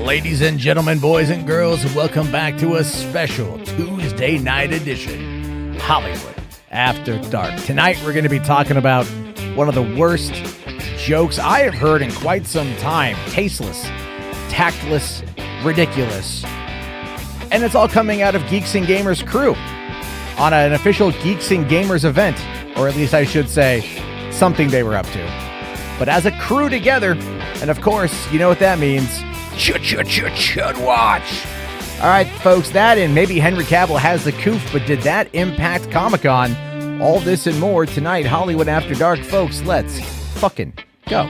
Ladies and gentlemen, boys and girls, welcome back to a special Tuesday night edition, Hollywood After Dark. Tonight, we're going to be talking about one of the worst jokes I have heard in quite some time. Tasteless, tactless, ridiculous. And it's all coming out of Geeks and Gamers crew on an official Geeks and Gamers event, or at least I should say, something they were up to. But as a crew together, and of course, you know what that means. Should watch. All right, folks, that and maybe Henry Cavill has the Coof, but did that impact Comic-Con? All this and more tonight, Hollywood After Dark. Folks, let's fucking go.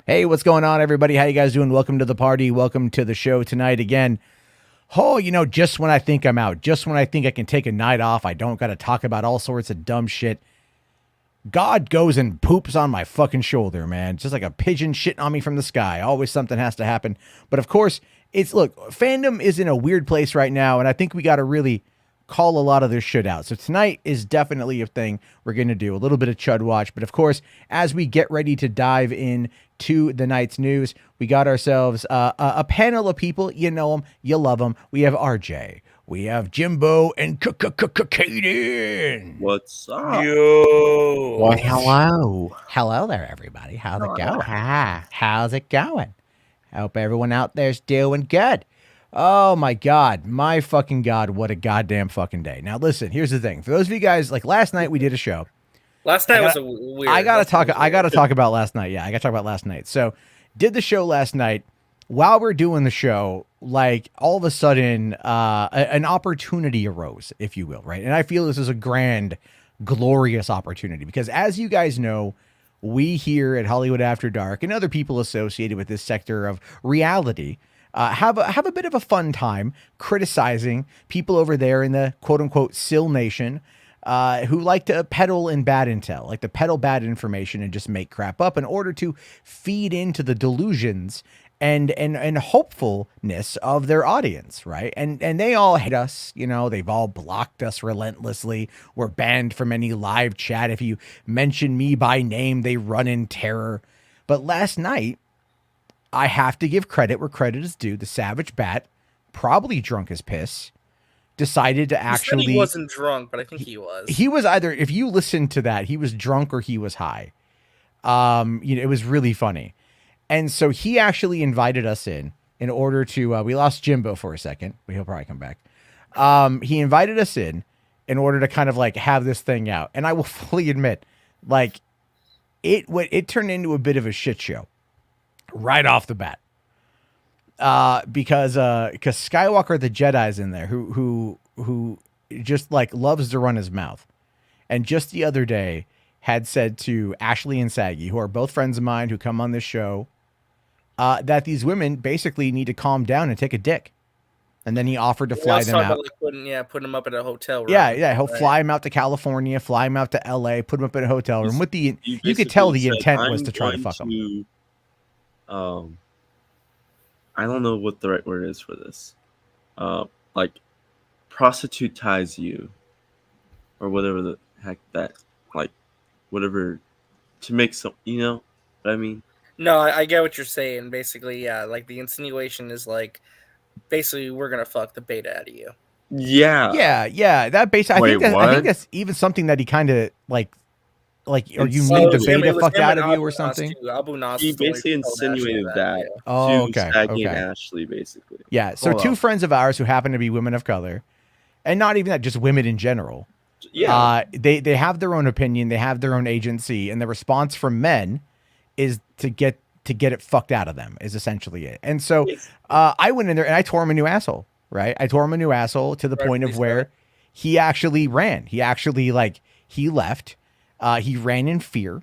Hey, what's going on, everybody? How you guys doing? Welcome to the party. Welcome to the show tonight again. Oh, you know, just when I think I'm out, just when I think I can take a night off, I don't got to talk about all sorts of dumb shit, God goes and poops on my fucking shoulder, man. Just like a pigeon shitting on me from the sky. Always something has to happen. But of course, look, fandom is in a weird place right now, and I think we got to really call a lot of this shit out. So tonight is definitely a thing we're going to do, a little bit of Chud Watch. But of course, as we get ready to dive in to the night's news, we got ourselves a panel of people. You know them, you love them. We have RJ, we have Jimbo, and Caden. What's up? Yo. Well, hello there, everybody. How's it going? How's it going? I hope everyone out there's doing good. Oh my God, my fucking God, what a goddamn fucking day. Now listen, here's the thing. For those of you guys, like last night we did a show. Last night was a weird. I gotta talk about last night. Yeah, I gotta talk about last night. So did the show last night. While we're doing the show, like all of a sudden an opportunity arose, if you will, right? And I feel this is a grand, glorious opportunity because as you guys know, we here at Hollywood After Dark and other people associated with this sector of reality have a bit of a fun time criticizing people over there in the quote unquote SIL Nation who like to peddle in bad intel, like to peddle bad information and just make crap up in order to feed into the delusions and hopefulness of their audience, right? And they all hate us, you know, they've all blocked us relentlessly. We're banned from any live chat. If you mention me by name, they run in terror. But last night, I have to give credit where credit is due. The Savage Bat, probably drunk as piss, decided to actually... He wasn't drunk, but I think he was. He was either, if you listen to that, he was drunk or he was high. You know, it was really funny. And so he actually invited us in order to... we lost Jimbo for a second. He'll probably come back. He invited us in order to kind of like have this thing out. And I will fully admit, like, it turned into a bit of a shit show. Right off the bat, because Skywalker the Jedi's in there, who just like loves to run his mouth, and just the other day had said to Ashley and Saggy, who are both friends of mine who come on this show, that these women basically need to calm down and take a dick, and then he offered to fly them out. Like putting them up at a hotel room. Yeah, he'll fly him out to California, fly him out to LA, put him up in a hotel room. With the you could tell the intent was to try to fuck him. I don't know what the right word is for this. Like prostitutize you or whatever the heck that, like, whatever to make some, you know what I mean? No, I get what you're saying. Basically, yeah, like the insinuation is like, basically we're going to fuck the beta out of you. Yeah. That basically, I think that's even something that he kind of like, or you need the beta fucked out of you or something? He basically insinuated that to Saggy and Ashley, basically. Yeah, so two friends of ours who happen to be women of color, and not even that, just women in general. Yeah. They have their own opinion, they have their own agency, and the response from men is to get it fucked out of them, is essentially it. And so I went in there and I tore him a new asshole, right? I tore him a new asshole to the point of where he actually ran. He actually, like, he left. He ran in fear.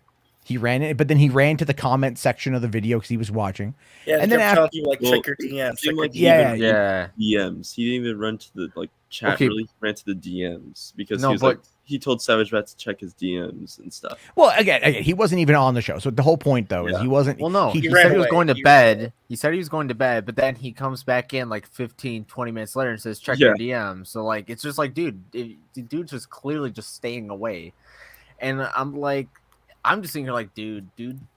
But then he ran to the comment section of the video because he was watching. Yeah, and then after you like check your DMs. DMs. He didn't even run to the like chat. Okay. Really ran to the DMs because he was like he told Savage Rat to check his DMs and stuff. Well, again, he wasn't even on the show. So the whole point, though, is Yeah. he wasn't. Well, no, he ran said he was away. going to He bed. He said he was going to bed, but then he comes back in like 15, 20 minutes later and says, check your DM. So, like, it's just like, dude, the dude's just clearly just staying away. And I'm like, I'm just thinking, like, dude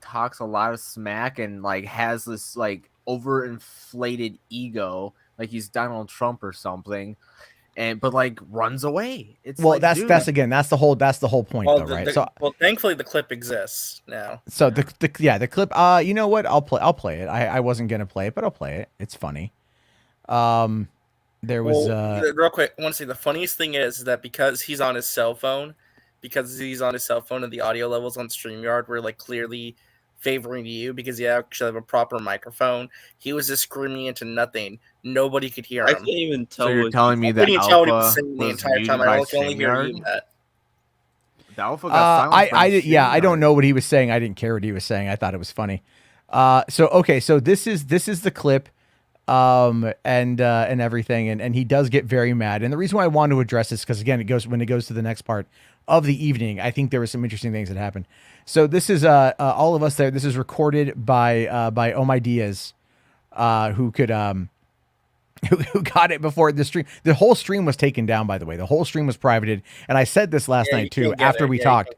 talks a lot of smack and, like, has this, like, overinflated ego, like he's Donald Trump or something. But like runs away. It's well, like, that's dude. that's the whole point, though, right? Well, thankfully the clip exists now. So the clip. You know what? I'll play it. I wasn't gonna play it, but I'll play it. It's funny. There was real quick. I want to say the funniest thing is that because he's on his cell phone, and the audio levels on StreamYard were like clearly favoring you because you actually have a proper microphone. He was just screaming into nothing. Nobody could hear him. I can't even tell. So you're telling me I that couldn't tell what he was Alpha saying the was entire muted time. by I can only hear you, StreamYard? Matt. The Alpha got silenced by I don't StreamYard. know what he was saying. I didn't care what he was saying. I thought it was funny. So this is the clip, and everything, and he does get very mad. And the reason why I wanted to address this, because again, when it goes to the next part of the evening, I think there were some interesting things that happened. So this is all of us there. This is recorded by Oh My Diaz, who could who got it before the stream. The whole stream was taken down, by the way. The whole stream was privated, and I said this last night too. After we talked,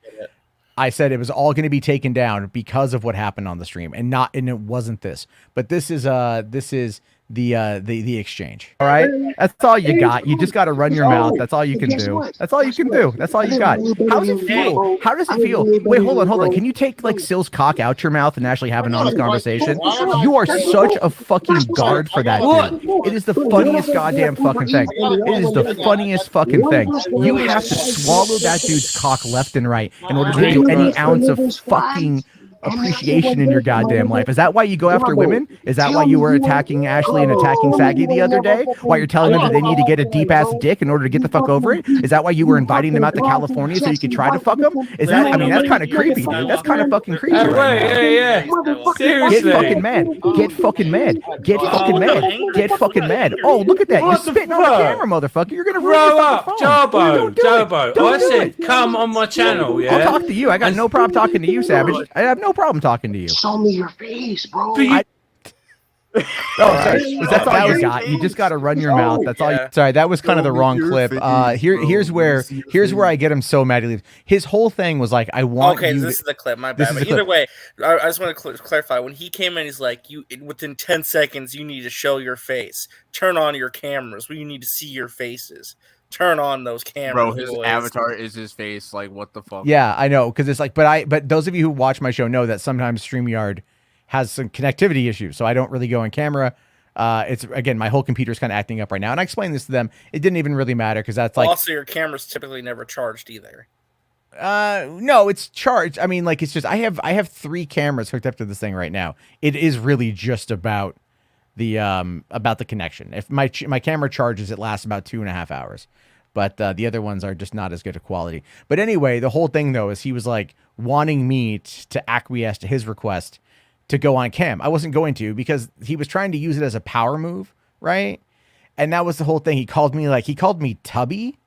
I said it was all going to be taken down because of what happened on the stream, and it wasn't this. But this is the exchange. All right, that's all you got. You just got to run your mouth. That's all you can do. That's all you can do. That's all you got. How does it feel? How does it feel? Wait, hold on. Can you take like Sill's cock out your mouth and actually have an honest conversation? You are such a fucking guard for that, dude. It is the funniest goddamn fucking thing. It is the funniest fucking thing. You have to swallow that dude's cock left and right in order to do any ounce of fucking appreciation in your goddamn life. Is that why you go after women? Is that why you were attacking Ashley and attacking Saggy the other day? Why you're telling them that they need to get a deep ass dick in order to get the fuck over it? Is that why you were inviting them out to California so you could try to fuck them? Is that? I mean, that's kind of creepy, dude. That's kind of fucking creepy. Right now. Seriously. Get fucking mad. Get fucking mad. Get fucking mad. Get fucking mad. Oh, look at that. You're spitting on the camera, motherfucker. You're gonna ruin Grow up, Jobo. I said, it. come on my channel, yeah? I'll talk to you. I got no problem talking to you, Savage. I have no problem talking to you. Show me your face, bro. Oh, sorry. That's all you got. You just got to run your mouth. That's all. Sorry, that was kind of the wrong clip. Here's where I get him so mad he leaves. His whole thing was like, I want. Okay, you this is the clip. My bad. But clip. either way, I just want to clarify. When he came in, he's like, "You within 10 seconds, you need to show your face. Turn on your cameras. We need to see your faces. Turn on those cameras." Bro, his boys. avatar is his face. Like, what the fuck? Yeah, I know, because it's like, but those of you who watch my show know that sometimes StreamYard has some connectivity issues, so I don't really go on camera. It's again, my whole computer's kind of acting up right now, and I explained this to them. It didn't even really matter because that's like also your camera's typically never charged either. No, it's charged. I mean, like it's just I have 3 cameras hooked up to this thing right now. It is really just about the connection. If my camera charges, it lasts about 2.5 hours. But the other ones are just not as good a quality. But anyway, the whole thing though is he was like wanting me to acquiesce to his request to go on cam. I wasn't going to because he was trying to use it as a power move, right? And that was the whole thing. He called me tubby.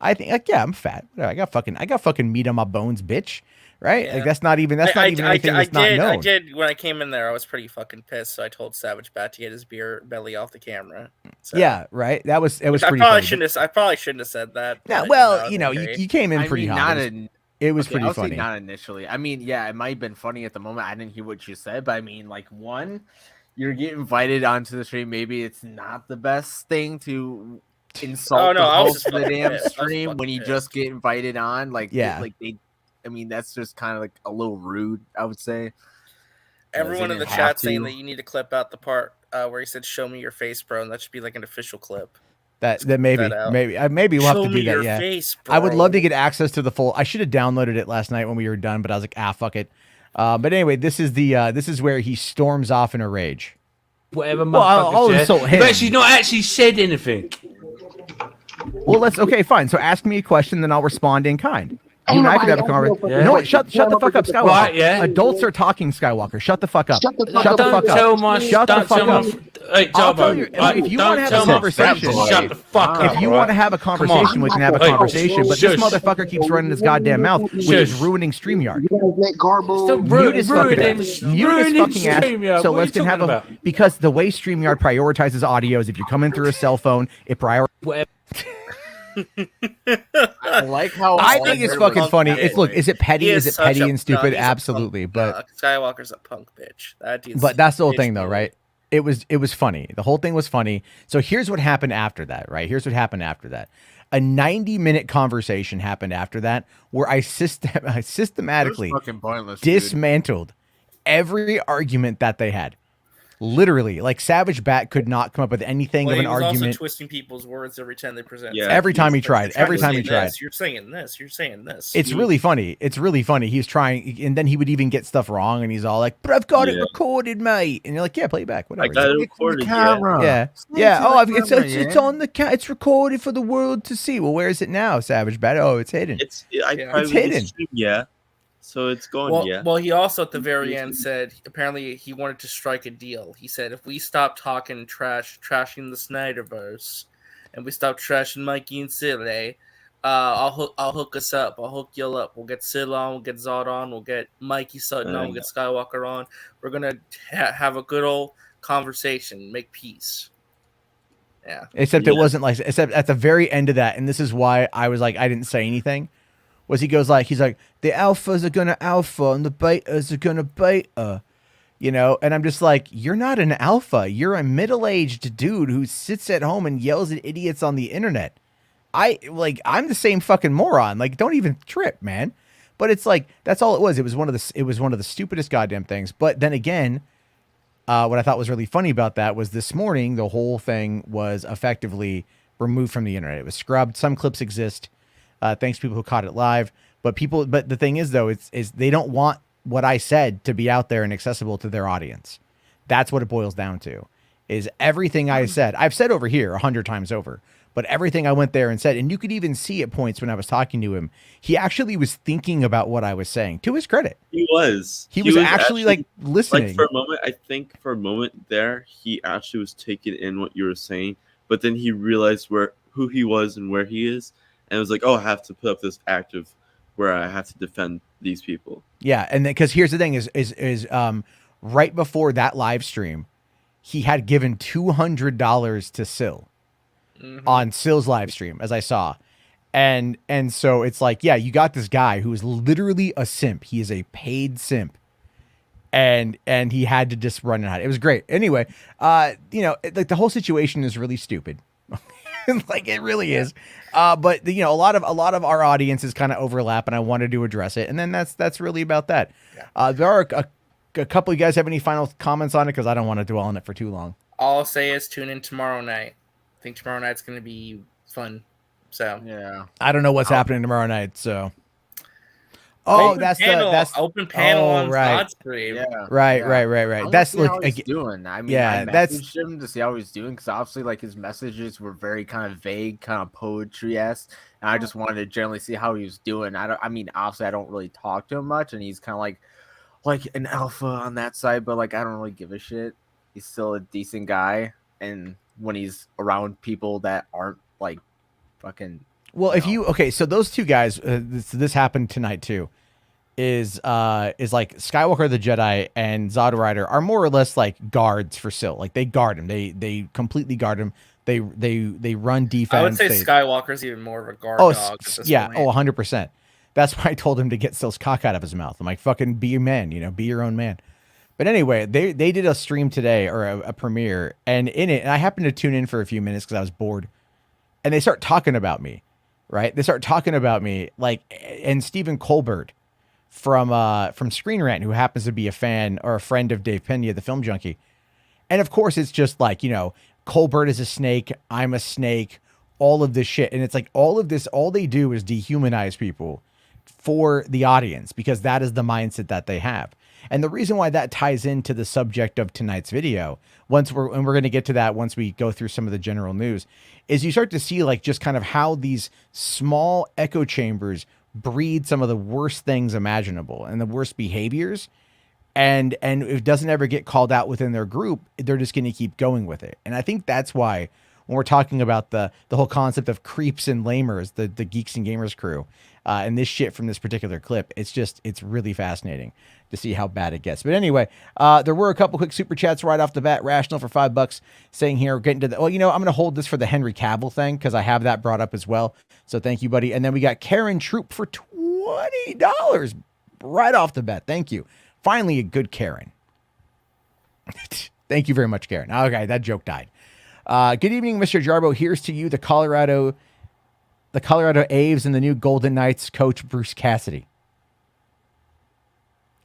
I think like, yeah, I'm fat. I got fucking meat on my bones, bitch. Right? Yeah. Like that's not even anything that's not known. I did when I came in there. I was pretty fucking pissed. So I told Savage Bat to get his beer belly off the camera. So. Yeah, right. It was pretty. I probably shouldn't have said that. Yeah, well, you came in pretty hot. It was pretty funny. Not initially. I mean, yeah, it might have been funny at the moment. I didn't hear what you said, but I mean, like, one, you're getting invited onto the stream. Maybe it's not the best thing to insult the host of the damn stream when you just get invited on. Like, yeah, I mean, that's just kind of like a little rude, I would say. Everyone in the chat saying that you need to clip out the part where he said, "Show me your face, bro," and that should be like an official clip. That maybe we'll have to do that. Yeah, face, I would love to get access to the full. I should have downloaded it last night when we were done, but I was like, fuck it. But anyway, this is where he storms off in a rage. Whatever. Well, I'll insult him. But she's not actually said anything. Well, okay, fine. So ask me a question, then I'll respond in kind. You and I could have a conversation. Yeah. No, shut the fuck up, Skywalker. Right, yeah. Adults are talking, Skywalker. Shut the fuck up. Shut the fuck up. Don't tell my Hey, I'll tell Turbo, you, if you don't wanna have tell a my conversation- friend to shut the fuck up. If you all want to right? have a conversation, we can have a Hey, conversation. But this shush. motherfucker keeps running his goddamn mouth, which is Shush. ruining StreamYard. You guys let Garbo. Stop Mute his fucking ruining- ass. Mute his ruining fucking ass. StreamYard. So What are let's you can have talking a about? because the way StreamYard prioritizes audio is if you're coming through a cell phone, it prioritizes. Whatever. I like how I all think it's there fucking was- funny. It's look, is it petty? He Is it such petty a- and stupid? he's a Absolutely, punk. but Skywalker's a punk bitch. That dude's but that's the whole bitch thing, though, move. right? It was funny. The whole thing was funny. So here's what happened after that, right? Here's what happened after that. A 90-minute conversation happened after that where I systematically fucking pointless, dude. dismantled every argument that they had. Literally, like Savage Bat could not come up with anything Well, of he an was also argument. twisting people's words every time they present. Yeah. Every time he Like, tried. you're Every trying time to he say tried. this, You're saying this. You're saying this. It's really funny. It's really funny. He's trying, and then he would even get stuff wrong, and he's all like, "But I've got it Yeah. recorded, mate." And you're like, "Yeah, play it back, I whatever." got it Stick to the recorded. Yeah. camera. Yeah, Stick yeah. to Oh, the it's camera, it's yeah. on the it's recorded for the world to see. Well, where is it now, Savage Bat? Oh, it's hidden. It's I Yeah. probably It's hidden. stream, yeah. So it's going, Well, yeah. well, he also at the very end said apparently he wanted to strike a deal. He said if we stop talking trashing the Snyderverse, and we stop trashing Mikey and Silly, I'll hook us up. I'll hook you up. We'll get Sil on. We'll get Zod on. We'll get Mikey Sutton on. We'll get Skywalker on. We're gonna have a good old conversation. Make peace. Yeah. Except it Yeah. wasn't like. Except at the very end of that, and this is why I was like, I didn't say anything. Was he goes like, he's like, the alphas are gonna alpha and the betas are gonna beta, you know? And I'm just like, you're not an alpha. You're a middle-aged dude who sits at home and yells at idiots on the internet. I'm the same fucking moron. Like, don't even trip, man. But it's like, that's all it was. It was one of the stupidest goddamn things. But then again, what I thought was really funny about that was this morning, the whole thing was effectively removed from the internet. It was scrubbed. Some clips exist. Thanks to people who caught it live. But the thing is though, is they don't want what I said to be out there and accessible to their audience. That's what it boils down to, is everything I said, I've said over here 100 times over, but everything I went there and said, and you could even see at points when I was talking to him, he actually was thinking about what I was saying, to his credit. He was. He was actually like listening. Like for a moment, I think for a moment there, he actually was taking in what you were saying, but then he realized who he was and where he is, and it was like, oh, I have to put up this active where I have to defend these people. Yeah, and because here's the thing is right before that live stream, he had given $200 to Sil on Sil's live stream, as I saw. And so it's like, yeah, you got this guy who is literally a simp. He is a paid simp. And he had to just run it out. It was great. Anyway, like the whole situation is really stupid. Like it really is. But a lot of our audiences kind of overlap, and I wanted to address it. And then that's really about that. There are a couple of you guys have any final comments on it, because I don't want to dwell on it for too long. All I'll say is tune in tomorrow night. I think tomorrow night's going to be fun. So Yeah. I don't know what's happening tomorrow night. So, oh, Open that's panel, that's open panel on right. Zod stream. Yeah. right, Yeah. right. I wanna That's see like how he's doing. I mean, yeah, I that's- messaged him to see how he's doing, because obviously, like, his messages were very kind of vague, kind of poetry-esque, and I just wanted to generally see how he was doing. Obviously, I don't really talk to him much, and he's kind of like an alpha on that side, but like, I don't really give a shit. He's still a decent guy, and when he's around people that aren't like fucking. well. If you so those two guys, this happened tonight too. Is like Skywalker the Jedi and Zod Rider are more or less like guards for Sil. Like they guard him. They completely guard him. They run defense. I would say they, Skywalker's even more of a guard Oh, dog. At this yeah. point. Oh, 100%. That's why I told him to get Sil's cock out of his mouth. I'm like, fucking be a man, be your own man. But anyway, they did a stream today, or a premiere, and in it, and I happened to tune in for a few minutes because I was bored, and they start talking about me, right? They start talking about me, like, and Stephen Colbert from Screen Rant, who happens to be a fan or a friend of Dave Pena, the film junkie. And of course, it's just like, Colbert is a snake, I'm a snake, all of this shit. And it's like all of this, all they do is dehumanize people for the audience, because that is the mindset that they have. And the reason why that ties into the subject of tonight's video, and we're going to get to that once we go through some of the general news, is you start to see like just kind of how these small echo chambers breed some of the worst things imaginable and the worst behaviors and if it doesn't ever get called out within their group, they're just going to keep going with it. And I think that's why when we're talking about the whole concept of creeps and lamers, the Geeks and Gamers crew, and this shit from this particular clip, it's really fascinating to see how bad it gets. But anyway, there were a couple quick super chats right off the bat. Rational for $5 saying here, getting to the, well, I'm going to hold this for the Henry Cavill thing because I have that brought up as well. So thank you, buddy. And then we got Karen Troop for $20 right off the bat. Thank you. Finally, a good Karen. Thank you very much, Karen. Okay, that joke died. Good evening, Mr. Jarbo. Here's to you, the Colorado Aves and the new Golden Knights coach, Bruce Cassidy.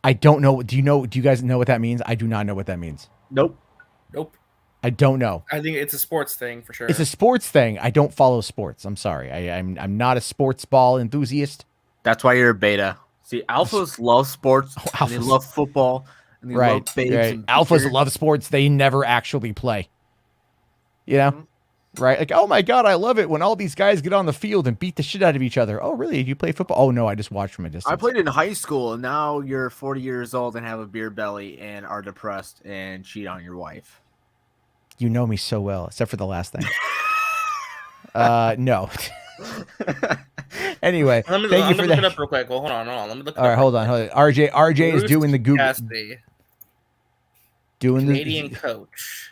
I don't know. Do you guys know what that means? I do not know what that means. Nope. I don't know. I think it's a sports thing for sure. It's a sports thing. I don't follow sports. I'm sorry. I'm not a sports ball enthusiast. That's why you're a beta. See, alphas love sports. And they love football. And they love babes. Right. Alphas love sports. They never actually play. Right? Like, oh my God, I love it when all these guys get on the field and beat the shit out of each other. Oh, really? You play football? Oh, no, I just watched from a distance. I played in high school, and now you're 40 years old and have a beer belly and are depressed and cheat on your wife. You know me so well, except for the last thing. No. Anyway, Let me look it up real quick. Well, hold on. Let me look it up. All right, hold on. RJ Bruce is doing the Google. Cassidy, Doing Canadian the coach.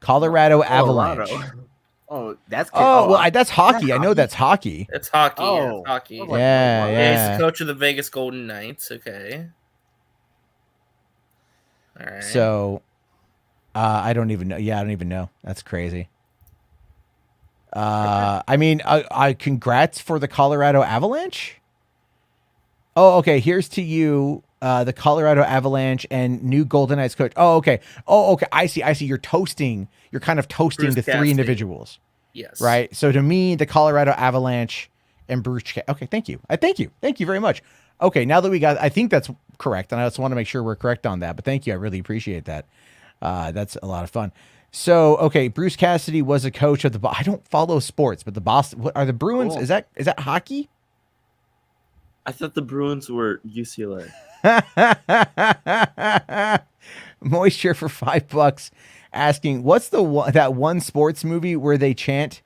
Colorado Avalanche. Oh, that's that's hockey. I know that's hockey. It's hockey. Oh. Yeah, it's hockey. Yeah. He's the coach of the Vegas Golden Knights. Okay. All right. So, I don't even know. Yeah, I don't even know. That's crazy. I mean, I congrats for the Colorado Avalanche. Oh, okay. Here's to you, the Colorado Avalanche and new Golden Knights coach. Oh, okay. I see. You're kind of toasting Bruce the Cassidy. three individuals. Yes. Right. So to me, the Colorado Avalanche and Bruce. Okay. Thank you. Thank you very much. Okay. Now that I think that's correct. And I just want to make sure we're correct on that, but thank you. I really appreciate that. That's a lot of fun. So, okay. Bruce Cassidy was a coach of I don't follow sports, but the Boston, what are the Bruins? Cool. Is that hockey? I thought the Bruins were UCLA. Moisture for $5 asking, what's that one sports movie where they chant?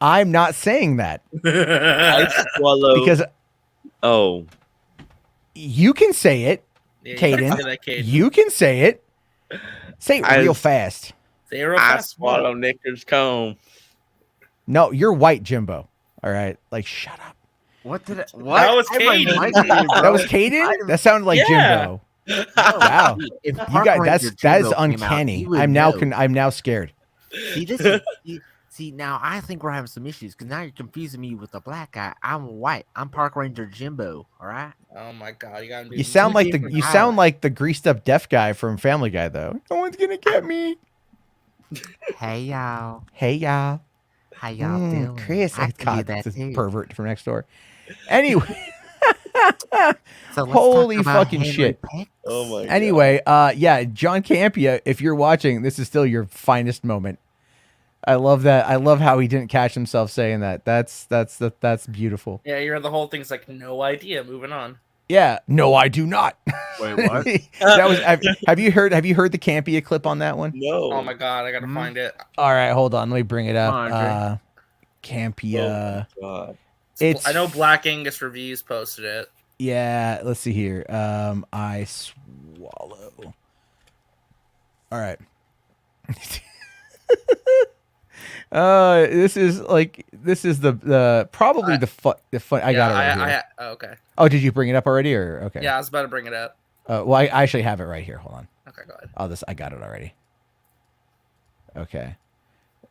I'm not saying that. I swallow. Because you can say it, Yeah, Caden. You can say it. Say it real fast. Say it real I fast. swallow Knickers comb. No, you're white, Jimbo. All right, like shut up. What? That was Caden. That was Caden. That sounded like Jimbo. Wow, If you guys, that is uncanny. I'm now scared. See this? See now, I think we're having some issues because now you're confusing me with the black guy. I'm white. I'm Park Ranger Jimbo. All right. Oh my God, You sound like the greased up deaf guy from Family Guy, though. No one's gonna get me. Hey y'all. How y'all doing? Chris, I I can caught do that this too. pervert from next door. Anyway. So let's Holy talk about fucking Henry shit. Peck. Oh my god. Anyway, yeah, John Campia, if you're watching, this is still your finest moment. I love that. I love how he didn't catch himself saying that. That's beautiful. Yeah, you're the whole thing's like no idea. Moving on. Yeah. No, I do not. Wait, what? That was. Have you heard the Campia clip on that one? No. Oh my God, I gotta find it. All right, hold on. Let me bring it up. Come on, Campia. Oh my god. It's. I know Black Angus Reviews posted it. Yeah. Let's see here. I swallow. All right. This is the probably the fun. I got it right here. Okay. Oh, did you bring it up already, or okay? Yeah, I was about to bring it up. Well, I actually have it right here. Hold on. Okay, go ahead. I got it already. Okay.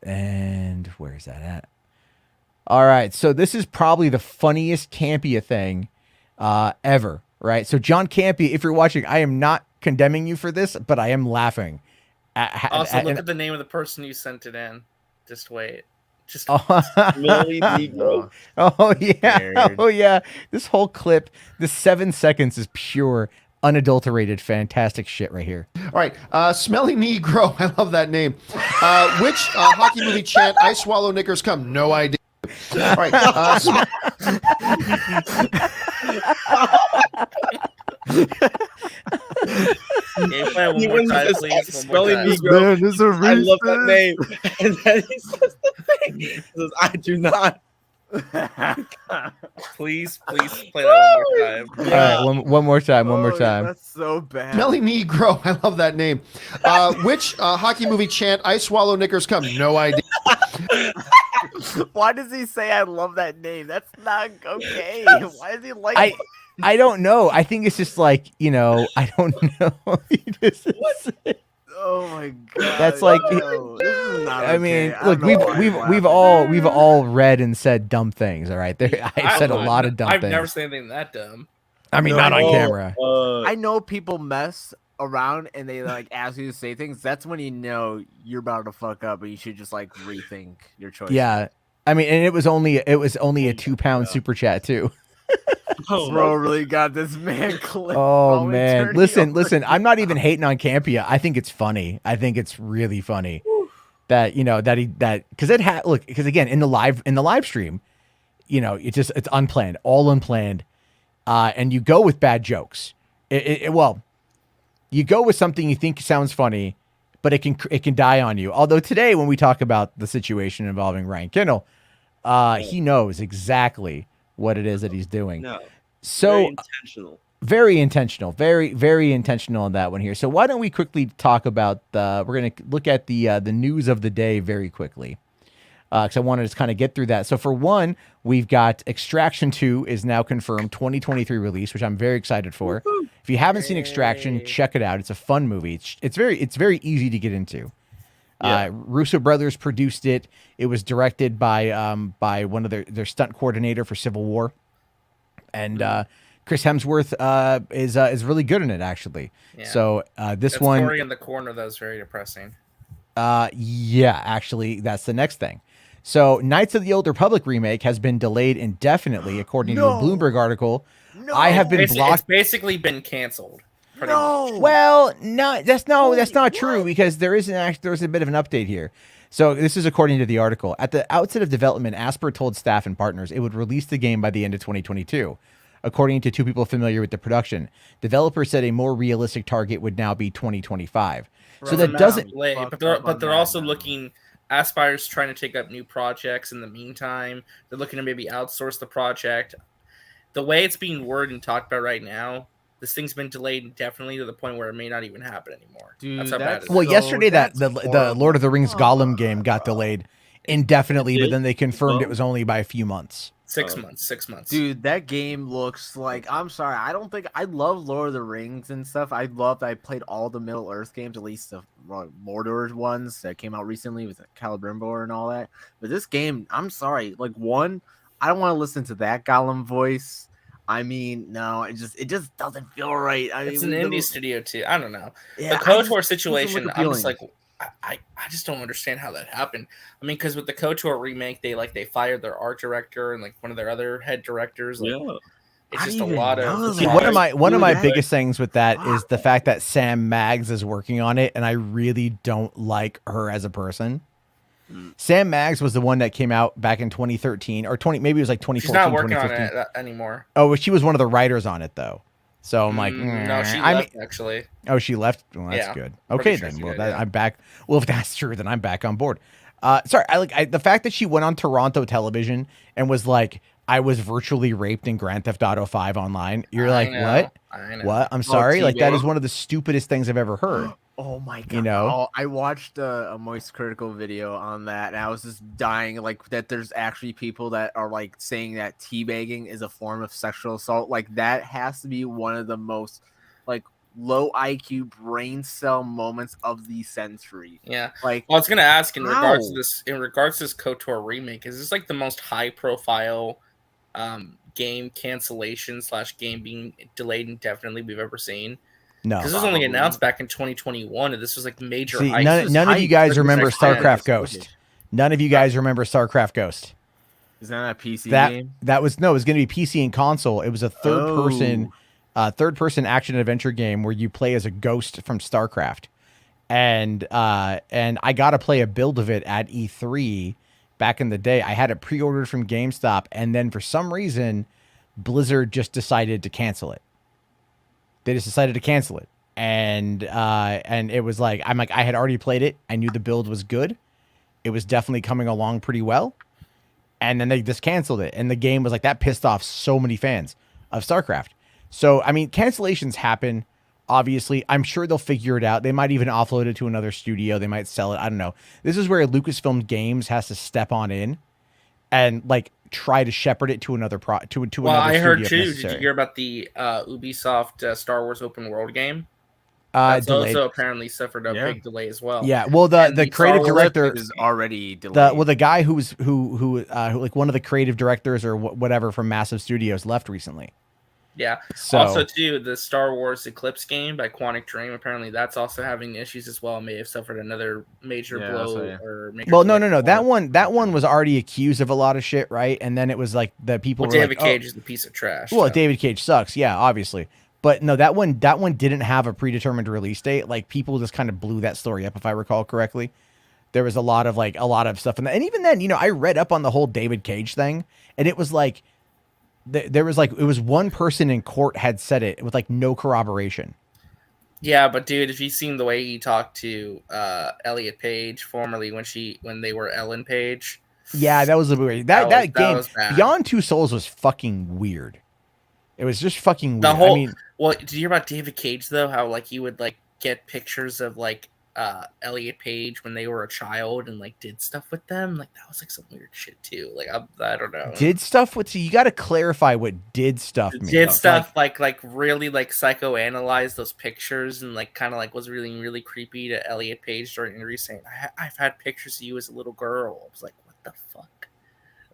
And where is that at? All right. So this is probably the funniest Campia thing ever. Right. So John Campia, if you're watching, I am not condemning you for this, but I am laughing. Also, look at the name of the person you sent it in. Just wait. Just Smelly Negro. Oh yeah. Scared. Oh yeah. This whole clip, this 7 seconds is pure, unadulterated, fantastic shit right here. All right, Smelly Negro. I love that name. Which hockey movie chant I swallow Knickers come? No idea. All right. Can you play it one He more was time, just please? One more spelling time. Negro. Man is a I love that racist. name. And then he says the thing. He says, I do not. Please play that one more time. All right, one more time. One more Oh, time. That's so bad. Smelly Negro. I love that name. Which hockey movie chant I swallow knickers come? No idea. Why does he say I love that name? That's not okay. Why does he like I I don't know. I think it's just like, I don't know. He just- Oh my god. That's like- yo, this is not I mean, okay. I look, don't know why we've laughing. all read and said dumb things. All right, I've said a lot of dumb I've things. never said anything that dumb. I mean, not on camera. I know people mess around and they like ask you to say things. That's when you know you're about to fuck up and you should just like rethink your choice. Yeah, I mean, and it was only a 2-pound super chat too. Bro really got this man clipped. Oh bro. man, Eternity listen. over- I'm not even hating on Campia. I think it's funny. I think it's really funny that because again in the live stream, it's unplanned, all unplanned, and you go with bad jokes. You go with something you think sounds funny, but it can die on you. Although today, when we talk about the situation involving Ryan Kindle, he knows exactly what it is that he's doing. No. So Very intentional. very intentional, very, very intentional on that one here. So why don't we quickly talk about we're going to look at the news of the day very quickly. Because I wanted to kind of get through that. So for one, we've got Extraction 2 is now confirmed 2023 release, which I'm very excited for. Woo-hoo. If you haven't seen Extraction, check it out. It's a fun movie. It's very easy to get into. Yeah. Russo brothers produced it. It was directed by one of their stunt coordinator for Civil War, and Chris Hemsworth is really good in it actually. Yeah. So this That's one, Corey in the corner that was very depressing. yeah, actually that's the next thing. So Knights of the Old Republic remake has been delayed indefinitely, according to a Bloomberg article. No. I have been It's blocked. basically been canceled. pretty No. much. Well, no, that's not true because there is a bit of an update here. So this is according to the article. At the outset of development, Asper told staff and partners it would release the game by the end of 2022. According to two people familiar with the production, developers said a more realistic target would now be 2025. So that doesn't. Late, but they're also looking. Aspire's trying to take up new projects in the meantime. They're looking to maybe outsource the project. The way it's being worded and talked about right now, this thing's been delayed indefinitely to the point where it may not even happen anymore. Dude, that's how bad it is. Well, So yesterday that's the horrible. Lord of the Rings Gollum game got delayed indefinitely, but then they confirmed Oh. it was only by a few months. 6 months. 6 months. Dude, that game looks like I love Lord of the Rings and stuff. I played all the Middle Earth games, at least the Mordor ones that came out recently with Celebrimbor and all that. But this game, I'm sorry, I don't want to listen to that Gollum voice. I mean, no, it just doesn't feel right. It's an indie studio too. I don't know. Yeah, The KOTOR situation, look I'm just appealing. like, I just don't understand how that happened. I mean, because with the KOTOR remake, they fired their art director and like one of their other head directors. Like, Yeah. it's I just a didn't lot know of. See, that. one of my Dude, biggest things with that is the fact that Sam Maggs is working on it, and I really don't like her as a person. Sam Maggs was the one that came out back in 2013 or maybe it was like 2014. She's not working on 2015. it anymore. Oh, well, she was one of the writers on it though. So I'm like, no, she I left mean, actually. oh, she left. Well, that's Yeah, good. pretty Okay, sure then. she Well, did, yeah. I'm back. Well, if that's true, then I'm back on board. Sorry, the fact that she went on Toronto television and was like, I was virtually raped in Grand Theft Auto 5 online. You're I like, know, what? I know. What? I'm sorry. Like that T-Bag. is one of the stupidest things I've ever heard. Oh my god! You know? Oh, I watched a Moist Critical video on that, and I was just dying. Like that, there's actually people that are like saying that teabagging is a form of sexual assault. Like that has to be one of the most like low IQ brain cell moments of the century. Yeah. Like, Well, I was gonna ask in regards to How? this. In regards to this KOTOR remake, is this like the most high profile game cancellation / game being delayed indefinitely we've ever seen? No. Because this was only Probably. announced back in 2021, and this was like major. See, hype. none of you guys remember It's like StarCraft Xbox. Ghost. None of you guys remember StarCraft Ghost. is that a PC That game? that was no, it was going to be PC and console. It was a third person action adventure game where you play as a ghost from StarCraft. And I got to play a build of it at E3 back in the day. I had it pre-ordered from GameStop, and then for some reason Blizzard just decided to cancel it. They just decided to cancel it. and it was like I had already played it. I knew the build was good. It was definitely coming along pretty well. And then they just canceled it. And the game was like, that pissed off so many fans of StarCraft. So, I mean, cancellations happen. Obviously, I'm sure they'll figure it out. They might even offload it to another studio. They might sell it. I don't know. This is where Lucasfilm Games has to step on in and like try to shepherd it to another Well, I heard too. Did you hear about the Ubisoft Star Wars open world game? That's also apparently suffered a big delay as well. Yeah, well, the creative director is already delayed. The guy who like one of the creative directors or whatever from Massive Studios left recently. Yeah. So, also, too, the Star Wars Eclipse game by Quantic Dream, apparently that's also having issues as well. May have suffered another major blow. Or major no. That one was already accused of a lot of shit, right? And then it was like the people were David like, Cage is a piece of trash. Well, David Cage sucks. Yeah, obviously. But no, that one didn't have a predetermined release date. Like people just kind of blew that story up, if I recall correctly. There was a lot of stuff in that. And even then, I read up on the whole David Cage thing, and it was like there was it was one person in court had said it with like no corroboration. Yeah, but dude, if you've seen the way he talked to Elliot Page, formerly when they were Ellen Page. Yeah, that was a weird. That game was Beyond Two Souls was fucking weird. It was just fucking weird. Well, did you hear about David Cage though? How like he would like get pictures of like Elliot Page when they were a child and like did stuff with them. Like that was like some weird shit too. Like I don't know. Did stuff with you? Got to clarify what did stuff mean. Did stuff like really like psychoanalyze those pictures and like kind of like was really really creepy to Elliot Page during interviews saying I've had pictures of you as a little girl. I was like, what the fuck?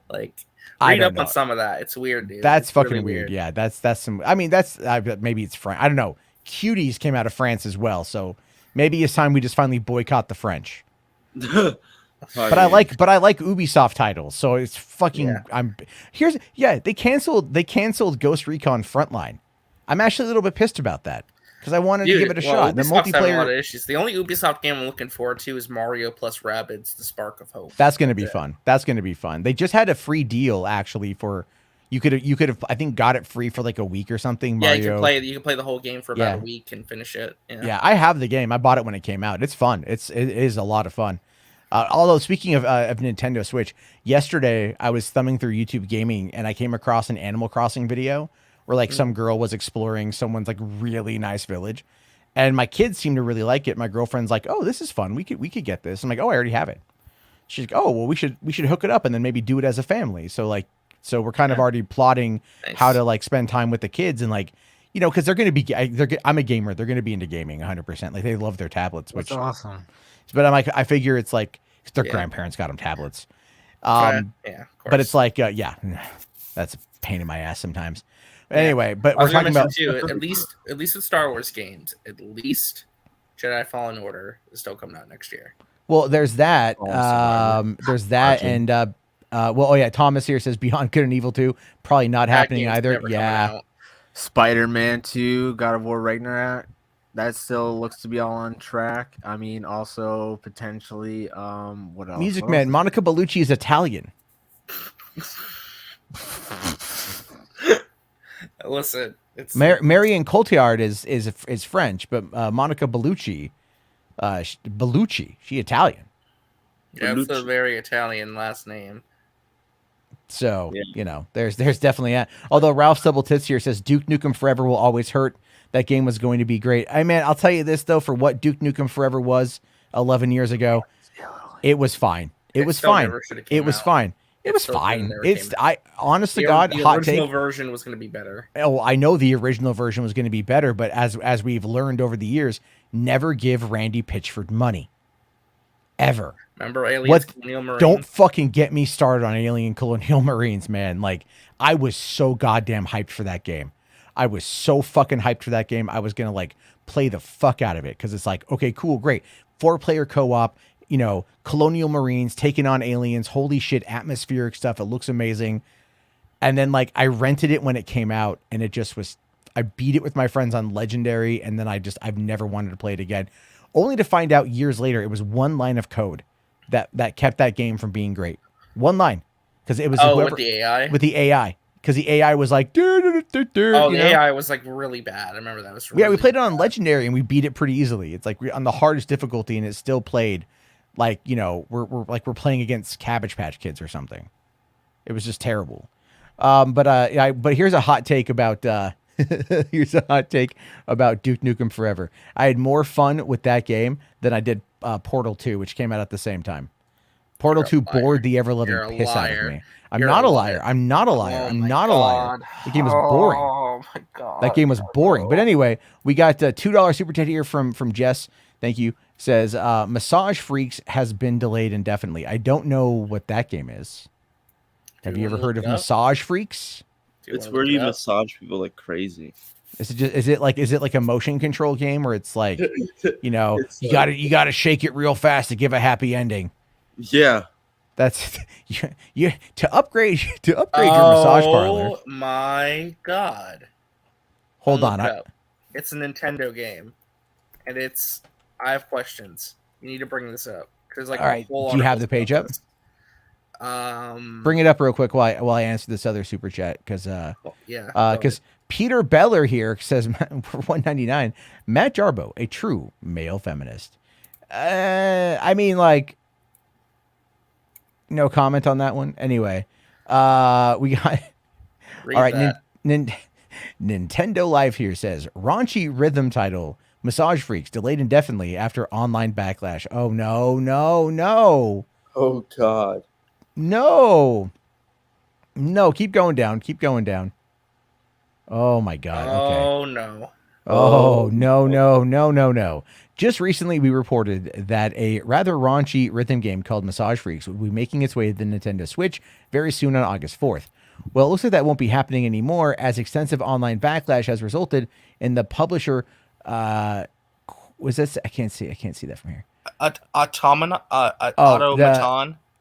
Like. Read up on some of that. It's weird, dude. That's fucking really weird. Yeah, that's some. I mean, that's maybe it's French. I don't know. Cuties came out of France as well, so maybe it's time we just finally boycott the French. But I like Ubisoft titles, so it's fucking. Yeah. They canceled Ghost Recon Frontline. I'm actually a little bit pissed about that. Because I wanted to give it a shot. The multiplayer. A lot of issues. The only Ubisoft game I'm looking forward to is Mario plus Rabbids: The Spark of Hope. That's going to be fun. That's going to be fun. They just had a free deal actually for you could have I think got it free for like a week or something. Yeah, Mario. you can play the whole game for about a week and finish it. Yeah, I have the game. I bought it when it came out. It's fun. It is a lot of fun. Although speaking of Nintendo Switch, yesterday I was thumbing through YouTube Gaming and I came across an Animal Crossing video where like some girl was exploring someone's like really nice village. And my kids seem to really like it. My girlfriend's like, "Oh, this is fun. We could get this." I'm like, "Oh, I already have it." She's like, "Oh, well, we should hook it up and then maybe do it as a family." So we're kind of already plotting how to like spend time with the kids and like, because they're going to be. I'm a gamer. They're going to be into gaming 100%. Like they love their tablets, which is awesome. But I'm like, I figure it's like their grandparents got them tablets. But it's like, that's a pain in my ass sometimes. Anyway, but we're talking about too, at least with Star Wars games, at least Jedi Fallen Order is still coming out next year. Well, there's that. And Thomas here says Beyond Good and Evil 2 probably not happening either. Yeah. Spider-Man 2, God of War Ragnarok, that still looks to be all on track. I mean, also potentially what else? Music Man, Monica Bellucci is Italian. Listen, it's Marion Cotillard is French, but Monica Bellucci, she Italian. Yeah, it's a very Italian last name. So there's definitely although Ralph Stubble-Tits here says Duke Nukem Forever will always hurt. That game was going to be great. I'll tell you this though, for what Duke Nukem Forever was 11 years ago, it was fine. It was fine. It was fine. It was fine. Honest to God, hot take. The original version was going to be better. Oh, I know the original version was going to be better, but as we've learned over the years, never give Randy Pitchford money. Ever. Remember Alien Colonial Marines? Don't fucking get me started on Alien Colonial Marines, man. Like, I was so goddamn hyped for that game. I was so fucking hyped for that game. I was going to like play the fuck out of it because it's like, okay, cool, great. 4-player co-op. Colonial Marines taking on aliens, holy shit, atmospheric stuff. It looks amazing. And then like I rented it when it came out and it just was, I beat it with my friends on Legendary. And then I've never wanted to play it again, only to find out years later, it was one line of code that kept that game from being great. One line. Cause it was with the AI, because because the AI was like, Oh, you the know? AI was like really bad. I remember that was. Really Yeah, we played it on bad. Legendary and we beat it pretty easily. It's like on the hardest difficulty, and it still played like, you know, we're playing against Cabbage Patch Kids or something. It was just terrible. But here's a hot take about here's a hot take about Duke Nukem Forever. I had more fun with that game than I did Portal 2, which came out at the same time. Portal You're a 2 liar. bored the ever loving You're a piss out of liar. me. I'm You're not a a liar. liar. I'm not a liar. Oh I'm my not a liar. God. The game is boring. Oh my god. That game was boring. But anyway, we got a $2 super chat here from Jess. Thank you. Says Massage Freaks has been delayed indefinitely. I don't know what that game is. Do Have you you ever wanna heard look of it up? Massage Freaks? Do you It's wanna where look you it up? massage people like crazy. Is it like a motion control game where it's like, you know, It's you like- gotta shake it real fast to give a happy ending. Yeah. That's you to upgrade your massage parlor. Oh my god. Hold Look on. it up. It's a Nintendo game, and I have questions. You need to bring this up because like All right, a whole do you have article's the page about up? this. Bring it up real quick while I answer this other super chat because well, yeah. because Peter Beller here says for 199 Matt Jarbo, a true male feminist. I mean, like, no comment on that one. Anyway, we got Read all right. that. Nintendo Live here says raunchy rhythm title Massage Freaks delayed indefinitely after online backlash. Oh no. Oh God. No. Keep going down. Oh my god. Okay. Oh no. Oh, no. Just recently, we reported that a rather raunchy rhythm game called Massage Freaks will be making its way to the Nintendo Switch very soon on August 4th. Well, it looks like that won't be happening anymore as extensive online backlash has resulted in the publisher. Was this? I can't see that from here. Automaton.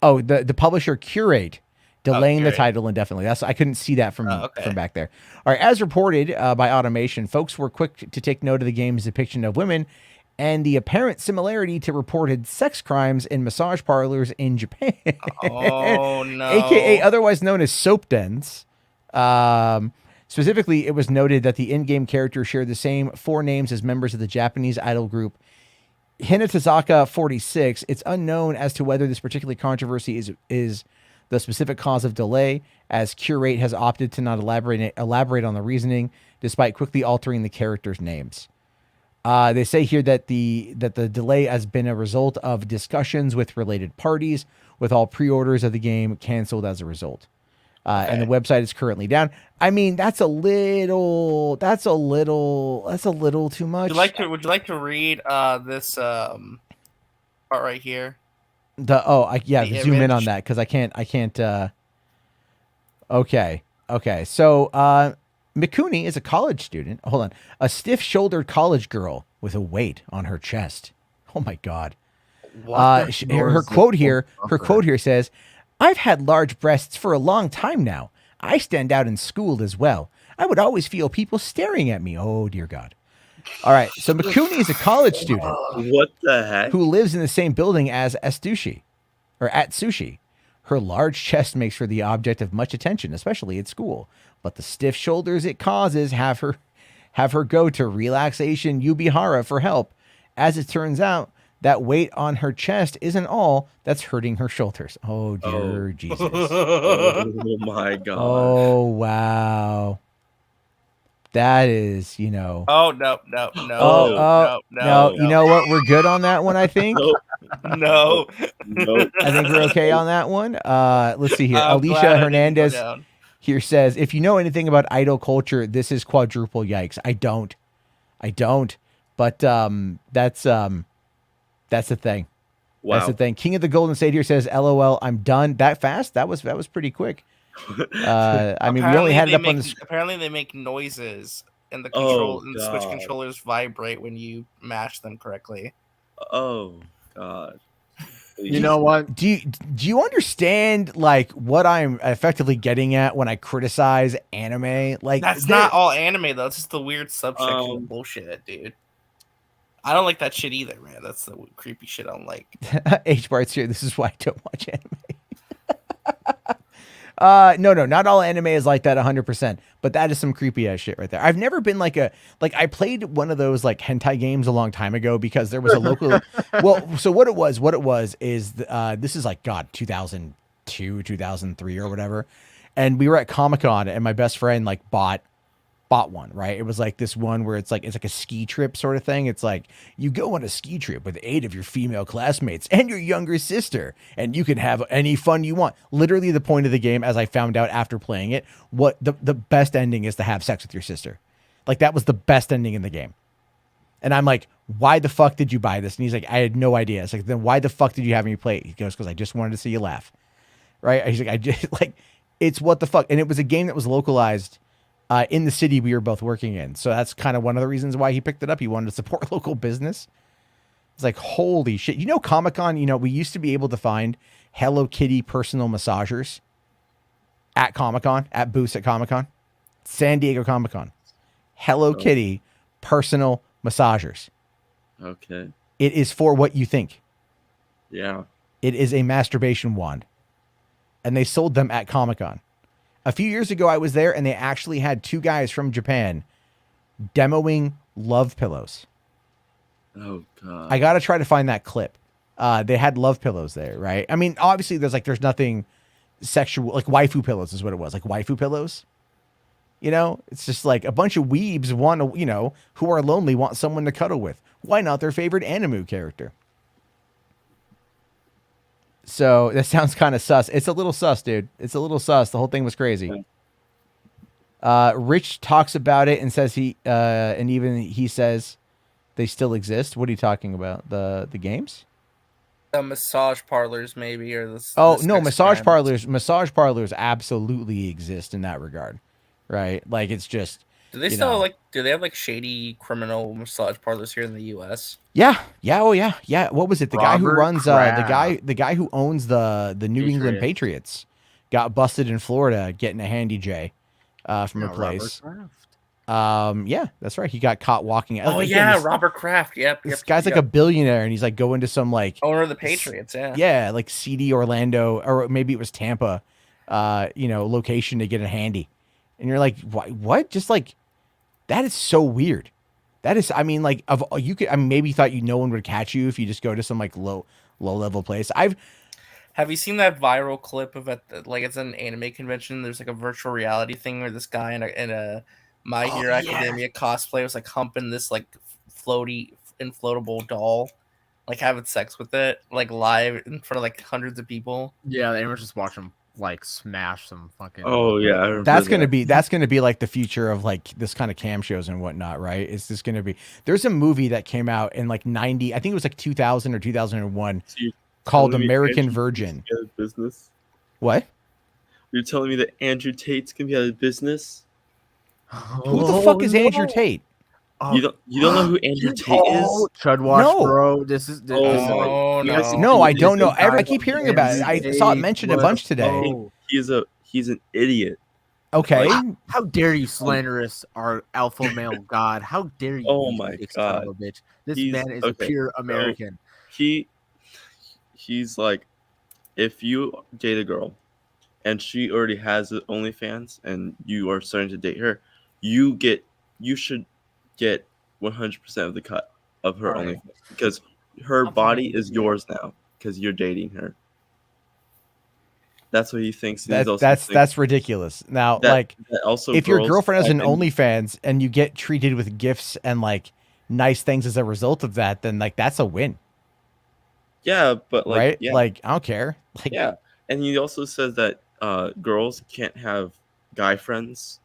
Oh, the publisher Curate delaying the Curate. title indefinitely. I couldn't see that from okay. back there. All right, as reported by Automation, folks were quick to take note of the game's depiction of women and the apparent similarity to reported sex crimes in massage parlors in Japan. Oh no. AKA otherwise known as soap dens. Specifically, it was noted that the in-game characters shared the same four names as members of the Japanese idol group Hinatazaka 46. It's unknown as to whether this particular controversy is the specific cause of delay, as Curate has opted to not elaborate on the reasoning, despite quickly altering the characters' names. They say here that the delay has been a result of discussions with related parties, with all pre-orders of the game canceled as a result. And the website is currently down. I mean, that's a little too much. Would you like to read this part right here? The zoom in on image. that because I can't. Okay. So Mikuni is a college student. Hold on, a stiff-shouldered college girl with a weight on her chest. Oh my god. Her quote here says, "I've had large breasts for a long time now. I stand out in school as well. I would always feel people staring at me. Oh dear God." All right, so Mikuni is a college student What the heck? who lives in the same building as Atsushi. Her large chest makes her the object of much attention, especially at school. But the stiff shoulders it causes have her go to Relaxation Yubihara for help. As it turns out, that weight on her chest isn't all that's hurting her shoulders. Oh dear Jesus. Oh my God. Oh wow. That is, Oh no. no. You know what? We're good on that one, I think. Nope. No. Nope. I think we're okay on that one. Let's see here. I'm glad Alicia I didn't Hernandez go down. here says, if you know anything about idol culture, this is quadruple yikes. I don't. But that's the thing. Wow. That's the thing. King of the Golden State here says, LOL, I'm done. That fast? That was pretty quick. I mean, we only had it up on the screen. Apparently, they make noises, and the Oh, and the Switch God. controllers vibrate when you mash them correctly. Oh God. You know what? Do you understand like what I'm effectively getting at when I criticize anime? Like That's not all anime though. It's just the weird subsection of bullshit, dude. I don't like that shit either, man. That's the creepy shit I don't like. H Bart's here. This is why I don't watch anime. No, not all anime is like that 100%, but that is some creepy ass shit right there. I've never been like I played one of those like hentai games a long time ago because there was a local, well, so what it was is, this is like, God, 2002, 2003 or whatever. And we were at Comic-Con and my best friend like bought one, right? It was like this one where it's like a ski trip sort of thing. It's like you go on a ski trip with 8 of your female classmates and your younger sister, and you can have any fun you want. Literally the point of the game, as I found out after playing it, what the best ending is to have sex with your sister. Like that was the best ending in the game. And I'm like, why the fuck did you buy this? And he's like, I had no idea. It's like, then why the fuck did you have me play it? He goes, because I just wanted to see you laugh. Right? He's like, I just like, it's what the fuck. And it was a game that was localized in the city we were both working in. So that's kind of one of the reasons why he picked it up. He wanted to support local business. It's like, holy shit. You know, Comic-Con, you know, we used to be able to find Hello Kitty personal massagers at Comic-Con, at booths at Comic-Con, San Diego Comic-Con. Hello Kitty personal massagers. Okay. It is for what you think. Yeah. It is a masturbation wand. And they sold them at Comic-Con. A few years ago, I was there, and they actually had 2 guys from Japan demoing love pillows. Oh, God. I got to try to find that clip. They had love pillows there, right? I mean, obviously, there's nothing sexual, like waifu pillows is what it was, like waifu pillows. You know, it's just like a bunch of weebs want to, you know, who are lonely, want someone to cuddle with. Why not their favorite anime character? So that sounds kind of sus. It's a little sus, dude. It's a little sus. The whole thing was crazy. Rich talks about it and says and even he says they still exist. What are you talking about? The games? The massage parlors, maybe, or the. Oh the no, sex massage brands. parlors absolutely exist in that regard, right? Like it's just. Do they you still know. like? Do they have like shady criminal massage parlors here in the U.S.? Yeah. Oh yeah. What was it? The guy who Robert runs Kraft. the guy who owns the New England Patriots. Patriots got busted in Florida getting a handy J from a Yeah, place. Robert Kraft. Yeah, that's right. He got caught walking out. Oh Again, yeah, this, Robert Kraft. Yep. this guy's like a billionaire, and he's like going to some like owner of the Patriots. Yeah. yeah, like CD Orlando, or maybe it was Tampa, location to get a handy. And you're like, what? Just like, that is so weird. That is, I mean, like, you could, I mean, maybe thought no one would catch you if you just go to some like low level place. Have you seen that viral clip of like it's an anime convention? There's like a virtual reality thing where this guy in a My Hero Academia cosplay was like humping this like inflatable doll, like having sex with it, like live in front of like hundreds of people. Yeah, they were just watching like smash some fucking. Oh, yeah. I remember That's gonna that. be like the future of like this kind of cam shows and whatnot, right? It's just gonna be. There's a movie that came out in like 90, I think it was like 2000 or 2001, called telling me American Andrew Virgin. Tate's out of business? What? You're telling me that Andrew Tate's gonna be out of business? Who the fuck is Andrew Tate? You don't know who Andrew Tate is? Chud Watch, No. bro. This is. Oh, you guys no. No, I don't know. Andrew I keep hearing about it. I saw it mentioned a bunch today. He's an idiot. Okay. How dare you slander us, our alpha male god? How dare you? Oh you my sick son of God. a bitch. This He's- man is okay, a pure so- American. He's like, if you date a girl and she already has the OnlyFans and you are starting to date her, you should get 100% of the cut of her Right. OnlyFans because her body is yours now because you're dating her. That's what he thinks. And he's also thinking That's ridiculous. Now, that- like, that also if your girls girlfriend has an have been- OnlyFans and you get treated with gifts and like nice things as a result of that, then like that's a win, yeah, but like, right? yeah, Like, I don't care. Like, yeah, and he also says that girls can't have guy friends.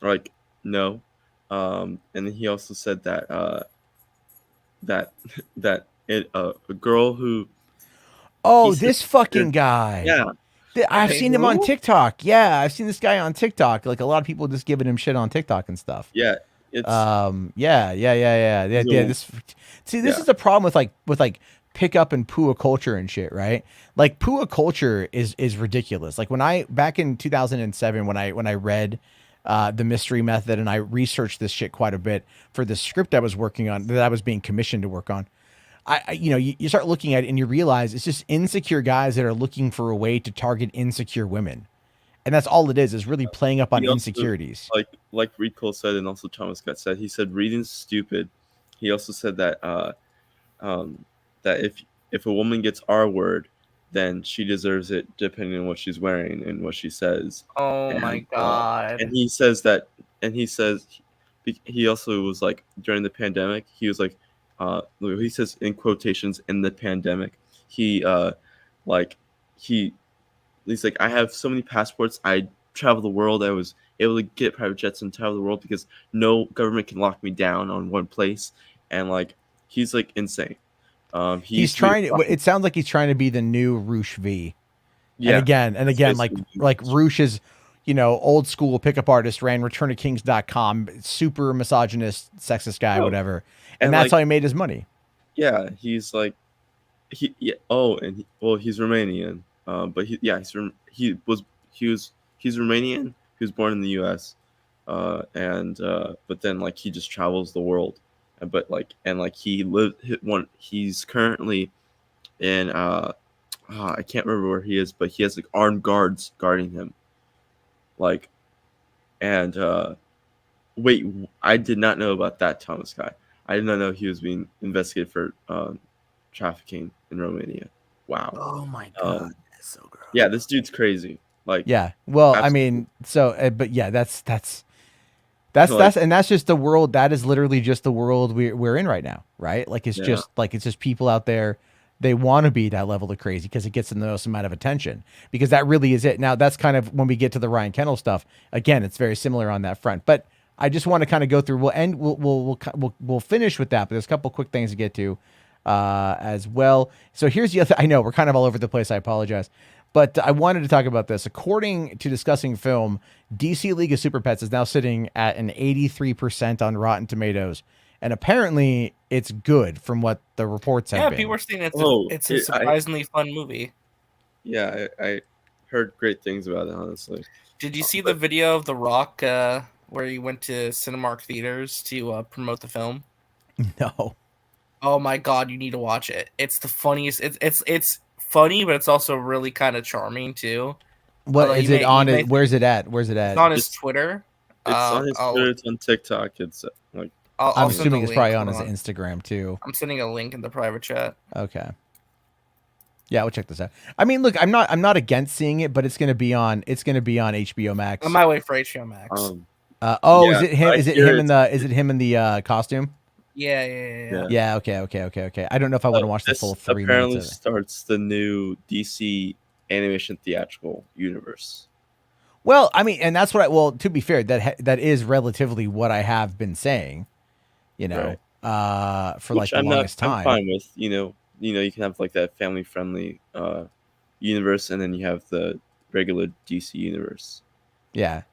Like, no, and then he also said that a girl who oh, he said- this fucking guy. yeah I've Hey, seen him on who? TikTok. Yeah, I've seen this guy on TikTok. Like a lot of people just giving him shit on TikTok and stuff. yeah it's Yeah. This Yeah. is the problem with like pick up and pua culture and shit, right? Like pua culture is ridiculous. Like back in 2007 when I read the Mystery Method and I researched this shit quite a bit for the script I was working on, that I was being commissioned to work on. You start looking at it and you realize it's just insecure guys that are looking for a way to target insecure women. And that's all it is really playing up on He also, insecurities. like Reed Cole said, and also Thomas Scott said, he said reading's stupid. He also said that that if a woman gets R word, then she deserves it depending on what she's wearing and what she says. Oh my god. And he says that, and he also was like, during the pandemic, he was like, he says in quotations, in the pandemic, he's like, I have so many passports, I travel the world, I was able to get private jets and travel the world because no government can lock me down on one place. And like, he's like insane. He's trying to, it sounds like he's trying to be the new Roosh V. Yeah. And again, like Roosh is, you know, old school pickup artist, ran returnofkings.com, super misogynist, sexist guy, whatever. And that's like, how he made his money. Yeah. He's like, he's Romanian. But he's Romanian. He was born in the U.S. But then like he just travels the world, he's currently in I can't remember where he is, but he has like armed guards guarding him. Like, and wait, I did not know about that, Thomas guy. I did not know he was being investigated for trafficking in Romania. Wow. Oh my god, that's so gross. Yeah, this dude's crazy. Like, yeah. Well, absolutely. I mean, so, but yeah, that's and that's just the world. That is literally just the world we're in right now, right? Like it's just people out there. They want to be that level of crazy because it gets the most amount of attention, because that really is it. Now that's kind of when we get to the Ryan Kendall stuff. Again, it's very similar on that front. But I just want to kind of go through. We'll finish with that. But there's a couple quick things to get to as well. So here's the other. I know we're kind of all over the place. I apologize. But I wanted to talk about this. According to Discussing Film, DC League of Super Pets is now sitting at an 83% on Rotten Tomatoes. And apparently it's good from what the reports have been. Yeah, people are saying it's a surprisingly fun movie. Yeah, I heard great things about it, honestly. Did you see the video of The Rock where he went to Cinemark theaters to promote the film? No. Oh my god, you need to watch it. It's the funniest. It's funny, but it's also really kind of charming too. What is it on it? Where's it at? It's on his Twitter. It's on his Twitter. It's on TikTok. It's like I'm assuming it's probably on his Instagram too. I'm sending a link in the private chat. Okay. Yeah, we'll check this out. I mean, look, I'm not against seeing it, but it's gonna be on HBO Max. On my way for HBO Max. Is it him? Is it him in the costume? Yeah. Okay. I don't know if I want to watch the full 3 minutes. Apparently starts the new DC animation theatrical universe. Well, I mean, and that's what to be fair, that is relatively what I have been saying, you know, for like the longest time. I'm fine with, you know, you can have like that family friendly universe, and then you have the regular DC universe. Yeah.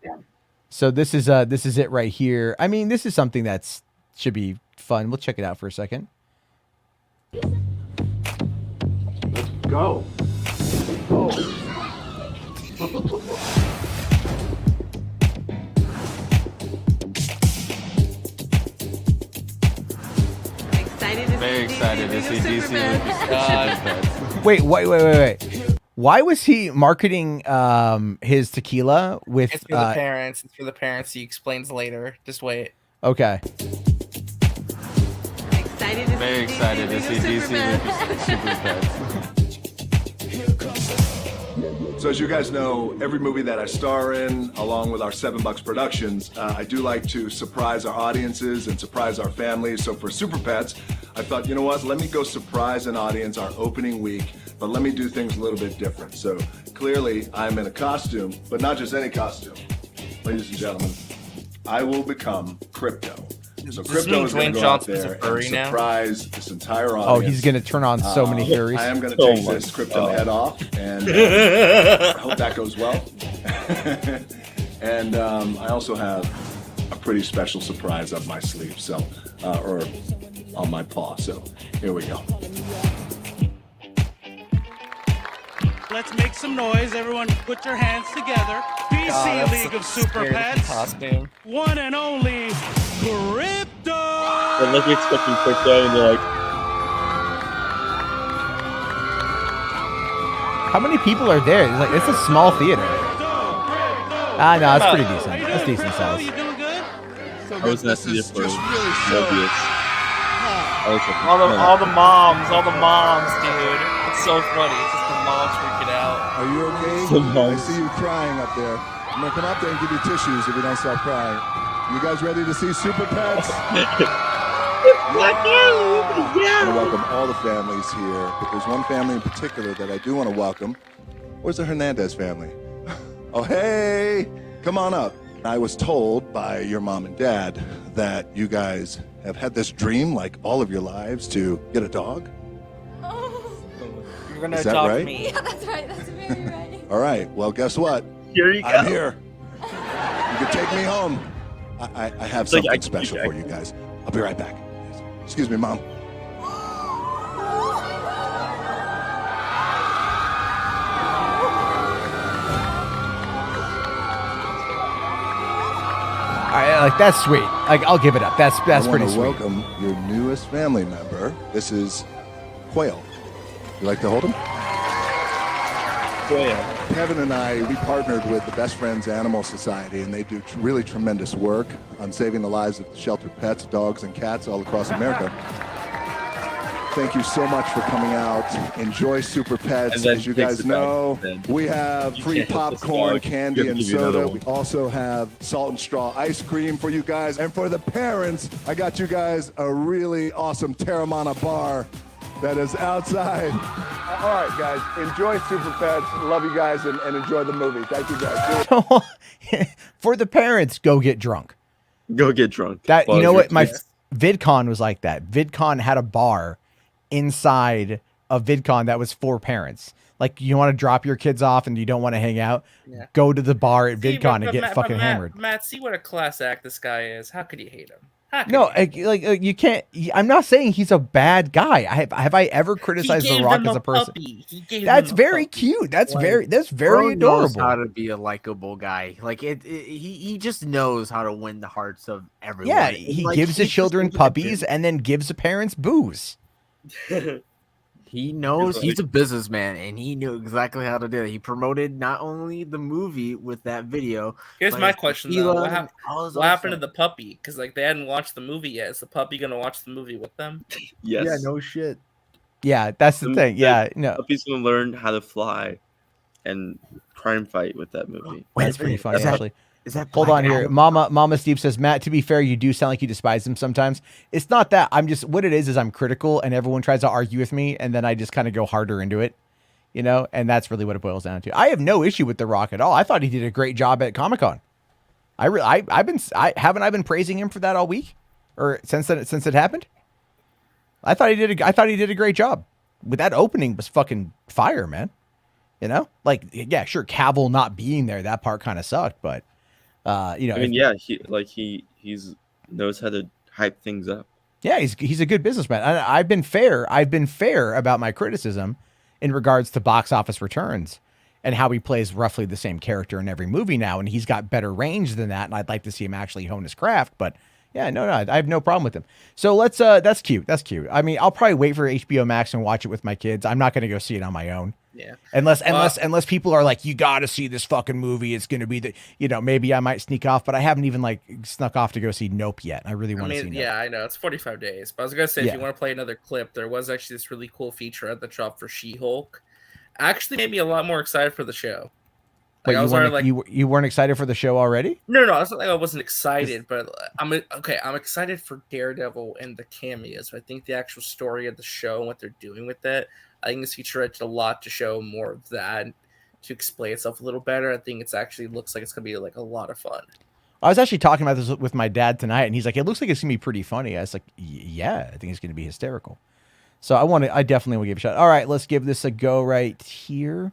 So this is it right here. I mean, this is something that's should be fun. We'll check it out for a second. Let's go. Very excited to see DC. Wait. Why was he marketing his tequila with? It's for the parents. It's for the parents. He explains later. Just wait. Okay. Very excited to see DC with Super Pets. So as you guys know, every movie that I star in, along with our $7 Productions, I do like to surprise our audiences and surprise our families. So for Super Pets, I thought, you know what, let me go surprise an audience our opening week, but let me do things a little bit different. So clearly I'm in a costume, but not just any costume. Ladies and gentlemen, I will become Crypto. So Crypto is going to go out there and surprise this entire audience. Oh, he's going to turn on so many theories. I am going to take this Crypto head off, and I hope that goes well. And I also have a pretty special surprise up my sleeve, so or on my paw. So here we go. Let's make some noise. Everyone put your hands together. DC League of Super Pets. Costume. One and only Crypto. They're like expecting Crypto, and they're like, how many people are there? It's a small theater. No, that's pretty How decent. you That's doing, decent Primo? size. You doing good? So I was this not is for just really so. Mobius. I was like, All the moms, dude. It's so funny. It's just the moms freaking out. Are you okay? So I moms. see you crying up there. I'm gonna come up there and give you tissues if you don't stop crying. You guys ready to see Super Pets? I want to welcome all the families here, but there's one family in particular that I do want to welcome. Where's the Hernandez family? Oh, hey, come on up. I was told by your mom and dad that you guys have had this dream like all of your lives to get a dog. Oh, You're gonna Is that adopt right? me. yeah, that's right. That's very right. All right, well, guess what? Here you go. I'm here. You can take me home. I have Like, something special for you guys. I'll be right back. Excuse me, Mom. Like that's sweet. Like I'll give it up. That's I pretty want to sweet. welcome your newest family member. This is Quail. You like to hold him? Quail. Kevin and I, we partnered with the Best Friends Animal Society, and they do really tremendous work on saving the lives of sheltered pets, dogs, and cats all across America. Thank you so much for coming out. Enjoy Super Pets. And then As you takes guys it know, back, then. we have You free can't help this popcorn, dog. candy, We have and to give you another soda. one. We also have salt and straw ice cream for you guys. And for the parents, I got you guys a really awesome Terramana bar that is outside. All right, guys, enjoy Super Pets. Love you guys and enjoy the movie. Thank you, guys. For the parents, go get drunk. Go get drunk. That While you know you're what? My kids. VidCon was like that. VidCon had a bar inside of VidCon that was for parents. Like you want to drop your kids off and you don't want to hang out, Yeah. go to the bar at See, VidCon but and get Matt- fucking but hammered. Matt, see what a class act this guy is. How could you hate him? How could No, you? like you can't. I'm not saying he's a bad guy. Have I ever criticized He The gave Rock them as a person? puppy. He gave That's them a very puppy. cute. That's Like, very Bro adorable. knows how to be a likable guy. Like he just knows how to win the hearts of everyone. Yeah, And, he like, gives the he's just children even a puppies dude. and then gives the parents booze. He knows He's he's a businessman and he knew exactly how to do it. He promoted not only the movie with that video. Here's but my his question tequila though: and all this what other happened to stuff. the puppy? Because like they hadn't watched the movie yet. Is the puppy gonna watch the movie with them? Yes. Yeah, no shit. Yeah, that's the The- thing. the- Yeah, no, Puppy's gonna learn how to fly and crime fight with that movie. that's pretty funny actually. Is that Hold Black on here. Adam? Mama Steve says, Matt, to be fair, you do sound like you despise him sometimes. It's not that. I'm just, what it is I'm critical and everyone tries to argue with me and then I just kind of go harder into it, you know? And that's really what it boils down to. I have no issue with The Rock at all. I thought he did a great job at Comic-Con. Haven't I been praising him for that all week or since it happened? I thought he did a great job. With that opening was fucking fire, man. You know? Like, yeah, sure, Cavill not being there, that part kind of sucked, but you know, I mean, yeah, he's knows how to hype things up. yeah, he's a good businessman. I've been fair about my criticism in regards to box office returns and how he plays roughly the same character in every movie now, and he's got better range than that. And I'd like to see him actually hone his craft. But yeah, no, I have no problem with him. So let's that's cute. That's cute. I mean, I'll probably wait for HBO Max and watch it with my kids. I'm not going to go see it on my own. Yeah. Unless people are like, you got to see this fucking movie. It's going to be maybe I might sneak off, but I haven't even like snuck off to go see Nope yet. I really want to see Nope. Yeah, I know it's 45 days, but I was gonna say Yeah. if you want to play another clip, there was actually this really cool feature at the drop for She-Hulk. Actually, made me a lot more excited for the show. But I was already like, you weren't excited for the show already? no, it's not like I wasn't excited, but I'm excited for Daredevil and the cameos. I think the actual story of the show and what they're doing with it, I think this feature did a lot to show more of that, to explain itself a little better. I think it's actually looks like it's gonna be like a lot of fun. I was actually talking about this with my dad tonight, and he's like, "It looks like it's gonna be pretty funny." I was like, "Yeah, I think it's gonna be hysterical." So I definitely will give it a shot. All right, let's give this a go right here.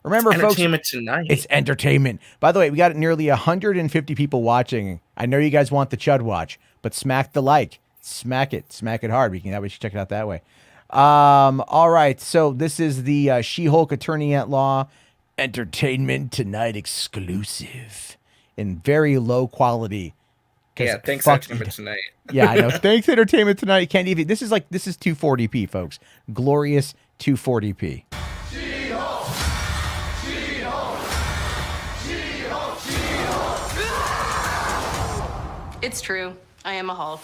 Remember, folks, Entertainment Tonight. it's entertainment. By the way, we got nearly 150 people watching. I know you guys want the Chud Watch, but smack the like, smack it hard. That way, you should check it out that way. All right, so this is the She-Hulk Attorney at Law Entertainment Tonight exclusive in very low quality. Yeah, thanks fuck- Entertainment Tonight. Yeah, I know. Thanks Entertainment Tonight. You can't even. This is 240p, folks. Glorious 240p. It's true. I am a Hulk.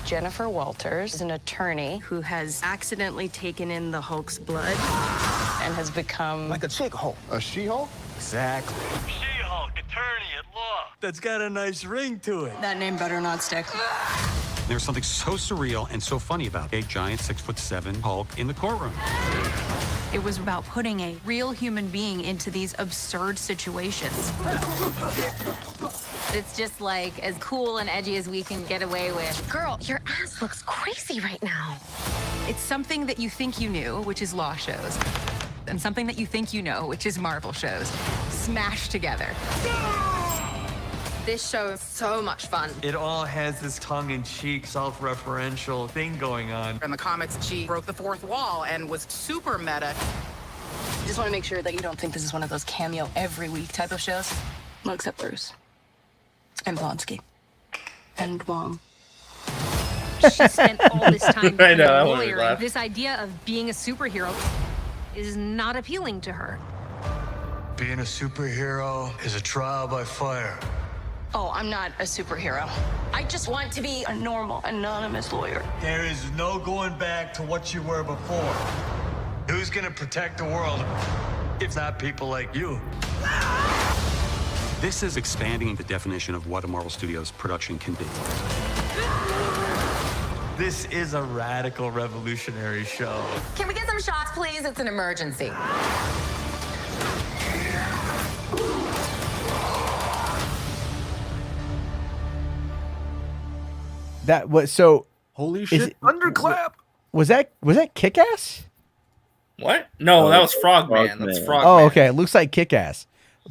Jennifer Walters is an attorney who has accidentally taken in the Hulk's blood and has become Like a chick Hulk. A She-Hulk? Exactly. She-Hulk, attorney at law. That's got a nice ring to it. that name better not stick. There's something so surreal and so funny about a giant 6'7" Hulk in the courtroom. It was about putting a real human being into these absurd situations. It's just like as cool and edgy as we can get away with. Girl, your ass looks crazy right now. It's something that you think you knew, which is law shows, and something that you think you know, which is Marvel shows, smashed together. This show is so much fun. It all has this tongue-in-cheek, self-referential thing going on. In the comics, she broke the fourth wall and was super meta. I just want to make sure that you don't think this is one of those cameo every week type of shows. Well, except Bruce. And Blonsky. And Wong. She spent all this time I being know, I a wanted to lawyer, laugh. and this idea of being a superhero is not appealing to her. Being a superhero is a trial by fire. Oh, I'm not a superhero. I just want to be a normal, anonymous lawyer. There is no going back to what you were before. Who's gonna protect the world if not people like you? This is expanding the definition of what a Marvel Studios production can be. This is a radical revolutionary show. Can we get some shots, please? It's an emergency. That was so. Holy Is shit! it- Thunderclap. Was that Kick-Ass? What? No, that was Frogman. That's Frogman. Frogman. Oh, okay. It looks like Kick-Ass.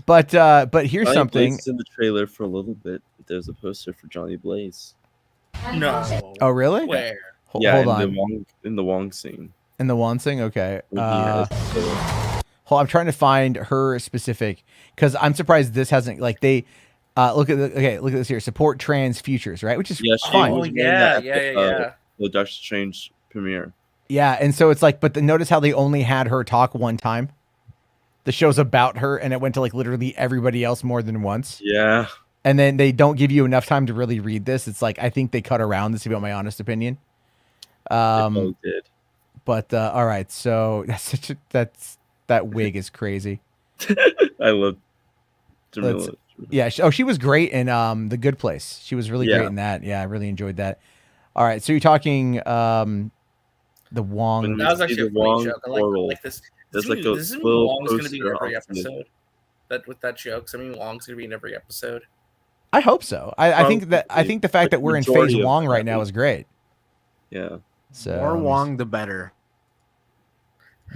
But here's Johnny something. Blaze is in the trailer for a little bit. There's a poster for Johnny Blaze. No. Oh, really? Where? Yeah, Hold in on. the Wong scene. In the one thing, okay. When he has- Hold, I'm trying to find her specific because I'm surprised this hasn't like they. Look at this here. Support trans futures, right? Which is yeah, she fine. was in yeah, that, yeah. The Doctor Strange premiere. Yeah, and so it's like, but notice how they only had her talk one time. The show's about her, and it went to like literally everybody else more than once. Yeah. And then they don't give you enough time to really read this. It's like I think they cut around this, to be my honest opinion. They probably did. But all right, so that wig is crazy. I love That's- Jamila. Yeah. She was great in The Good Place. She was really Yeah. great in that. Yeah, I really enjoyed that. All right, so you're talking the Wong. When That was see actually a the funny Wong joke. I portal, like this. there's Does like a this mean little Wong's going to be in poster every off the- episode? That with that joke, does that mean Wong's going to be in every episode? I hope so. I think the fact that we're in phase Majority of Wong right that now is great. Yeah. So More Wong, the better.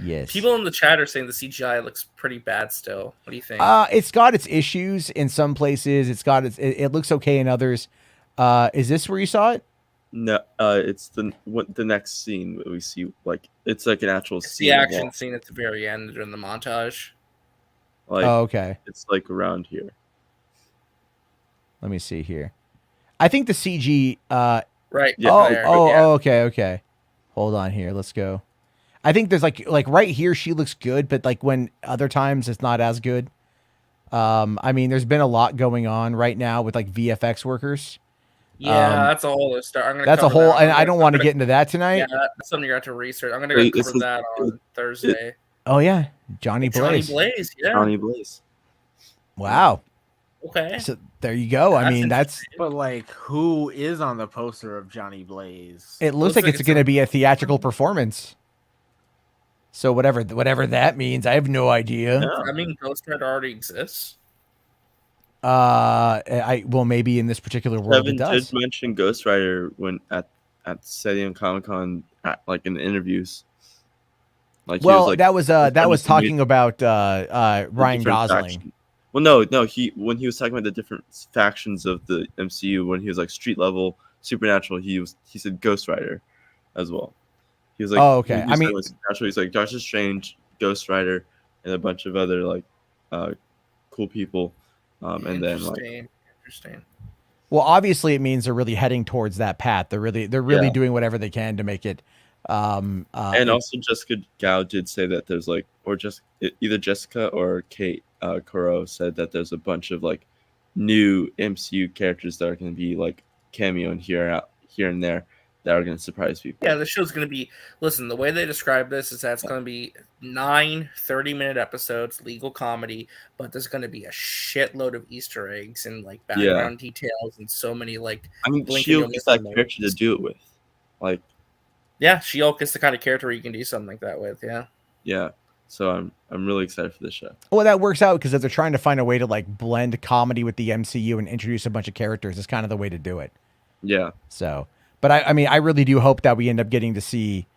Yes. People in the chat are saying the CGI looks pretty bad still. What do you think? It's got its issues in some places. It looks okay in others. Is this where you saw it? No, it's the next scene that we see. Like it's like an actual It's scene. the of action Wong. scene at the very end during the montage. Like, Oh, okay. It's like around here. Let me see here. I think the CG. Right. Oh, there. okay. Hold on here. Let's go. I think there's like right here she looks good, but like when other times it's not as good. I mean, there's been a lot going on right now with like VFX workers. Yeah, that's a whole other story. I'm gonna That's a cover whole, that. and I don't want to get into that tonight. Yeah, that's something you have to research. I'm gonna Wait, cover that on Thursday. Oh yeah, Johnny Blaze. Johnny Blaze, yeah. Johnny Blaze. Wow. Okay. So there you go. I mean, that's. But like, who is on the poster of Johnny Blaze? It looks like it's going to be a theatrical performance. So whatever that means, I have no idea. I mean, Ghost Rider already exists. Well, maybe in this particular world Kevin it does. did mention Ghost Rider when at San Diego Comic Con, like in the interviews. Like he Well, was, like, that was talking the about Ryan different Gosling. faction. Well, no. When he was talking about the different factions of the MCU, when he was like street level, supernatural, he said Ghost Rider, as well. He was like, Oh, okay. when he I was mean- talking about supernatural, he's like Doctor Strange, Ghost Rider, and a bunch of other like cool people, and then like Interesting. Well, obviously, it means they're really heading towards that path. They're really Yeah. doing whatever they can to make it. and also Jessica Gao did say that there's like, or just either Jessica or Kate Kuro said that there's a bunch of like new MCU characters that are going to be like cameo and here and there that are going to surprise people. Yeah, the show's going to be. Listen, the way they describe this is that it's going to be 9 30-minute episodes, legal comedy, but there's going to be a shitload of Easter eggs and like background details and so many like. I mean, Shield is that character to do it with, like. Yeah, She-Hulk is the kind of character you can do something like that with. Yeah. Yeah. So I'm really excited for this show. Well, that works out because they're trying to find a way to like blend comedy with the MCU and introduce a bunch of characters. It's kind of the way to do it. Yeah. So, but I mean, I really do hope that we end up getting to see,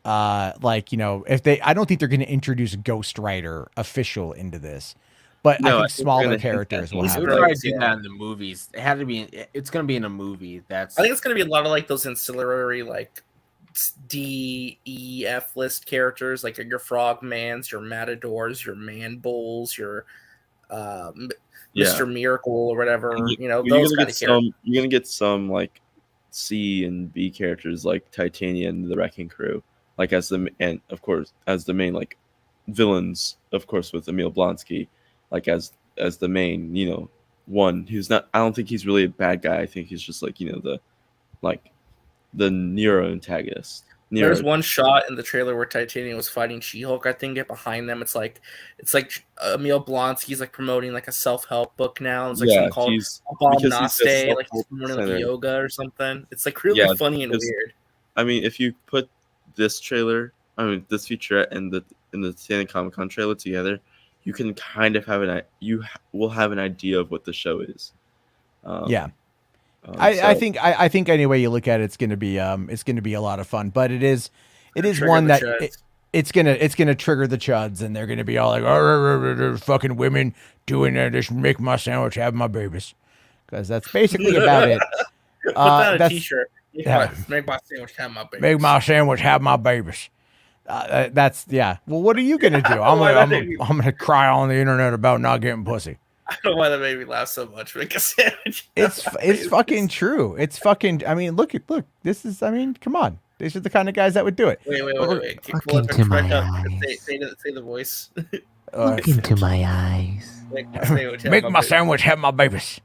like, you know, I don't think they're going to introduce Ghost Rider official into this, but I think smaller characters will have. They're trying to do that in the movies. It had to be. It's going to be in a movie. I think it's going to be a lot of like those ancillary like D, E, F list characters, like your Frogmans, your Matadors, your Man Bulls, your Mr. Miracle or whatever. You know, those kind of characters. You're gonna get some like C and B characters like Titania and the Wrecking Crew, like as the main like villains, of course, with Emil Blonsky, like as the main, you know, one who's not. I don't think he's really a bad guy. I think he's just like, you know, the Nero antagonist. There's one shot in the trailer where Titania was fighting She-Hulk. I think behind them, it's like Emil Blonsky's like promoting like a self-help book now. It's like something called Bob Naste, like he's promoting like yoga or something. It's like really funny and weird. I mean, if you put this trailer, this featurette and the San Comic-Con trailer together, you can kind of have you will have an idea of what the show is. I think any way you look at it, it's going to be a lot of fun, but it is one that it's gonna trigger the chuds, and they're gonna be all like, fucking women doing that, just make my sandwich, have my babies, because that's basically about it. Put that on a t-shirt. Make my sandwich, have my babies. Make my sandwich, have my babies. That's Well, what are you gonna do? I'm gonna cry on the internet about not getting pussy. I don't know why that made me laugh so much. Make a sandwich. It's fucking true. It's fucking. I mean, look. This is. I mean, come on. These are the kind of guys that would do it. Wait. Look into my eyes. Say the voice. Look into my eyes. Make my sandwich, have my babies.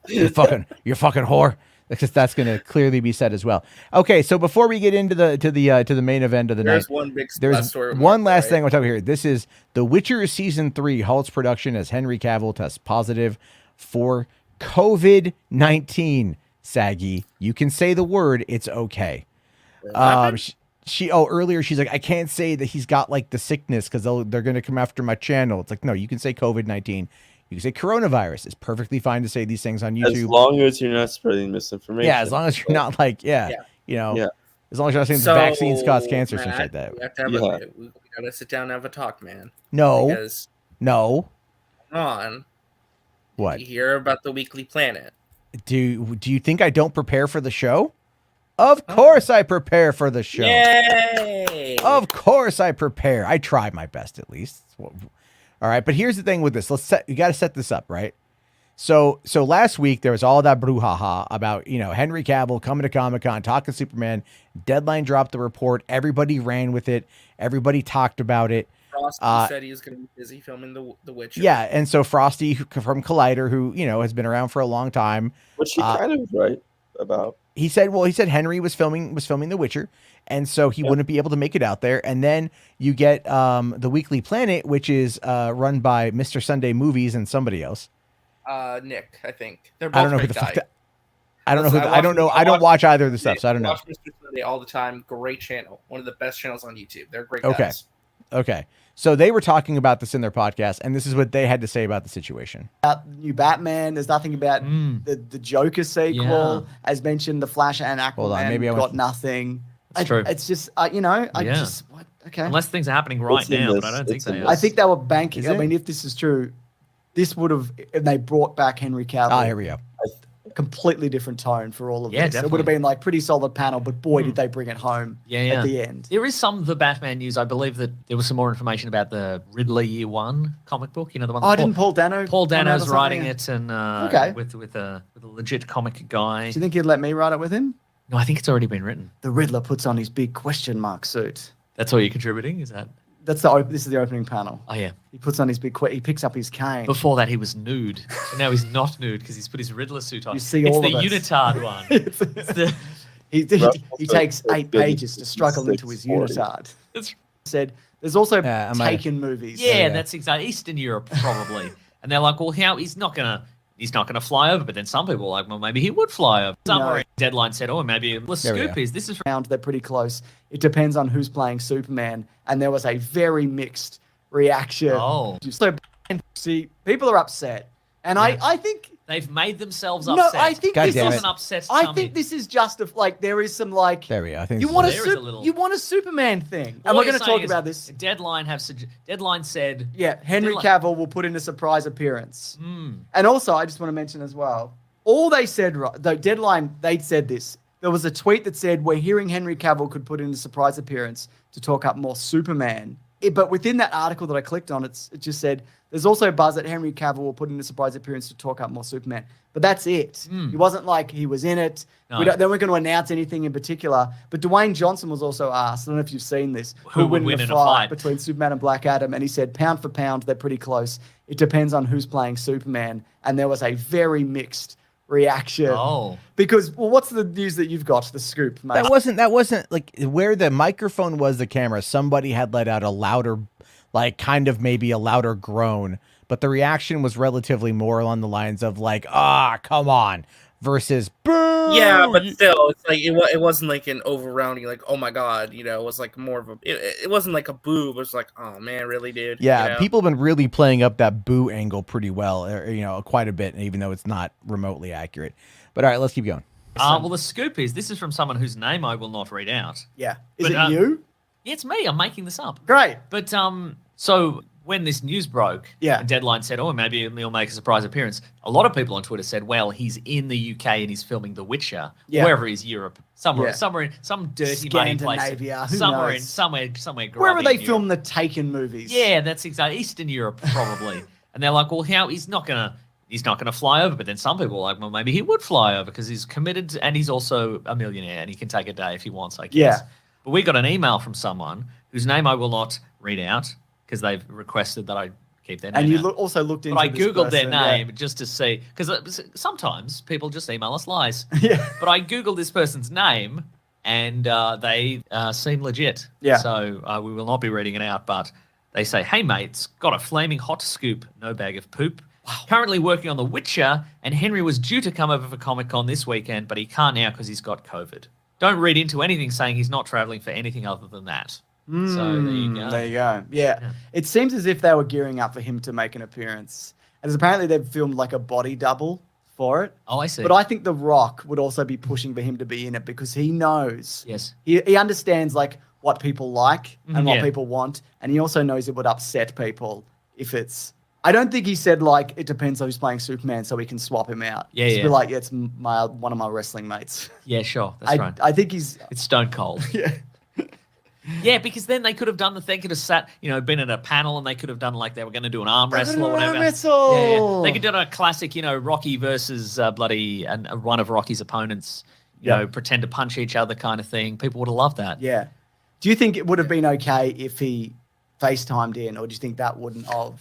You fucking whore. That's going to clearly be said as well. Okay, so before we get into the main event of the night, there's one last thing I want to talk about here. This is The Witcher Season 3 halts production as Henry Cavill tests positive for COVID-19. Saggy, you can say the word. It's okay. Earlier she's like, I can't say that he's got like the sickness because they're going to come after my channel. It's like, no, you can say COVID-19. You can say coronavirus. It's perfectly fine to say these things on YouTube. As long as you're not spreading misinformation. Yeah, as long as you're not like, as long as you're not saying the vaccines cause cancer, Matt, something like that. We gotta sit down and have a talk, man. No. Come on. What? Did you hear about the Weekly Planet? Do you think I don't prepare for the show? Of course I prepare for the show. Yay! Of course I prepare. I try my best at least. All right, but here's the thing with this. You got to set this up, right? So last week there was all that brouhaha about, Henry Cavill coming to Comic-Con, talking Superman. Deadline dropped the report. Everybody ran with it. Everybody talked about it. Frosty said he was going to be busy filming The Witcher. Yeah, and so Frosty from Collider, who has been around for a long time, which he kind of was right about. He said Henry was filming The Witcher, and so he wouldn't be able to make it out there. And then you get the Weekly Planet, which is run by Mr. Sunday Movies and somebody else. Nick, I think. They're both I don't know who the fuck. I don't know. I don't watch either of the stuff, so I don't know. I watch Mr. Sunday all the time. Great channel. One of the best channels on YouTube. They're great guys. Okay. So they were talking about this in their podcast, and this is what they had to say about the situation. New Batman. There's nothing about the Joker sequel. Yeah. As mentioned, the Flash and Aquaman. Hold on, maybe got nothing. That's true. It's just, okay. Unless things are happening right now, but I don't think they are. I think they were banking. I mean, if this is true, this would have, and they brought back Henry Cavill. Here we go. Completely different tone for all of this. Definitely. It would have been like pretty solid panel, but boy, did they bring it home at the end. There is some of the Batman news. I believe that there was some more information about the Riddler Year One comic book. The one. Didn't Paul Dano? Paul Dano's writing it, and with a legit comic guy. Do you think he'd let me write it with him? No, I think it's already been written. The Riddler puts on his big question mark suit. That's all you're contributing, is that? This is the opening panel. Oh yeah. He puts on his big. He picks up his cane. Before that, he was nude, and now he's not nude because he's put his Riddler suit on. You see it's all the of us. unitard one. It's the he takes 8 pages to struggle into his unitard. Said there's also Taken movies. Yeah, that's exactly Eastern Europe probably. And they're like, well, he's not gonna fly over. But then some people are like, well, maybe he would fly over. Somewhere in Deadline said, oh, maybe the scoop is this is found they're pretty close. It depends on who's playing Superman, and there was a very mixed reaction. Oh, so see, people are upset, and I think they've made themselves no. upset. I think this doesn't upset. I think this is just there is some There we go. I think you want a Superman thing, and we're going to talk about this. Deadline said Henry Cavill will put in a surprise appearance, and also I just want to mention as well. All they said, though, Deadline they said this. There was a tweet that said we're hearing Henry Cavill could put in a surprise appearance to talk up more Superman. But within that article that I clicked on, it just said there's also buzz that Henry Cavill will put in a surprise appearance to talk up more Superman. But that's it. He wasn't like he was in it. No. They weren't going to announce anything in particular. But Dwayne Johnson was also asked, I don't know if you've seen this, who would win in a fight between Superman and Black Adam. And he said, pound for pound, they're pretty close. It depends on who's playing Superman. And there was a very mixed reaction. Oh. Because, what's the news that you've got, the scoop, mate? That wasn't like where the microphone was the camera. Somebody had let out a louder, like kind of maybe a louder groan, but the reaction was relatively more along the lines of like, come on, versus boo. Yeah, but still, it's like it wasn't like an overrounding, like, oh my god, it was like more of a. It wasn't like a boo. It was like, oh man, really, dude. Yeah, people have been really playing up that boo angle pretty well, quite a bit, even though it's not remotely accurate. But all right, let's keep going. Well, the scoop is this is from someone whose name I will not read out. Yeah, is it you? Yeah, it's me. I'm making this up. Great. But so when this news broke, and Deadline said, oh, maybe he'll make a surprise appearance. A lot of people on Twitter said, well, he's in the UK and he's filming The Witcher, wherever he's Europe, somewhere in some dirty money place, somewhere grubby wherever they in film Europe. the Taken movies. Yeah, that's exactly Eastern Europe probably. And they're like, well, he's not gonna fly over. But then some people are like, well, maybe he would fly over because he's committed and he's also a millionaire and he can take a day if he wants, I guess. Yeah. But we got an email from someone whose name I will not read out because they've requested that I keep their name and you out. Also looked into but I this Googled person, their name just to see, because sometimes people just email us lies. Yeah. But I Googled this person's name and they seem legit. Yeah. So we will not be reading it out, but they say, hey, mates, got a flaming hot scoop, no bag of poop. Wow. Currently working on The Witcher, and Henry was due to come over for Comic-Con this weekend, but he can't now because he's got COVID. Don't read into anything saying he's not traveling for anything other than that. So there you go. There you go. Yeah. It seems as if they were gearing up for him to make an appearance. And apparently they've filmed like a body double for it. Oh, I see. But I think The Rock would also be pushing for him to be in it because he knows. Yes. He understands like what people like and what people want. And he also knows it would upset people if it's... I don't think he said like it depends on who's playing Superman, so we can swap him out. Yeah, Just be like, it's one of my wrestling mates. Yeah, sure, that's right. I think it's Stone Cold. Yeah, yeah, because then they could have done they could have sat, been at a panel, and they could have done like they were going to do an arm wrestle or whatever. Yeah. They could do a classic, Rocky versus and one of Rocky's opponents, pretend to punch each other kind of thing. People would have loved that. Yeah. Do you think it would have been okay if he FaceTimed in, or do you think that wouldn't have?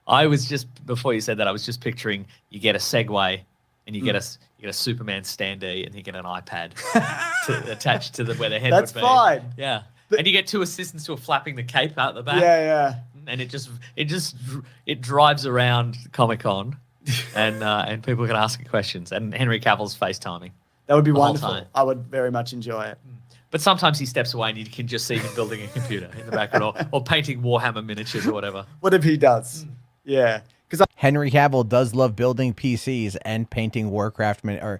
I was just, before you said that, I was just picturing you get a Segway and you get a Superman standee and you get an iPad attached to where the head would be. That's fine. Yeah. And you get two assistants who are flapping the cape out the back. Yeah. And it drives around Comic-Con and people can ask questions, and Henry Cavill's FaceTiming. That would be wonderful. I would very much enjoy it. But sometimes he steps away and you can just see him building a computer in the background or painting Warhammer miniatures or whatever. What if he does? Yeah. Because Henry Cavill does love building PCs and painting Warhammer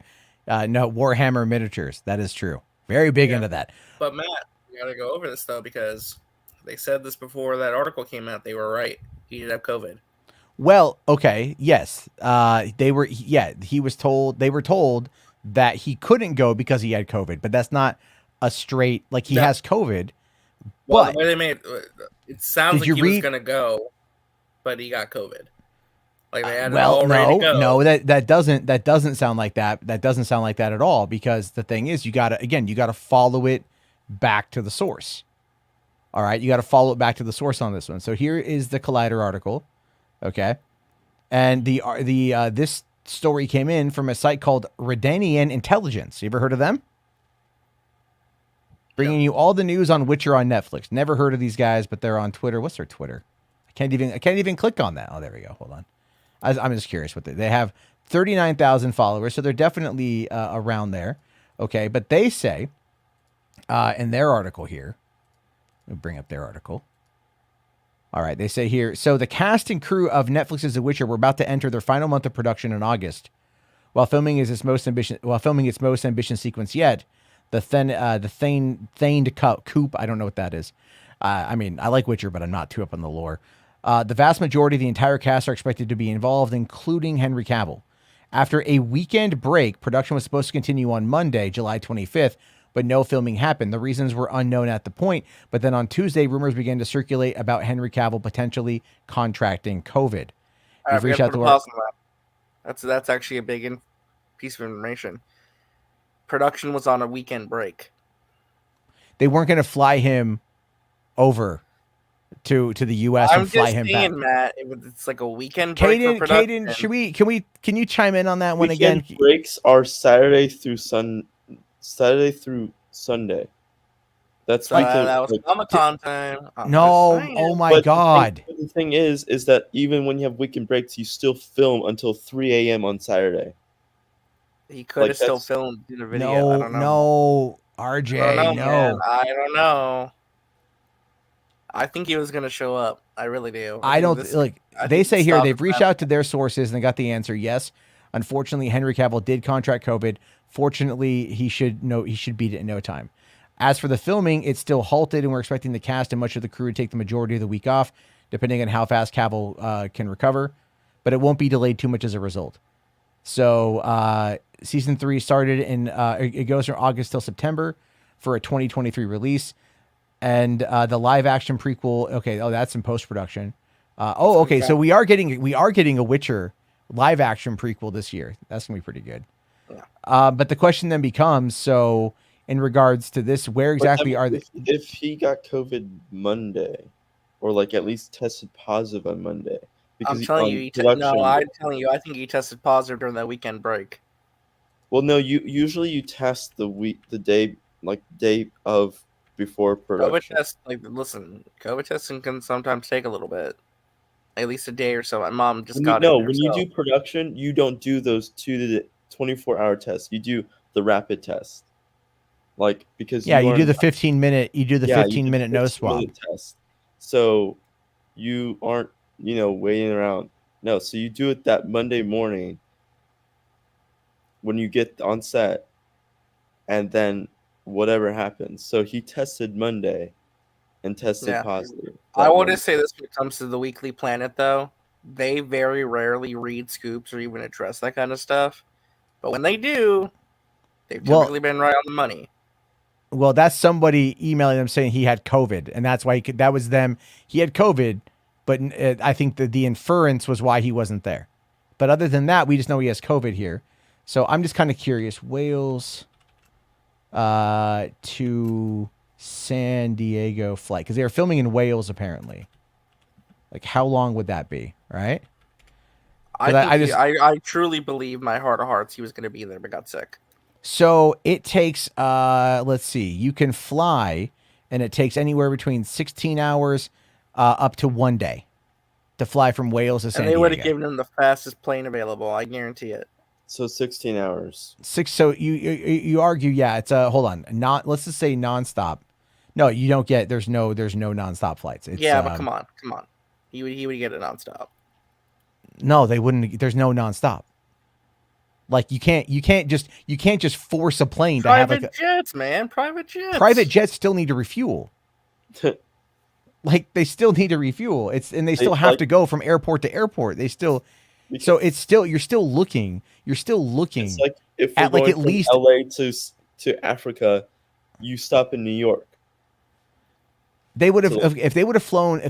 miniatures. That is true. Very big into that. But Matt, we got to go over this though, because they said this before that article came out. They were right. He did have COVID. Well, okay, yes. They were told that he couldn't go because he had COVID, but that's not a straight, like he has COVID. Well, but the way they made it sounds like he was going to go, but he got COVID. Like they had it all ready to go. No, that doesn't sound like that. That doesn't sound like that at all, because the thing is, you gotta follow it back to the source. All right, you got to follow it back to the source on this one. So here is the Collider article, okay, and this story came in from a site called Redanian Intelligence. You ever heard of them? Bringing you all the news on Witcher on Netflix. Never heard of these guys, but they're on Twitter. What's their Twitter? I can't even click on that. Oh, there we go. Hold on. I'm just curious what they have 39,000 followers, so they're definitely around there. Okay, but they say in their article here, let me bring up their article. All right, they say here, so the cast and crew of Netflix's The Witcher were about to enter their final month of production in August. While filming its most ambitious sequence yet, the Thained Coop, I don't know what that is. I mean, I like Witcher, but I'm not too up on the lore. The vast majority of the entire cast are expected to be involved, including Henry Cavill. After a weekend break, production was supposed to continue on Monday, July 25th, but no filming happened. The reasons were unknown at the point, but then on Tuesday, rumors began to circulate about Henry Cavill potentially contracting COVID. We've reached out to our... That's actually a big piece of information. Production was on a weekend break. They weren't going to fly him over to the U.S. and fly him back. Matt, it's like a weekend break for production. Caden, can you chime in on that one again? Breaks are Saturday through Sunday. That's that was Comic-Con time. No, oh my God. The thing is that even when you have weekend breaks, you still film until 3 a.m. on Saturday. He could have still filmed in a video. I don't know. No, RJ, no. Man. I don't know. I think he was going to show up. I really do. They say here they've reached out to their sources and they got the answer. Yes. Unfortunately, Henry Cavill did contract COVID. Fortunately, he should beat it in no time. As for the filming, it's still halted, and we're expecting the cast and much of the crew to take the majority of the week off, depending on how fast Cavill can recover. But it won't be delayed too much as a result. So season 3 started it goes from August till September for a 2023 release. And the live action prequel, okay, that's in post production. Okay, so we are getting a Witcher live action prequel this year. That's gonna be pretty good. Yeah. But the question then becomes, so in regards to this, where exactly are they? If he got COVID Monday, or like at least tested positive on Monday, because I'm telling you, I think he tested positive during that weekend break. Well, no, you test the day of before production. COVID testing can sometimes take a little bit, at least a day or so. My mom just when you do production, you don't do those 24-hour tests. You do the rapid test, because you do the 15-minute. You do the 15-minute no swab test. So you aren't waiting around. No, so you do it that Monday morning when you get on set, and then whatever happens. So he tested Monday and tested positive. I want to say this when it comes to the Weekly Planet, though. They very rarely read scoops or even address that kind of stuff. But when they do, they've typically been right on the money. Well, that's somebody emailing them saying he had COVID, and that's why that was them. He had COVID, but I think the inference was why he wasn't there. But other than that, we just know he has COVID here. So I'm just kind of curious. Wales to San Diego flight, because they were filming in Wales apparently. How long would that be, right? I truly believe my heart of hearts he was going to be there, but got sick. So it takes let's see, you can fly, and it takes anywhere between 16 hours up to 1 day to fly from Wales to San Diego. And they would have given him the fastest plane available, I guarantee it. So 16 hours. So you argue, it's hold on, let's just say nonstop. No, you don't get. There's no nonstop flights. It's, but come on. He would get it nonstop. No, they wouldn't. There's no nonstop. You can't just force a plane to have private jets, man. Private jets. Private jets still need to refuel. They still need to refuel. They still have to go from airport to airport. They still. So you're still looking. It's like if we're going at least LA to Africa, you stop in New York. They would have if they would have flown over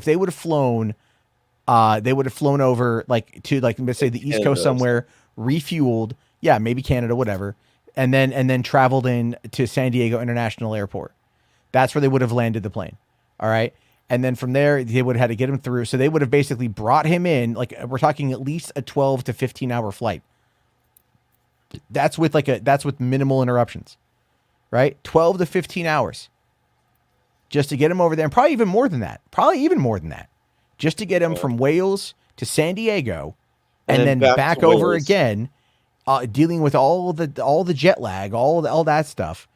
to let's say the East Coast somewhere, refueled, maybe Canada, whatever, and then traveled in to San Diego International Airport. That's where they would have landed the plane. All right. And then from there, they would have had to get him through. So they would have basically brought him in. Like, we're talking at least a 12 to 15 hour flight. That's with minimal interruptions, right? 12 to 15 hours just to get him over there. And probably even more than that. Just to get him from Wales to San Diego and then back over again, dealing with all the jet lag, all that stuff,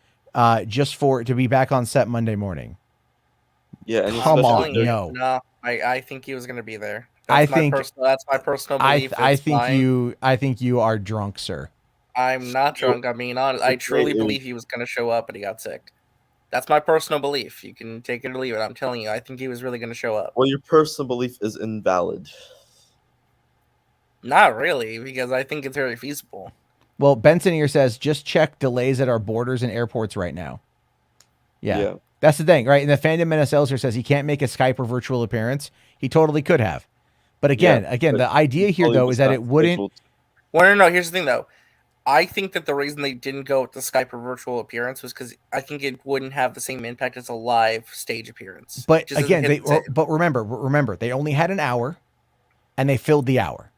just for it to be back on set Monday morning. Yeah, and come on, no. I think he was going to be there. That's my personal belief. I think you are drunk, sir. I'm not drunk. I mean, I truly believe he was going to show up, but he got sick. That's my personal belief. You can take it or leave it. I'm telling you, I think he was really going to show up. Well, your personal belief is invalid. Not really, because I think it's very feasible. Well, Benson here says, just check delays at our borders and airports right now. Yeah. That's the thing, right? And the fandom NSL here says he can't make a Skype or virtual appearance. He totally could have. But again, the idea here, though, is that it wouldn't... Well, no. Here's the thing, though. I think that the reason they didn't go with the Skype or virtual appearance was because I think it wouldn't have the same impact as a live stage appearance. But again, remember, they only had an hour, and they filled the hour.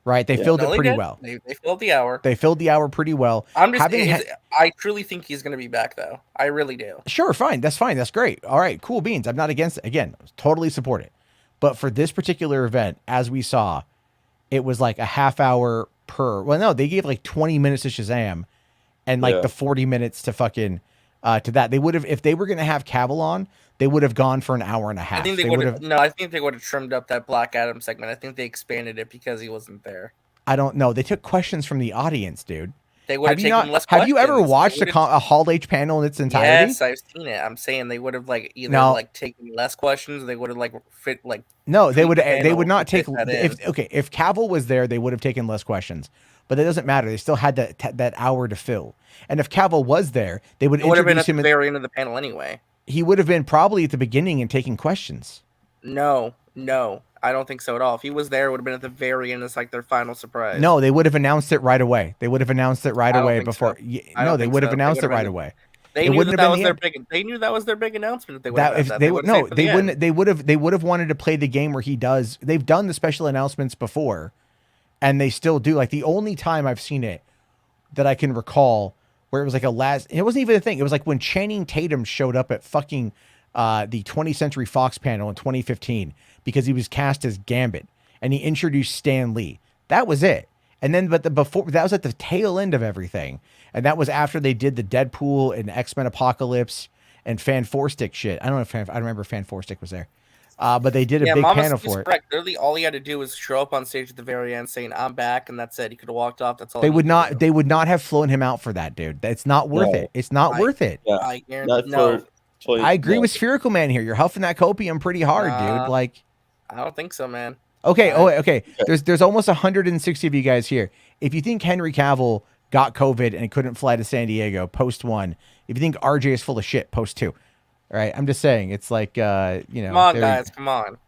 Right? They filled it pretty well. They filled the hour. They filled the hour pretty well. I truly think he's going to be back, though. I really do. Sure, fine. That's fine. That's great. All right, cool beans. I'm not against it. Again, totally support it. But for this particular event, as we saw, it was like a half hour per. Well, no, they gave like 20 minutes to Shazam and like the 40 minutes to fucking to that. They would have, if they were going to have Cavill on, they would have gone for an hour and a half. I think they would have. No, I think they would have trimmed up that Black Adam segment. I think they expanded it because he wasn't there. I don't know. They took questions from the audience, dude. They would have taken less questions. Have you ever watched a Hall H panel in its entirety? Yes, I've seen it. I'm saying they would have either taken less questions. Or they would have fit like. No, they would. They would not take. If Cavill was there, they would have taken less questions. But that doesn't matter. They still had that hour to fill. And if Cavill was there, they would have been at the very end of the panel anyway. He would have been probably at the beginning and taking questions. No, I don't think so at all. If he was there, it would have been at the very end. It's like their final surprise. No, they would have announced it right away. They would have announced it right away before. No, they would have announced it right away. They knew that was their big. They knew that was their big announcement. They would have wanted to play the game where he does. They've done the special announcements before, and they still do. Like the only time I've seen it that I can recall where it was like a last. It wasn't even a thing. It was like when Channing Tatum showed up at fucking the 20th Century Fox panel in 2015 because he was cast as Gambit and he introduced Stan Lee. That was it. And then, that was at the tail end of everything. And that was after they did the Deadpool and X-Men Apocalypse and Fan Four Stick shit. I don't know if I remember Fan Four Stick was there. But they did a big panel for it. Correct. Literally, all he had to do was show up on stage at the very end saying, "I'm back," and that's it. He could have walked off. That's all. They would not have flown him out for that, dude. It's not worth it. It's not worth it. Yeah. I agree with Spherical Man here. You're huffing that copium pretty hard, dude. Like, I don't think so, man. Okay. Okay. There's almost 160 of you guys here. If you think Henry Cavill got COVID and couldn't fly to San Diego, post 1. If you think RJ is full of shit, post 2. All right, I'm just saying, it's like, Come on, guys, come on.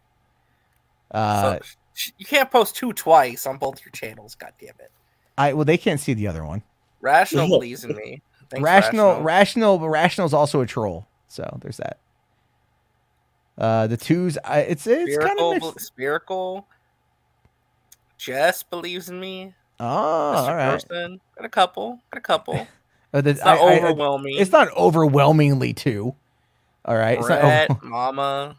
You can't post 2 twice on both your channels, God damn it. Well, they can't see the other one. Rational believes in me. Thanks, Rational's also a troll, so there's that. The 2s, it's kind of mixed. Spherical. Jess believes in me. Oh, all right. Person. Got a couple. It's not overwhelming. It's not overwhelmingly 2. All right. Brett, Mama.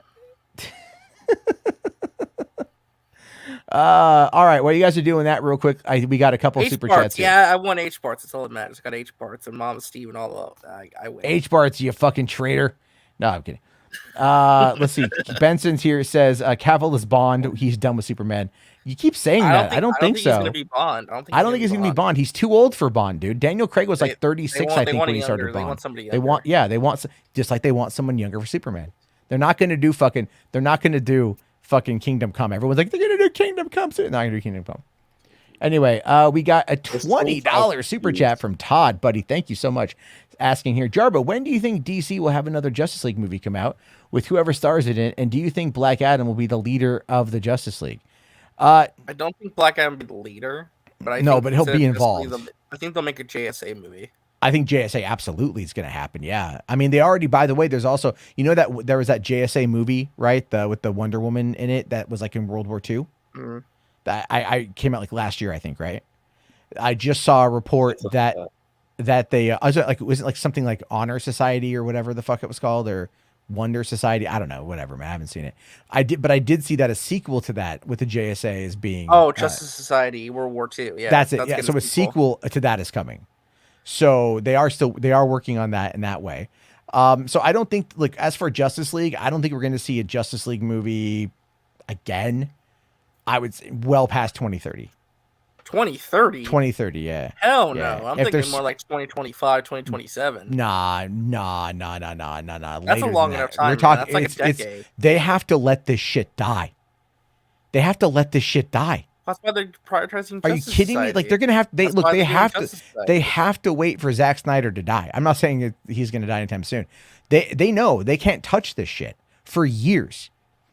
All right. While you guys are doing that real quick, we got a couple super chats here. Yeah, I won H parts. That's all that matters. I got H parts and Mama Steve and all of that. I win. H parts, you fucking traitor. No, I'm kidding. Let's see. Benson's here says Cavill is Bond. He's done with Superman. You keep saying that. I don't think so. He's gonna be Bond. I don't think he's gonna be Bond. He's too old for Bond, dude. Daniel Craig was like 36, I think, when he started Bond. They want somebody younger. They want just like they want someone younger for Superman. They're not gonna do fucking Kingdom Come. Everyone's like, they're gonna do Kingdom Come soon. They're not gonna do Kingdom Come. Anyway, we got a $20 super chat from Todd, buddy. Thank you so much. Asking here, Jarbo, when do you think DC will have another Justice League movie come out with whoever stars in it? And do you think Black Adam will be the leader of the Justice League? I don't think Black Adam will be the leader, but but he'll be involved. I think they'll make a JSA movie. I think JSA absolutely is going to happen. Yeah. I mean, they already, by the way, there's also, you know, that there was that JSA movie, right? With the Wonder Woman in it that was like in World War II. Mm-hmm. That I came out like last year, I think, right? I just saw a report that they, was it like something like Honor Society or whatever the fuck it was called, or Wonder Society? I don't know, whatever, man. I haven't seen it. But I did see that a sequel to that with the JSA is being. Oh, Justice Society, World War II. Yeah. That's it. Yeah. So a sequel to that is coming. So they are working on that in that way. So I don't think, like, as for Justice League, I don't think we're going to see a Justice League movie again. I would say well past 2030. 2030? 2030, yeah. Hell no. Yeah. I'm If thinking there's- more like 2025, 2027. Nah. That's a long enough time. We're talking, That's like a decade. they have to let this shit die. They have to let this shit die. That's why they're prioritizing. Are you kidding me? Like, they're gonna have they have to wait for Zack Snyder to die. I'm not saying that he's gonna die anytime soon. They know they can't touch this shit for years.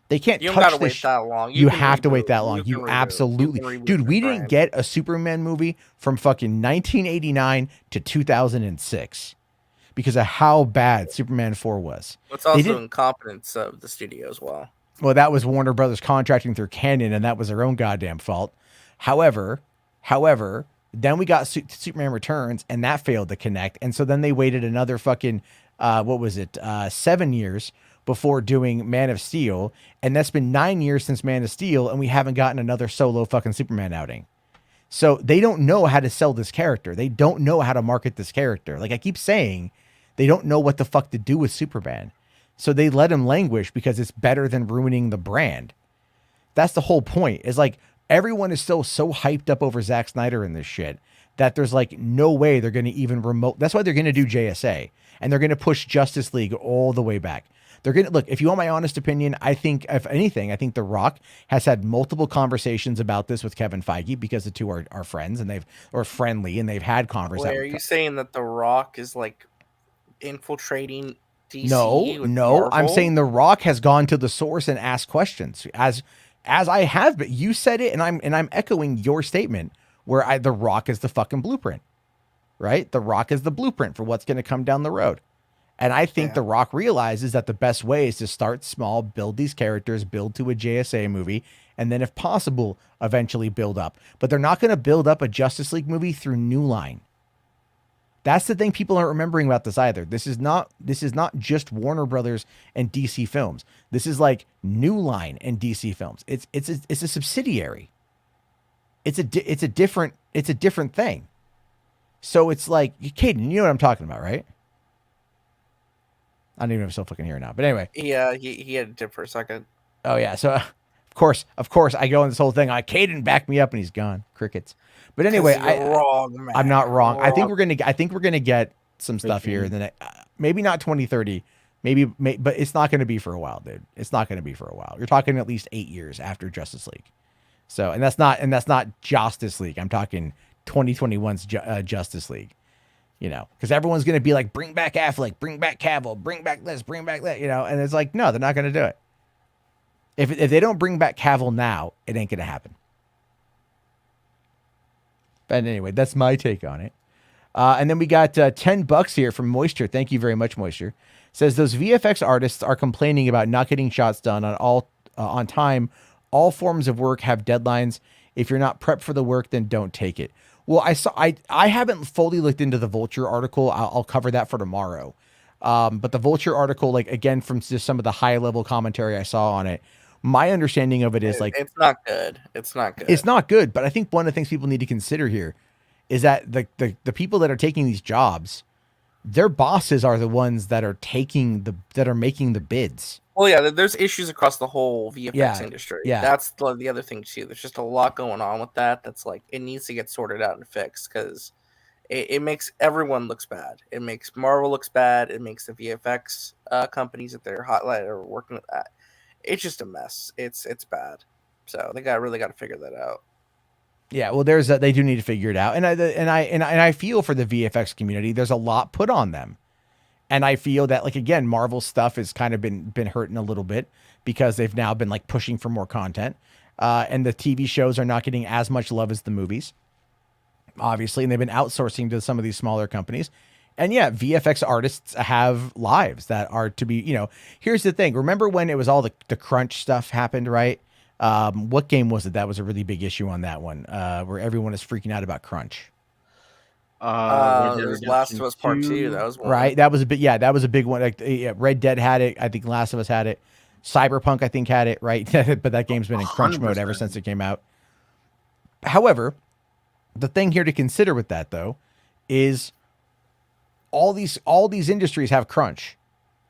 They can't You don't touch gotta this. wait that long. You can have to reboot. wait that long. You You can reboot. absolutely, You can reboot dude. the We didn't brand. get a Superman movie from fucking 1989 to 2006 because of how bad Superman 4 was. It's They also didn't- incompetence of the studio as well. Well, that was Warner Brothers contracting through Canon, and that was their own goddamn fault. However, then we got Superman Returns, and that failed to connect. And so then they waited another fucking, 7 years before doing Man of Steel. And that's been 9 years since Man of Steel, and we haven't gotten another solo fucking Superman outing. So they don't know how to sell this character. They don't know how to market this character. Like I keep saying, they don't know what the fuck to do with Superman. So they let him languish because it's better than ruining the brand. That's the whole point. Is like everyone is still so hyped up over Zack Snyder in this shit that there's like no way they're going to even remote. That's why they're going to do JSA, and they're going to push Justice League all the way back. They're going to look, if you want my honest opinion, I think if anything, I think The Rock has had multiple conversations about this with Kevin Feige because the two are friends and they've friendly and they've had conversations. Wait, are you saying that The Rock is like infiltrating DC? No, with I'm Marvel? saying The Rock has gone to the source and asked questions as I have, but you said it, and I'm echoing your statement where The Rock is the fucking blueprint, right? The Rock is the blueprint for what's going to come down the road. And I think The Rock realizes that the best way is to start small, build these characters, build to a JSA movie, and then if possible, eventually build up. But they're not going to build up a Justice League movie through New Line. That's the thing people aren't remembering about this either. This is not just Warner Brothers and DC Films. This is like New Line and DC Films. It's a subsidiary. It's a different thing. So it's like, Caden, you know what I'm talking about, right? I don't even know if I'm still fucking here now. But anyway. Yeah, he had a dip for a second. Oh yeah. So of course I go in this whole thing. Caden backed me up and he's gone. Crickets. But anyway, wrong, man. I'm not wrong. I think we're gonna get some stuff here. Then maybe not 2030, but it's not gonna be for a while, dude. It's not gonna be for a while. You're talking at least 8 years after Justice League. So and that's not Justice League. I'm talking 2021's Justice League. You know, because everyone's gonna be like, bring back Affleck, bring back Cavill, bring back this, bring back that. You know, and it's like, no, they're not gonna do it. If they don't bring back Cavill now, it ain't gonna happen. But anyway, that's my take on it. And then we got $10 here from Moisture. Thank you very much, Moisture. Says those VFX artists are complaining about not getting shots done on time. All forms of work have deadlines. If you're not prepped for the work, then don't take it. Well, I haven't fully looked into the Vulture article. I'll cover that for tomorrow. But the Vulture article, like again, from just some of the high level commentary I saw on it, my understanding of it is like it's not good. It's not good. It's not good. But I think one of the things people need to consider here is that the people that are taking these jobs, their bosses are the ones that are making the bids. Well, yeah, there's issues across the whole VFX industry. Yeah. That's the other thing too. There's just a lot going on with that. That's like, it needs to get sorted out and fixed because it makes everyone looks bad. It makes Marvel looks bad. It makes the VFX companies that they're are working with that. It's just a mess. It's bad. So they really got to figure that out. Yeah, well, they do need to figure it out, and I feel for the VFX community. There's a lot put on them, and I feel that like again, Marvel stuff has kind of been hurting a little bit because they've now been like pushing for more content, and the TV shows are not getting as much love as the movies, obviously, and they've been outsourcing to some of these smaller companies. And yeah, VFX artists have lives that are to be, here's the thing. Remember when it was all the crunch stuff happened, right? What game was it? That was a really big issue on that one, where everyone is freaking out about crunch. There's Last of Us Part 2. That was one. Right. That was that was a big one. Like Red Dead had it. I think Last of Us had it. Cyberpunk, I think, had it, right? But that game's been in crunch 100%. mode ever since it came out. However, the thing here to consider with that, though, is all these industries have crunch.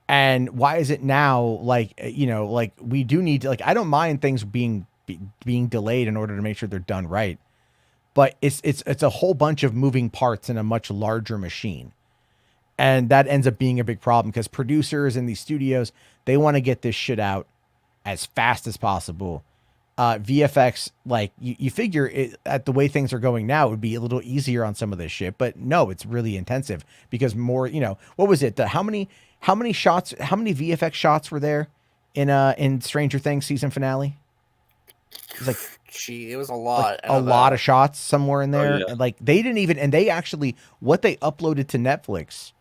And why is it now like we do need to, I don't mind things being delayed in order to make sure they're done right. But it's a whole bunch of moving parts in a much larger machine. And that ends up being a big problem because producers in these studios, they want to get this shit out as fast as possible. VFX, you figure at the way things are going now, it would be a little easier on some of this shit. But no, it's really intensive because more, what was it? How many VFX shots were there in Stranger Things season finale? It's like, it was a lot. A lot of shots somewhere in there. Oh, yeah. And they didn't even, and they actually, what they uploaded to Netflix,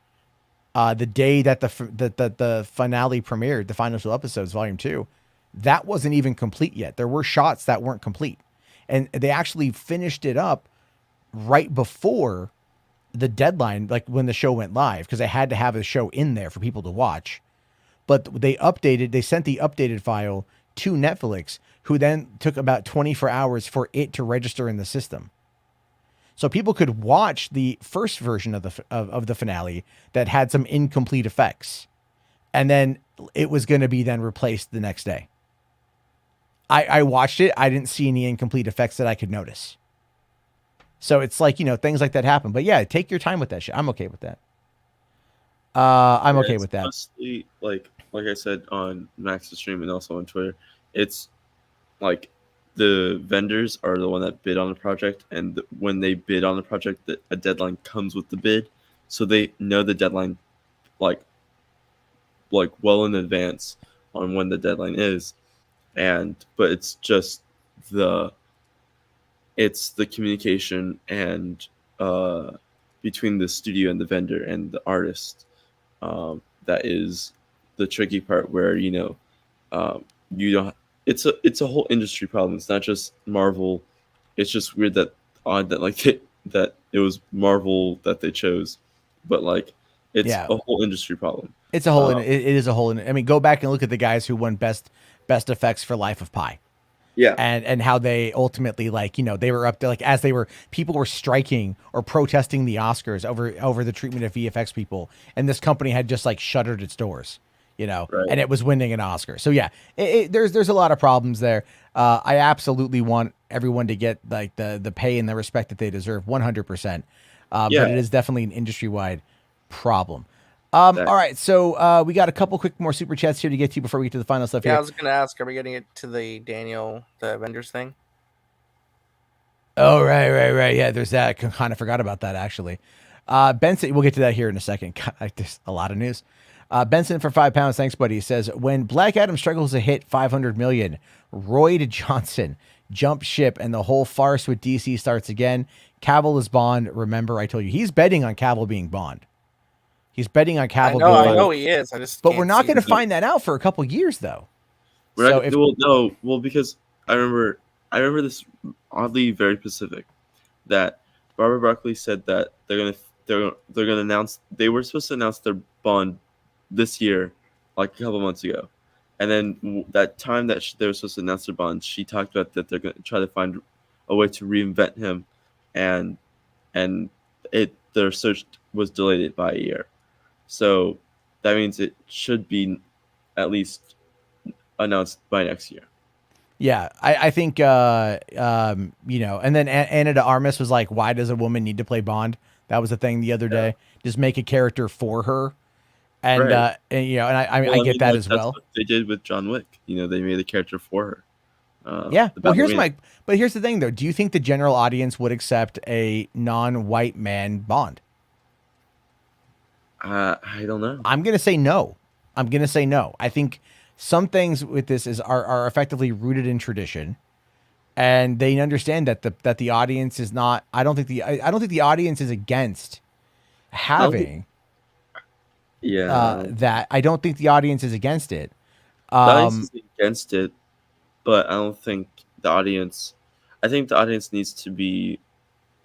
the day that the finale premiered, the final two episodes, volume 2, that wasn't even complete yet. There were shots that weren't complete. And they actually finished it up right before the deadline, like when the show went live, because they had to have the show in there for people to watch. But they sent the updated file to Netflix, who then took about 24 hours for it to register in the system. So people could watch the first version of the finale that had some incomplete effects. And then it was going to be then replaced the next day. I watched it. I didn't see any incomplete effects that I could notice. So it's like, things like that happen. But yeah, take your time with that shit. I'm okay with that. I'm okay with that. Honestly, like I said on Max's stream and also on Twitter, it's like the vendors are the one that bid on the project, and when they bid on the project, a deadline comes with the bid, so they know the deadline like well in advance on when the deadline is, but it's just the communication and between the studio and the vendor and the artist that is the tricky part, where you don't. It's a whole industry problem. It's not just Marvel. It's just weird that that it was Marvel that they chose, but it's a whole industry problem. It's a whole. It is a whole. I mean, go back and look at the guys who won best effects for Life of Pi. Yeah. And how they ultimately they were up there, as people were striking or protesting the Oscars over the treatment of VFX people, and this company had just shuttered its doors. Right. And it was winning an Oscar. So yeah, there's a lot of problems there. I absolutely want everyone to get the pay and the respect that they deserve, 100%. But it is definitely an industry-wide problem. All right, so we got a couple quick more super chats here to get to before we get to the final stuff here. I was gonna ask, are we getting it to the Avengers thing? Oh, right. Yeah, there's that. I kind of forgot about that, actually. Benson, we'll get to that here in a second. There's a lot of news. Benson for £5. Thanks, buddy. He says, when Black Adam struggles to hit 500 million, Roy Johnson jump ship and the whole farce with DC starts again. Cavill is Bond. Remember, I told you. He's betting on Cavill being Bond. He's betting on Cavill. I know he is. But we're not going to find that out for a couple years, though. Because I remember this oddly very specific, that Barbara Broccoli said that they're gonna announce. They were supposed to announce their Bond this year, like a couple months ago, and then that time that they were supposed to announce their Bond, she talked about that they're going to try to find a way to reinvent him, and their search was delayed by a year. So that means it should be at least announced by next year. Yeah, I think, and then Anna de Armas was like, why does a woman need to play Bond? That was the thing the other day. Just make a character for her. And, right. I get that as well. What they did with John Wick. They made a character for her. Well, here's the thing, though. Do you think the general audience would accept a non-white man Bond? I don't know. I'm going to say no. I think some things with this are effectively rooted in tradition, and they understand that the audience is not. I don't think the audience is against having Yeah. That I don't think the audience is against it. The audience is against it, but I don't think the audience. I think the audience needs to be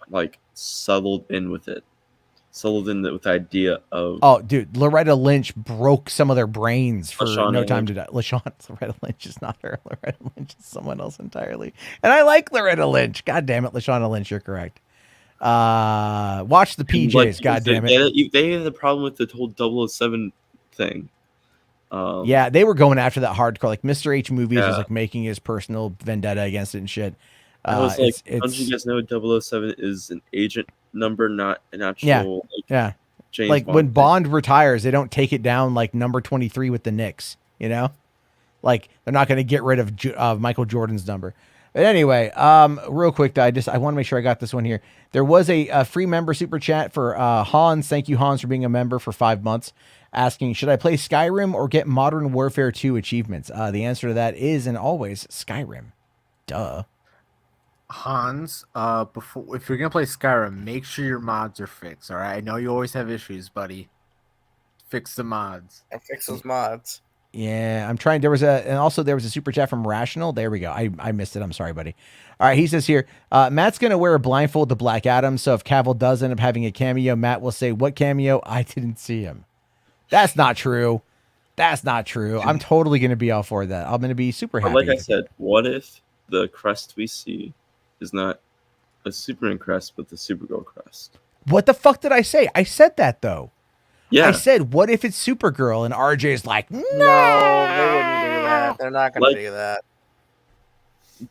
like settled in with it, with the idea of. Oh, dude, Loretta Lynch broke some of their brains for Lashana No Time Lynch. to Die. Loretta Lynch is not her. Loretta Lynch is someone else entirely. And I like Loretta Lynch. God damn it, Lashana Lynch, you're correct. Watch the PJs. Like, God damn it. They had the problem with the whole 007 thing. Yeah, they were going after that hardcore. Like Mr. H Movies was Yeah. like making his personal vendetta against it and shit. I was like, it's don't you guys know 007 is an agent number, not an actual yeah, like, yeah. James Like Bond when thing. Bond retires, they don't take it down like number 23 with the Knicks. You know, like they're not going to get rid of Michael Jordan's number. But anyway, real quick, I want to make sure I got this one here. There was a free member super chat for Hans. Thank you, Hans, for being a member for 5 months. Asking, should I play Skyrim or get Modern Warfare 2 achievements? The answer to that is and always Skyrim. Duh. Hans, before if you're gonna play Skyrim, make sure your mods are fixed. All right, I know you always have issues, buddy. Fix the mods. I fix those mods. Yeah, I'm trying. There was a super chat from Rational. There we go. I missed it. I'm sorry, buddy. All right, he says here, Matt's gonna wear a blindfold to Black Adam. So if Cavill does end up having a cameo, Matt will say, "What cameo? I didn't see him." That's not true. That's not true. I'm totally gonna be all for that. I'm gonna be super happy. But like I said, what if the crest we see is not a Superman crest, but the Supergirl crest? What the fuck did I say? I said that though. Yeah. I said, what if it's Supergirl? And RJ's like, no, they wouldn't do that. They're not going to do that.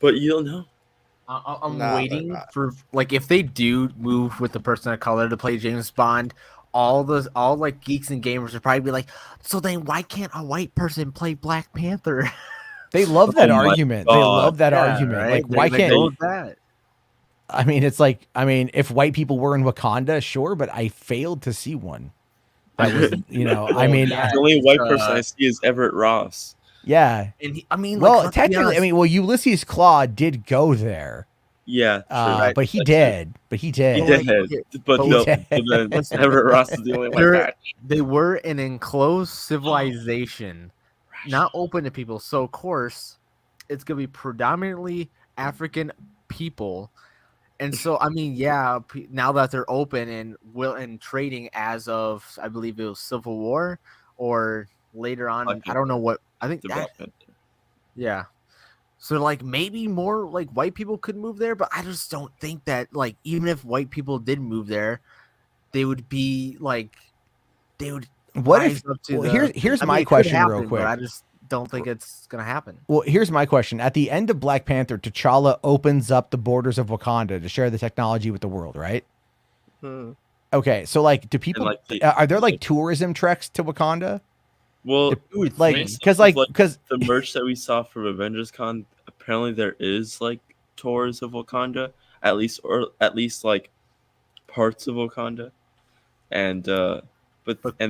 But you don't know. I'm No, waiting they're not. for like if they do move with the person of color to play James Bond, all like geeks and gamers would probably be like, so then why can't a white person play Black Panther? They love that Oh my argument. They God. love that Yeah, argument. right? Like, They- why they can't love that? I mean, it's like, if white people were in Wakanda, sure, but I failed to see one. That was, I mean, yeah. The only white it's, person I see is Everett Ross. yeah. And I mean, Well, like, let's be technically, honest, Ulysses Claw did go there, Yeah, true. but he did. But he did. He Like, did, okay, but but no, he but did. then Everett Ross is the only white guy. they were an enclosed civilization, not open to people. So of course, it's gonna be predominantly African people. And so, I mean, yeah, now that they're open and trading as of, I believe it was Civil War or later on, Black I don't know what, I think The that, Black Panther. yeah. So like maybe more like white people could move there, but I just don't think that like even if white people did move there, they would be like they would. What rise if? up to Well, the- here's I mean, my it could question, real happen, quick. But I just don't think it's gonna happen. Well, here's my question. At the end of Black Panther, T'Challa opens up the borders of Wakanda to share the technology with the world, right? Okay, so like, do people like the- are there like tourism treks to Wakanda? Well, Like, based because off of, because the merch that we saw from Avengers Con, apparently there is like tours of Wakanda, at least like parts of Wakanda, and and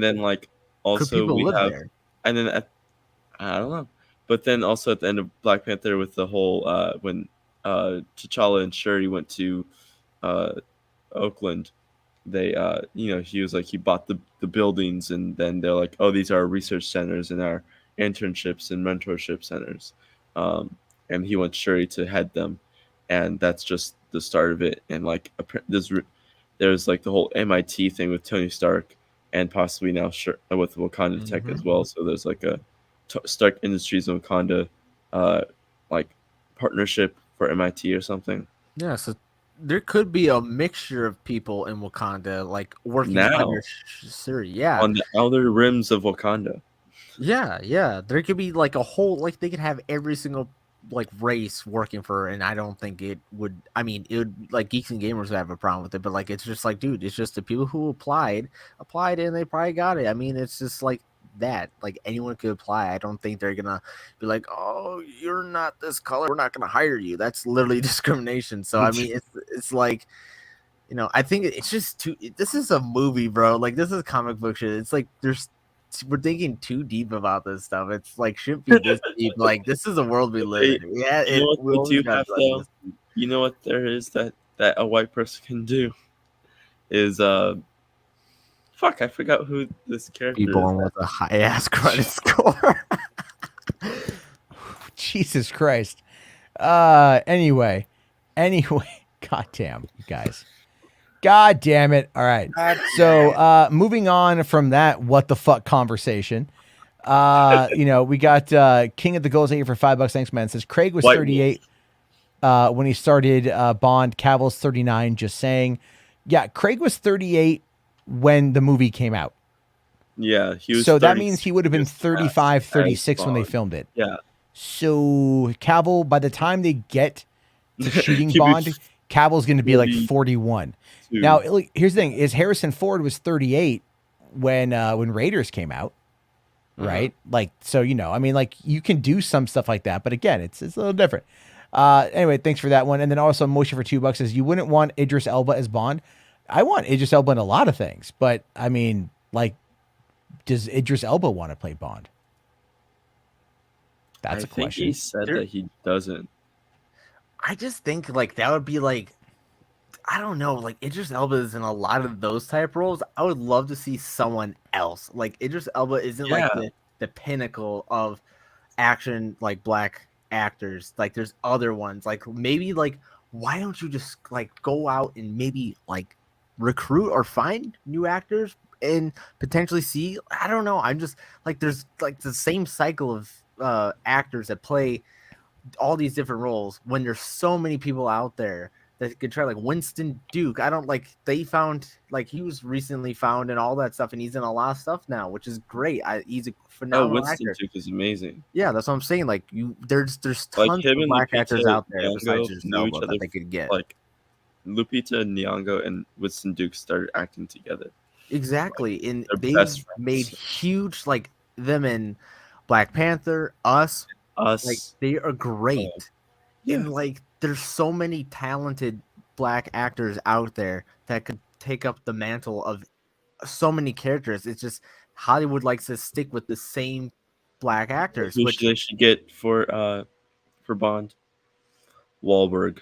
then like also people we live have, there? and then I don't know, but then also at the end of Black Panther with the whole when T'Challa and Shuri went to Oakland, they he was like he bought the buildings, and then they're like, oh, these are our research centers and our internships and mentorship centers, and he wants Shuri to head them, and that's just the start of it. And like there's like the whole MIT thing with Tony Stark, and possibly now with Wakanda Tech as well. So there's like a Stark Industries and Wakanda like partnership for MIT or something. Yeah, so there could be a mixture of people in Wakanda, like working Now. under Shuri. Yeah, On the outer rims of Wakanda. yeah. There could be like a whole, like they could have every single like race working for, and I don't think it would. I mean, it would like geeks and gamers would have a problem with it, but like it's just like, dude, it's just the people who applied, and they probably got it. I mean, it's just like that. Like anyone could apply. I don't think they're gonna be like, oh, you're not this color, we're not gonna hire you. That's literally discrimination. So I mean, it's like, I think it's just too. This is a movie, bro. Like this is comic book shit. It's like we're thinking too deep about this stuff. It's like shouldn't be this deep. Like this is a world we live in. Yeah, You know what we always do gotta have be like though? this. You know what there is that a white person can do is Fuck, I forgot who this character Be is. born with a high ass credit score. Jesus Christ. Anyway, goddamn, you guys. God damn it. All right. So, moving on from that what the fuck conversation. We got King of the Goals here for $5. Thanks, man. Says Craig was 38 when he started Bond. Cavill's 39. Just saying. Yeah, Craig was 38 when the movie came out. Yeah, he was. So that means he would have been 35, 36 when they Bond. filmed it. Yeah. So Cavill, by the time they get to shooting Bond, Cavill's going to be like 41. Now, here's the thing: is Harrison Ford was 38 when Raiders came out, right? Like, so I mean, like you can do some stuff like that, but again, it's a little different. Anyway, thanks for that one. And then also Motion for $2 says you wouldn't want Idris Elba as Bond. I want Idris Elba in a lot of things, but I mean, like, does Idris Elba want to play Bond? That's a question. I think he said that he doesn't. I just think like that would be like, I don't know, like Idris Elba is in a lot of those type roles. I would love to see someone else. Like Idris Elba isn't like the pinnacle of action, like black actors. Like there's other ones. Like maybe like why don't you just like go out and maybe like recruit or find new actors and potentially see? I don't know. I'm just like there's like the same cycle of actors that play all these different roles when there's so many people out there that could try, like Winston Duke. I don't like they found like he was recently found and all that stuff, and he's in a lot of stuff now, which is great. He's a phenomenal Winston actor. Duke is amazing. Yeah, that's what I'm saying. Like there's tons like him of and black Lupita actors out there Nyong'o besides Idris knew Elba each other, that they could get. Like Lupita Nyong'o and Winston Duke started acting together. Exactly, like, and they're they best made huge like them in Black Panther, Us. Like they are great. And like there's so many talented black actors out there that could take up the mantle of so many characters. It's just Hollywood likes to stick with the same black actors. Which they should get for Bond? Wahlberg.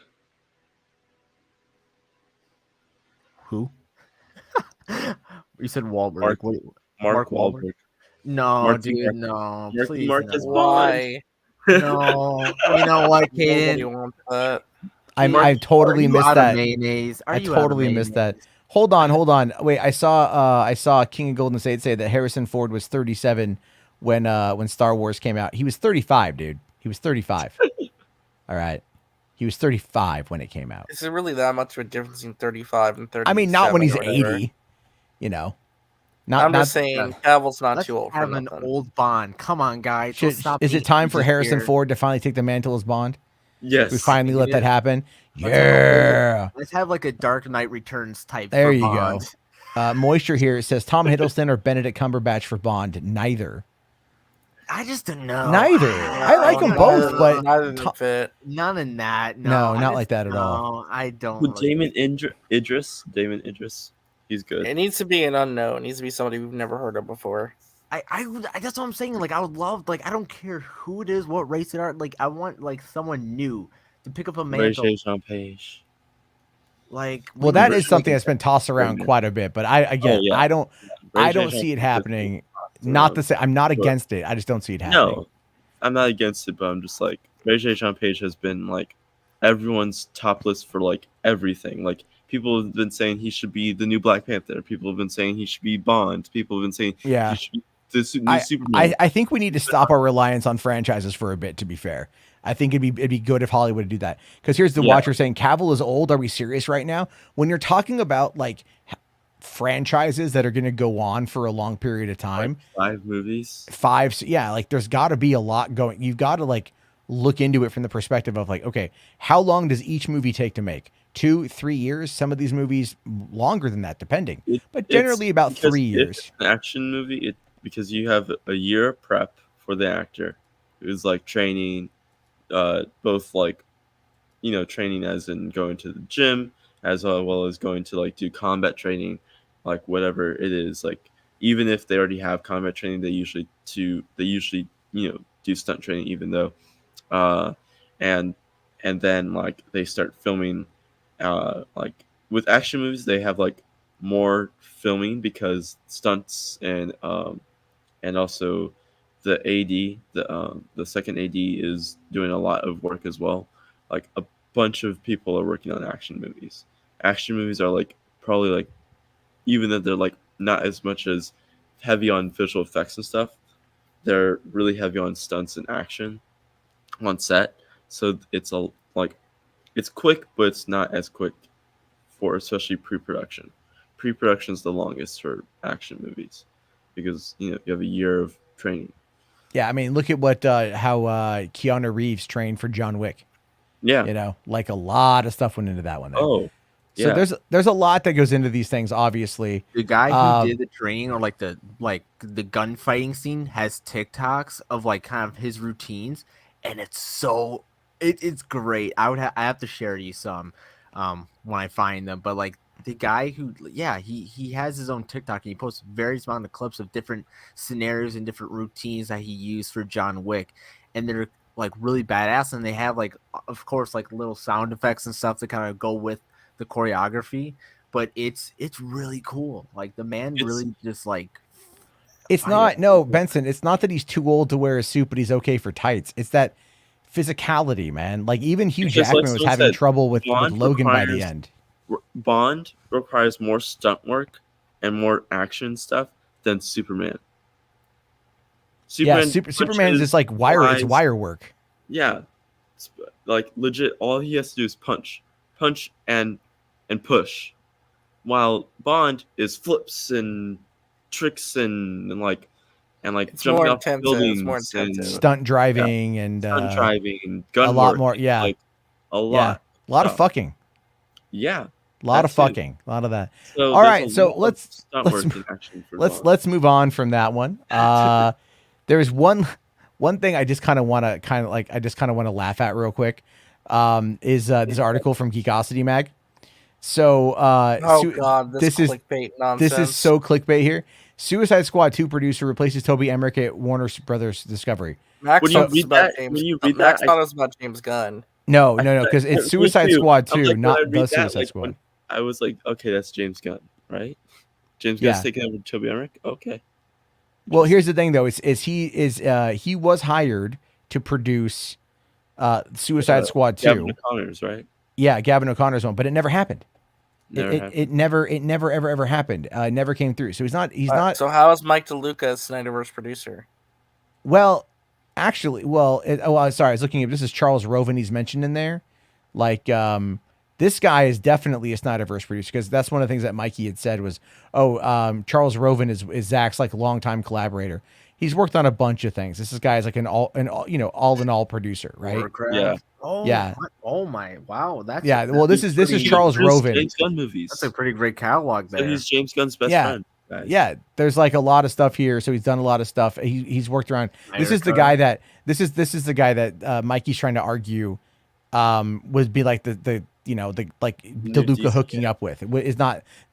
Who? You said Wahlberg. Mark Wahlberg. No, dude, no. Please, Marcus no. Why? No, you know what, Kaden? I totally missed that. Mayonnaise? I totally missed that. Hold on. Wait, I saw King of Golden State say that Harrison Ford was 37 when Star Wars came out. He was 35, dude. He was 35. All right. He was 35 when it came out. Is there really that much of a difference between 35 and 30? I mean, not when he's 80. I'm just saying, Cavill's not too old for an old Bond. Come on, guys. Is it time for Harrison Ford to finally take the mantle as Bond? Yes. We finally let that happen. Yeah. Let's have like a Dark Knight Returns type. There for you Bond. go. Moisture here. It says Tom Hiddleston or Benedict Cumberbatch for Bond. Neither. I just don't know. Neither. I like them both, but none in that. No, not like that at all. I don't. With Damon Idris. He's good. It needs to be an unknown. It needs to be somebody we've never heard of before. I that's what I'm saying. Like I would love, like I don't care who it is, what race it are. Like I want like someone new to pick up a mantle. Like, well, that is something that's been tossed around quite a bit. But I don't see it happening. Not the same. I'm not against it. I just don't see it happening. No, I'm not against it, but I'm just like Mary J. Sean Page has been like everyone's top list for like everything. Like people have been saying he should be the new Black Panther. People have been saying he should be Bond. People have been saying he should be the new Superman. I think we need to stop our reliance on franchises for a bit. To be fair, I think it'd be good if Hollywood would do that. Because here's the watcher saying Cavill is old. Are we serious right now? When you're talking about like franchises that are going to go on for a long period of time, like 5 movies, like there's got to be a lot going. You've got to like look into it from the perspective of like, okay, how long does each movie take to make? 2-3 years. Some of these movies longer than that, depending, but generally about 3 years. It's an action movie, because you have a year of prep for the actor who's like training, both like, training as in going to the gym as well as going to like do combat training, like whatever it is. Like even if they already have combat training, they usually do stunt training, even though, and then like they start filming, like with action movies, they have like more filming because stunts and also the AD, the second AD is doing a lot of work as well. Like a bunch of people are working on action movies. Action movies are like probably like, even though they're like not as much as heavy on visual effects and stuff, they're really heavy on stunts and action on set. So it's it's quick, but it's not as quick for especially pre-production. Pre-production is the longest for action movies because you have a year of training. Yeah, I mean, look at what how Keanu Reeves trained for John Wick. Yeah, like a lot of stuff went into that one. Oh, so yeah. there's a lot that goes into these things. Obviously, The guy who did the training or like the gunfighting scene has TikToks of like kind of his routines, and it's great. I have to share you some when I find them. But like the guy who he has his own TikTok and he posts various amount of clips of different scenarios and different routines that he used for John Wick, and they're like really badass, and they have like of course like little sound effects and stuff to kind of go with the choreography, but it's really cool. Like the man really just like it's not Benson. It's not that he's too old to wear a suit, but he's okay for tights. It's that physicality, man. Like even Hugh Jackman was having trouble with Logan by the end. Bond requires more stunt work and more action stuff than Superman. Superman's just like it's wire work. Yeah, like legit. All he has to do is punch and push, while Bond is flips and tricks and jumping off buildings and stunt driving and gun a lot work, more. Yeah, like a lot of fucking. Yeah, a lot of fucking, a lot of that. So all right, so let's move on from that one. There's one thing I just kind of want to laugh at real quick. Is this article from Geekosity Mag? So, this is clickbait nonsense. This is so clickbait here. Suicide Squad 2 producer replaces Toby Emmerich at Warner Brothers Discovery. Max thought it was about James Gunn. No, because it's Suicide Squad 2, not the Suicide Squad. I was like, okay, that's James Gunn, right? James Gunn's taking over Toby Emmerich. Okay. Well, here's the thing though: he was hired to produce Suicide Squad 2. Gavin O'Connor's, right? Yeah, Gavin O'Connor's one, but it never happened. It never ever happened. Never came through. So he's not. So how is Mike DeLuca a Snyderverse producer? Well, actually, sorry, I was looking at this is Charles Roven. He's mentioned in there, like this guy is definitely a Snyderverse producer because that's one of the things that Mikey had said was, Charles Roven is Zach's like longtime collaborator. He's worked on a bunch of things. This guy is like an all in all producer, right? Warcraft. Yeah. Oh, yeah. Oh my! Wow. That's Well, this is Charles Roven. James Gunn movies. That's a pretty great catalog there. So he's James Gunn's best friend. Guys. Yeah. There's like a lot of stuff here. So he's done a lot of stuff. He's worked around. This is the guy that Mikey's trying to argue would be like the DeLuca hooking up with.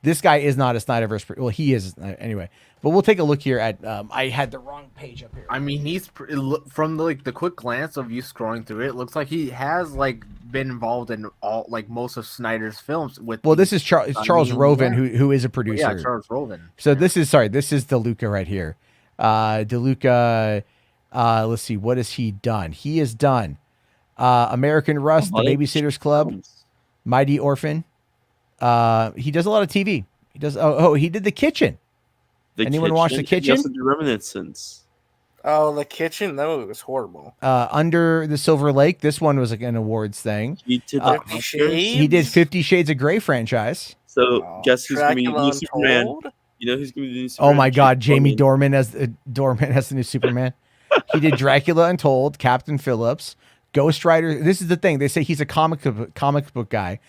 This guy is not a Snyderverse. Well, he is anyway. But we'll take a look here at. I had the wrong page up here. I mean, he's from the quick glance of you scrolling through it. It looks like he has been involved in all most of Snyder's films. This is Charles Roven, who is a producer. Yeah, Charles Roven. So this is DeLuca right here. DeLuca. Let's see, what has he done? He has done American Rust, The Babysitter's Club, Mighty Orphan. He does a lot of TV. He does. He did The Kitchen. Anyone watch The Kitchen? He also did Reminiscence. Oh, The Kitchen? That movie was horrible. Under the Silver Lake. This one was like an awards thing. He did He did 50 Shades of Grey franchise. So guess who's going to be the new Superman? You know who's going to be the new Superman? Oh my God, Jamie Dornan as the new Superman. He did Dracula Untold, Captain Phillips, Ghost Rider. This is the thing. They say he's a comic book guy.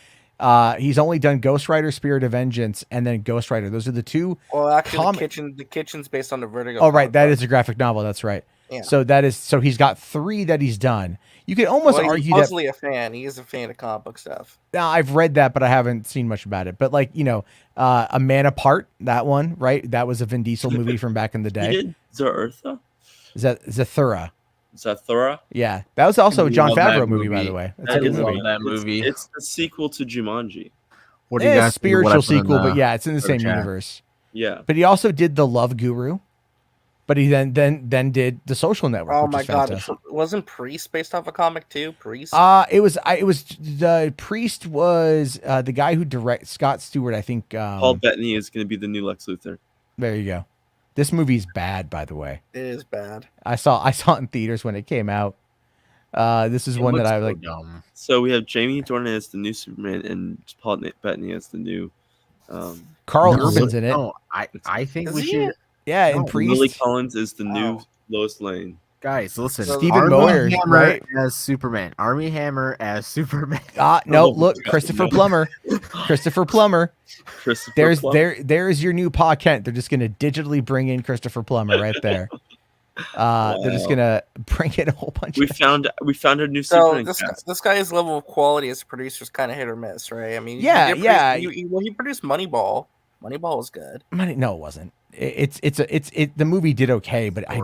He's only done Ghost Rider, Spirit of Vengeance, and then Ghost Rider. Those are the two. Well, actually, the Kitchen's based on the Vertigo. Oh, right. That is a graphic novel. That's right. Yeah. So he's got 3 that he's done. You could almost argue he's mostly a fan. He is a fan of comic book stuff. Now, I've read that, but I haven't seen much about it. But A Man Apart, that one, right? That was a Vin Diesel movie from back in the day. He did Zathura? Zathura. Zathura? Yeah, that was also a John Favreau movie, by the way. That's a good movie. That movie. It's the sequel to Jumanji. What do you guys think of what I spiritual put in sequel, the but yeah, it's in the same chat? universe. Yeah. But he also did The Love Guru. But he then did The Social Network, Oh which my is god, fantastic. wasn't Priest based off a comic too? Priest. It was the Priest was the guy who directs Scott Stewart, I think. Paul Bettany is going to be the new Lex Luthor. There you go. This movie's bad, by the way. It is bad. I saw it in theaters when it came out. This is one that I like. Dumb. So we have Jamie Dornan as the new Superman and Paul Bettany as the new. Carl No, Urban's in it. No, I think Is we he? should. Yeah, and No, Priest. Lily Collins is the new Oh. Lois Lane. Guys, listen. Stephen Armie Moyers, Hammer right? as Superman. Armie Hammer as Superman. No, Oh, look, God, Christopher no. Plummer. Christopher Plummer. Christopher Plummer. There's your new Pa Kent. They're just gonna digitally bring in Christopher Plummer right there. They're just gonna bring in a whole bunch. We of found a new So Superman this cast. this guy's level of quality as a producer is kind of hit or miss, right? I mean, Yeah, he did yeah. produce- he produced Moneyball. Moneyball was good. No, it wasn't. The movie did okay, but I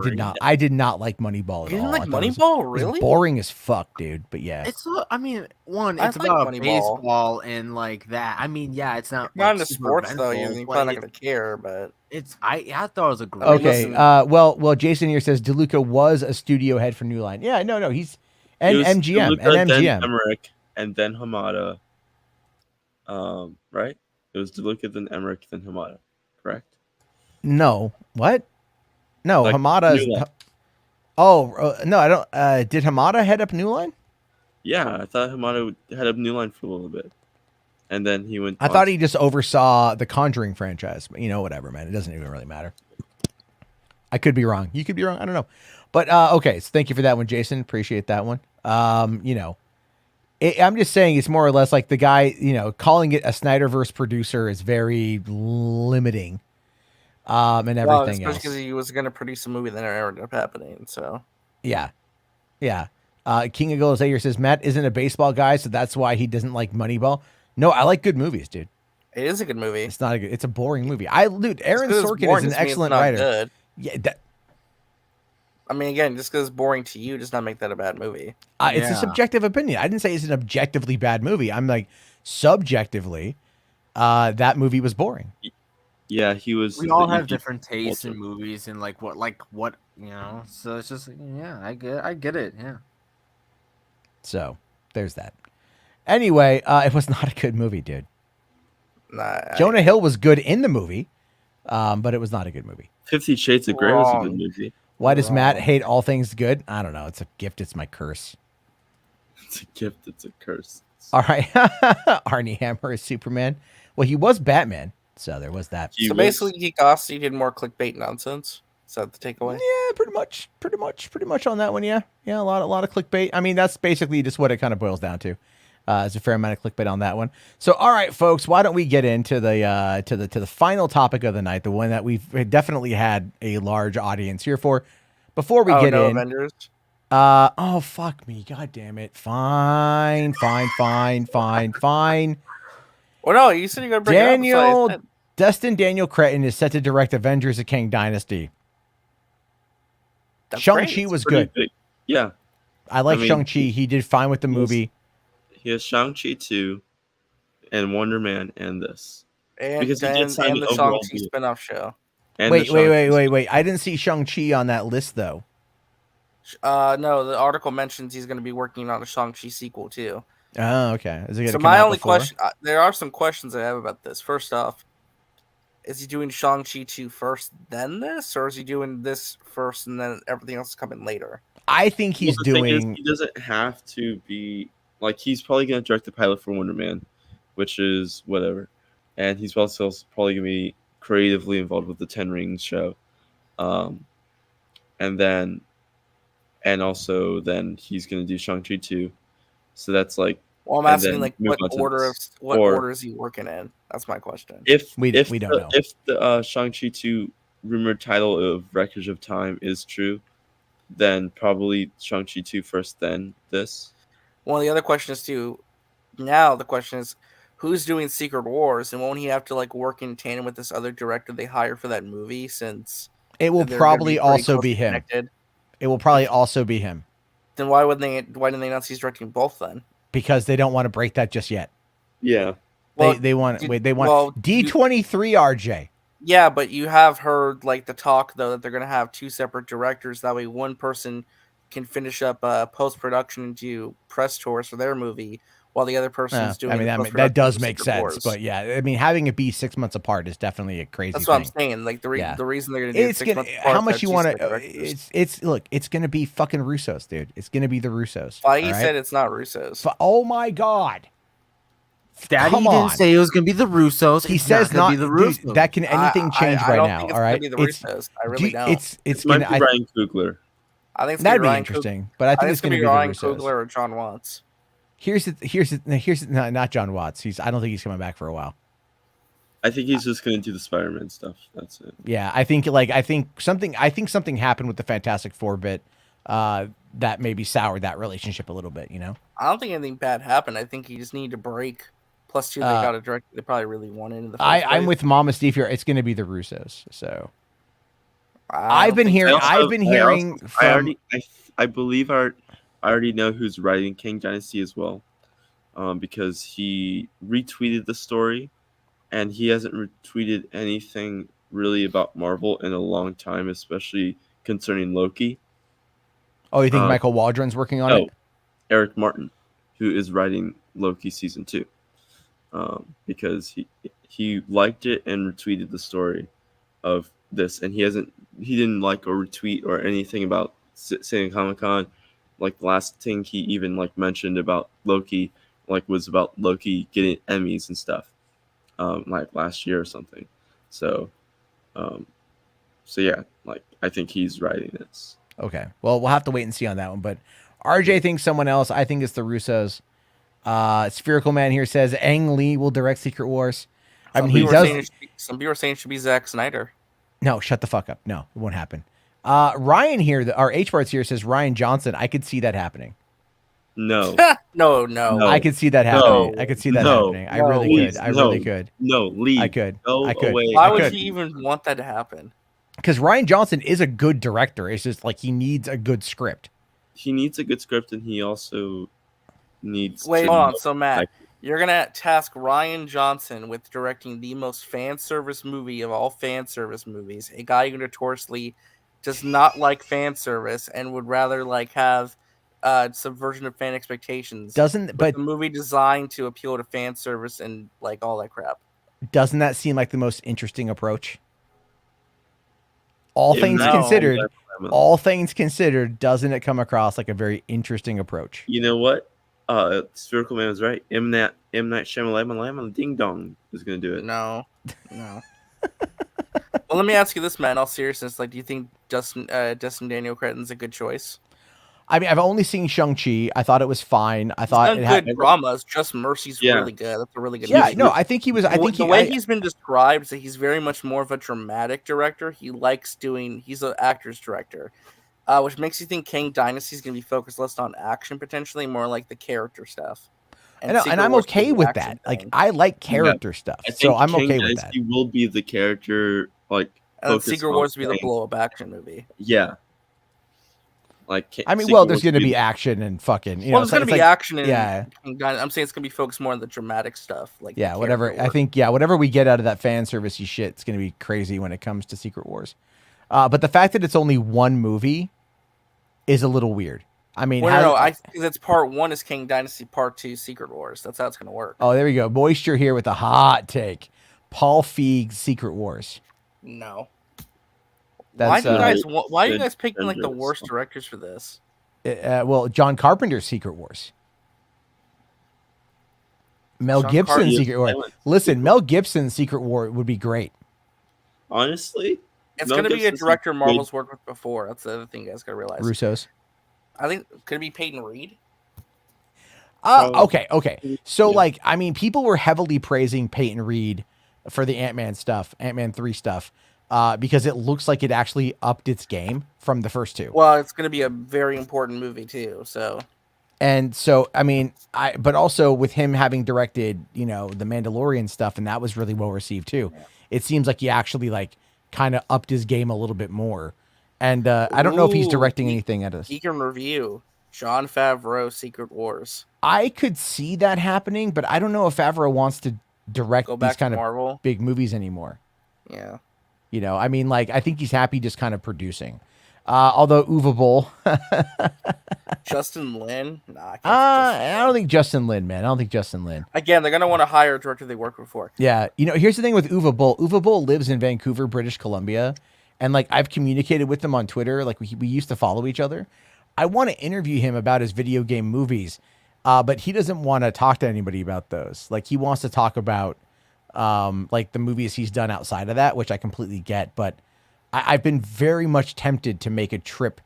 did not like Moneyball at You didn't all. like I thought it was- Moneyball, it was really? boring as fuck, dude. But yeah, It's I mean, one, I it's like about Moneyball. baseball and like that. I mean, yeah, it's not Not like, into super sports though. eventful, You're but probably not gonna care, but it's I thought it was a great. okay. listen. Well, Jason here says DeLuca was a studio head for New Line. Yeah, no, he's It and was MGM DeLuca, and then MGM. Emmerich, and then Hamada. Right? It was DeLuca, then Emmerich, then Hamada. Correct? No, what? No, Like Hamada's. New Line. No, I don't. Did Hamada head up New Line? Yeah, I thought Hamada had a New Line for a little bit, and then he went. I thought he just oversaw the Conjuring franchise. But whatever, man. It doesn't even really matter. I could be wrong. You could be wrong. I don't know. But okay, so thank you for that one, Jason. Appreciate that one. I'm just saying it's more or less like the guy, calling it a Snyderverse producer is very limiting. And everything especially else. because he was gonna produce a movie that never ended up happening. So Yeah. King of Gold Zayer says Matt isn't a baseball guy, so that's why he doesn't like Moneyball. No, I like good movies, dude. it is a good movie. It's not a good. It's a boring movie. Dude, Aaron Just 'cause it's Sorkin boring is an doesn't mean it's excellent not writer. good. Yeah, I mean, again, just because it's boring to you does not make that a bad movie. it's a subjective opinion. I didn't say it's an objectively bad movie. I'm like subjectively, that movie was boring. Yeah, he was. We all the have EP different tastes in culture. movies and like what So it's just I get it. Yeah. So there's that. Anyway, it was not a good movie, dude. Nah, Jonah Hill was good in the movie, but it was not a good movie. 50 Shades of Grey was a Wrong. good movie. Why does Matt hate all things good? I don't know. It's a gift. It's my curse. It's a gift. It's a curse. All right. Arnie Hammer is Superman. Well, he was Batman, so there was that. He So was- basically, Geek Austin did more clickbait nonsense. Is that the takeaway? Yeah, pretty much on that one. Yeah, a lot of clickbait. I mean, that's basically just what it kind of boils down to. There's a fair amount of clickbait on that one. So, all right, folks, why don't we get into the to the final topic of the night, the one that we've definitely had a large audience here for. Before we get in, Avengers. oh fuck me, god damn it, fine. Well, no, you said you're gonna bring it up. So I said- Daniel Cretton is set to direct Avengers: The Kang Dynasty. That's Shang-Chi great. was Pretty good. big. Yeah, I like I mean, Shang-Chi. He did fine with the he was- movie. he has Shang-Chi 2 and Wonder Man and this. and because he did then sign and the the overall Shang-Chi deal. spin-off show. And Wait. the I didn't see Shang-Chi on that list, though. No, the article mentions he's going to be working on a Shang-Chi sequel too. Oh, okay. Is it gonna So come my out only before? question, there are some questions I have about this. First off, is he doing Shang-Chi 2 first, then this, or is he doing this first and then everything else is coming later? I think he's Well, the thing is, doing. he doesn't have to be like he's probably going to direct the pilot for Wonder Man, which is whatever, and he's also probably going to be creatively involved with the Ten Rings show, and also then he's going to do Shang-Chi 2, so that's like. Well, I'm and asking then like move what on to order this. order Or is he working in? That's my question. If We don't know. If the Shang-Chi 2 rumored title of Wreckage of Time is true, then probably Shang-Chi 2 first, then this. Well, the other question is too. Now the question is, who's doing Secret Wars, and won't he have to like work in tandem with this other director they hire for that movie? Since It will they're gonna probably pretty also closely be him. connected? It will probably also be him Then why didn't they announce he's directing both then? because they don't want to break that just yet. Yeah. Well, they want well, D23 RJ. Yeah, but you have heard like the talk though that they're gonna have two separate directors. That way, one person can finish up post production and do press tours for their movie, while the other person's doing. I mean, that does make sense, but yeah, I mean, having it be 6 months apart is definitely a crazy. That's what thing. I'm saying. Like the reason they're gonna do it's 6 gonna, months apart. how much you want to? It's look, it's gonna be fucking Russos, dude. It's gonna be the Russos. Feige said it's not Russos. Oh my god. Daddy Come didn't on. say it was gonna be the Russos. He says not gonna not be the dude, Russos. that can anything change I right don't now. think it's All right, gonna be the Russos. I really don't. It's might gonna be Ryan Coogler. I think it's that'd be Ryan interesting, but I think it's gonna be Ryan the Russos. Coogler or John Watts. Here's not John Watts. I don't think he's coming back for a while. I think he's just gonna do the Spider-Man stuff. That's it. Yeah, I think something happened with the Fantastic Four bit that maybe soured that relationship a little bit. You know, I don't think anything bad happened. I think he just needed a break. Plus, two, they got a director they probably really wanted in the first place. I'm with Mama Steve here. It's going to be the Russos. So I've been hearing. I believe I already know who's writing King Dynasty as well, because he retweeted the story, and he hasn't retweeted anything really about Marvel in a long time, especially concerning Loki. Oh, you think Michael Waldron's working on it? Eric Martin, who is writing Loki season 2. Because he liked it and retweeted the story of this, and he didn't like or retweet or anything about San Comic-Con. Like the last thing he even like mentioned about Loki was about Loki getting Emmys and stuff, like last year or something. So yeah, like I think he's writing this. Okay, well we'll have to wait and see on that one. But RJ thinks someone else. I think it's the Russos. Spherical Man here says Ang Lee will direct Secret Wars. I mean, he does. Some people are saying it should be Zack Snyder. No, shut the fuck up. No, it won't happen. Ryan here, our HWAD here says Ryan Johnson. I could see that happening. No. No. I could see that happening. I could see that happening. I really could. I really could. No, leave. I could. Go away. Why would he even want that to happen? Because Ryan Johnson is a good director. It's just like he needs a good script. He needs a good script, and he also needs. Wait, hold on. So Matt, you're gonna task Ryan Johnson with directing the most fan service movie of all fan service movies. A guy who notoriously does not like fan service and would rather like have subversion of fan expectations. But the movie designed to appeal to fan service and like all that crap. Doesn't that seem like the most interesting approach? All things considered, doesn't it come across like a very interesting approach? You know what? Spherical Man was right. M. Night Shyamalan Ding Dong is going to do it. No. Well, let me ask you this, man. In all seriousness, like, do you think Destin Daniel Cretton's a good choice? I mean, I've only seen Shang-Chi. I thought it was fine. I thought it had good dramas. Just Mercy's really good. That's a really good movie. Yeah, no, I think he was. The way he's been described is that he's very much more of a dramatic director. He's an actor's director, which makes you think King Dynasty is going to be focused less on action, potentially more like the character stuff. And I'm okay with that. Like, I like character stuff, so I'm okay with that. He will be the character, like. And Secret Wars will be the blow-up action movie. Yeah. Like, I mean, well, there's going to be action and fucking. You know, there's going to be action. And, yeah. I'm saying it's going to be focused more on the dramatic stuff. Like, yeah, whatever. I think, whatever we get out of that fan servicey shit, it's going to be crazy when it comes to Secret Wars. But the fact that it's only one movie is a little weird. I mean, because it's part 1 is King Dynasty, part 2 Secret Wars. That's how it's going to work. Oh, there we go. Moisture here with a hot take. Paul Feig's Secret Wars. No. That's, why are you guys picking like the worst directors for this? Well, John Carpenter's Secret Wars. Mel Gibson's Secret War. Listen, Mel Gibson's Secret War would be great. Honestly, it's going to be a director Marvel's worked with before. That's the other thing you guys got to realize. Russo's. I think could it be Peyton Reed? Okay. So, like, I mean, people were heavily praising Peyton Reed for the Ant-Man 3 stuff. Because it looks like it actually upped its game from the first 2. Well, it's going to be a very important movie too. So, I mean, but also with him having directed, the Mandalorian stuff, and that was really well received too. Yeah. It seems like he actually like kind of upped his game a little bit more. And I don't know if he's directing anything at us. He can review Jon Favreau Secret Wars. I could see that happening, but I don't know if Favreau wants to direct Go these back to kind of Marvel. big movies anymore. Yeah. You know, I mean, like, I think he's happy just kind of producing. Although Uwe Boll, Justin Lin? Nah, I can't. I don't think Justin Lin, man. I don't think Justin Lin. Again, they're gonna want to hire a director they worked before. Yeah, you know, here's the thing with Uwe Boll. Uwe Boll lives in Vancouver, British Columbia, and like I've communicated with him on Twitter. Like we used to follow each other. I want to interview him about his video game movies, but he doesn't want to talk to anybody about those. Like he wants to talk about like the movies he's done outside of that, which I completely get. But I've been very much tempted to make a trip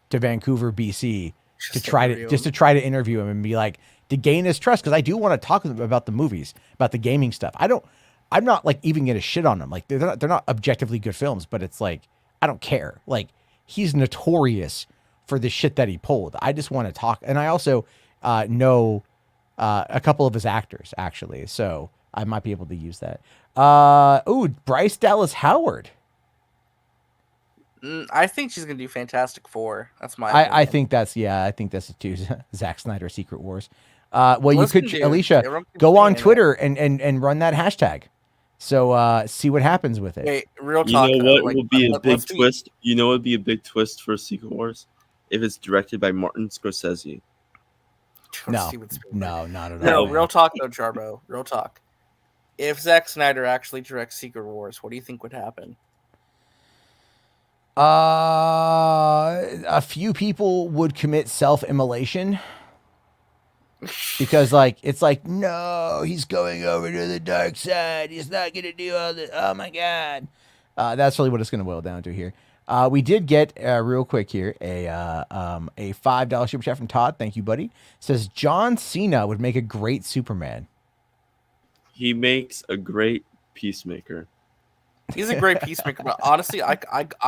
to Vancouver, BC, to try to interview him and be like to gain his trust, because I do want to talk to him about the movies, about the gaming stuff. I'm not like even gonna shit on them. Like they're not objectively good films, but it's like I don't care. Like he's notorious for the shit that he pulled. I just want to talk, and I also know a couple of his actors actually, so I might be able to use that. Bryce Dallas Howard. I think she's gonna do Fantastic Four. That's my. I think that's it too. Zack Snyder Secret Wars. Well, Listen, you could, dude, Alicia, go on Twitter and run that hashtag. So see what happens with it. Wait, real talk. You know what will be a big twist? You know what would be a big twist for Secret Wars? If it's directed by Martin Scorsese. No, not at all. No, real talk though, Jarbo. Real talk. If Zack Snyder actually directs Secret Wars, what do you think would happen? A few people would commit self-immolation because like it's like, no, he's going over to the dark side. He's not gonna do all this. Oh my god. That's really what it's gonna boil down to here. We did get real quick here a $5 super chat from Todd. Thank you, buddy. Says John Cena would make a great Superman. He makes a great Peacemaker. He's a great Peacemaker, but honestly, I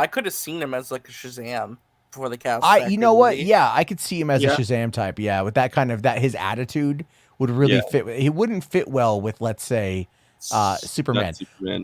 could have seen him as like a Shazam before the cast. You know what? Yeah, I could see him as a Shazam type. Yeah, with that kind of his attitude would really fit. He wouldn't fit well with, let's say, Superman.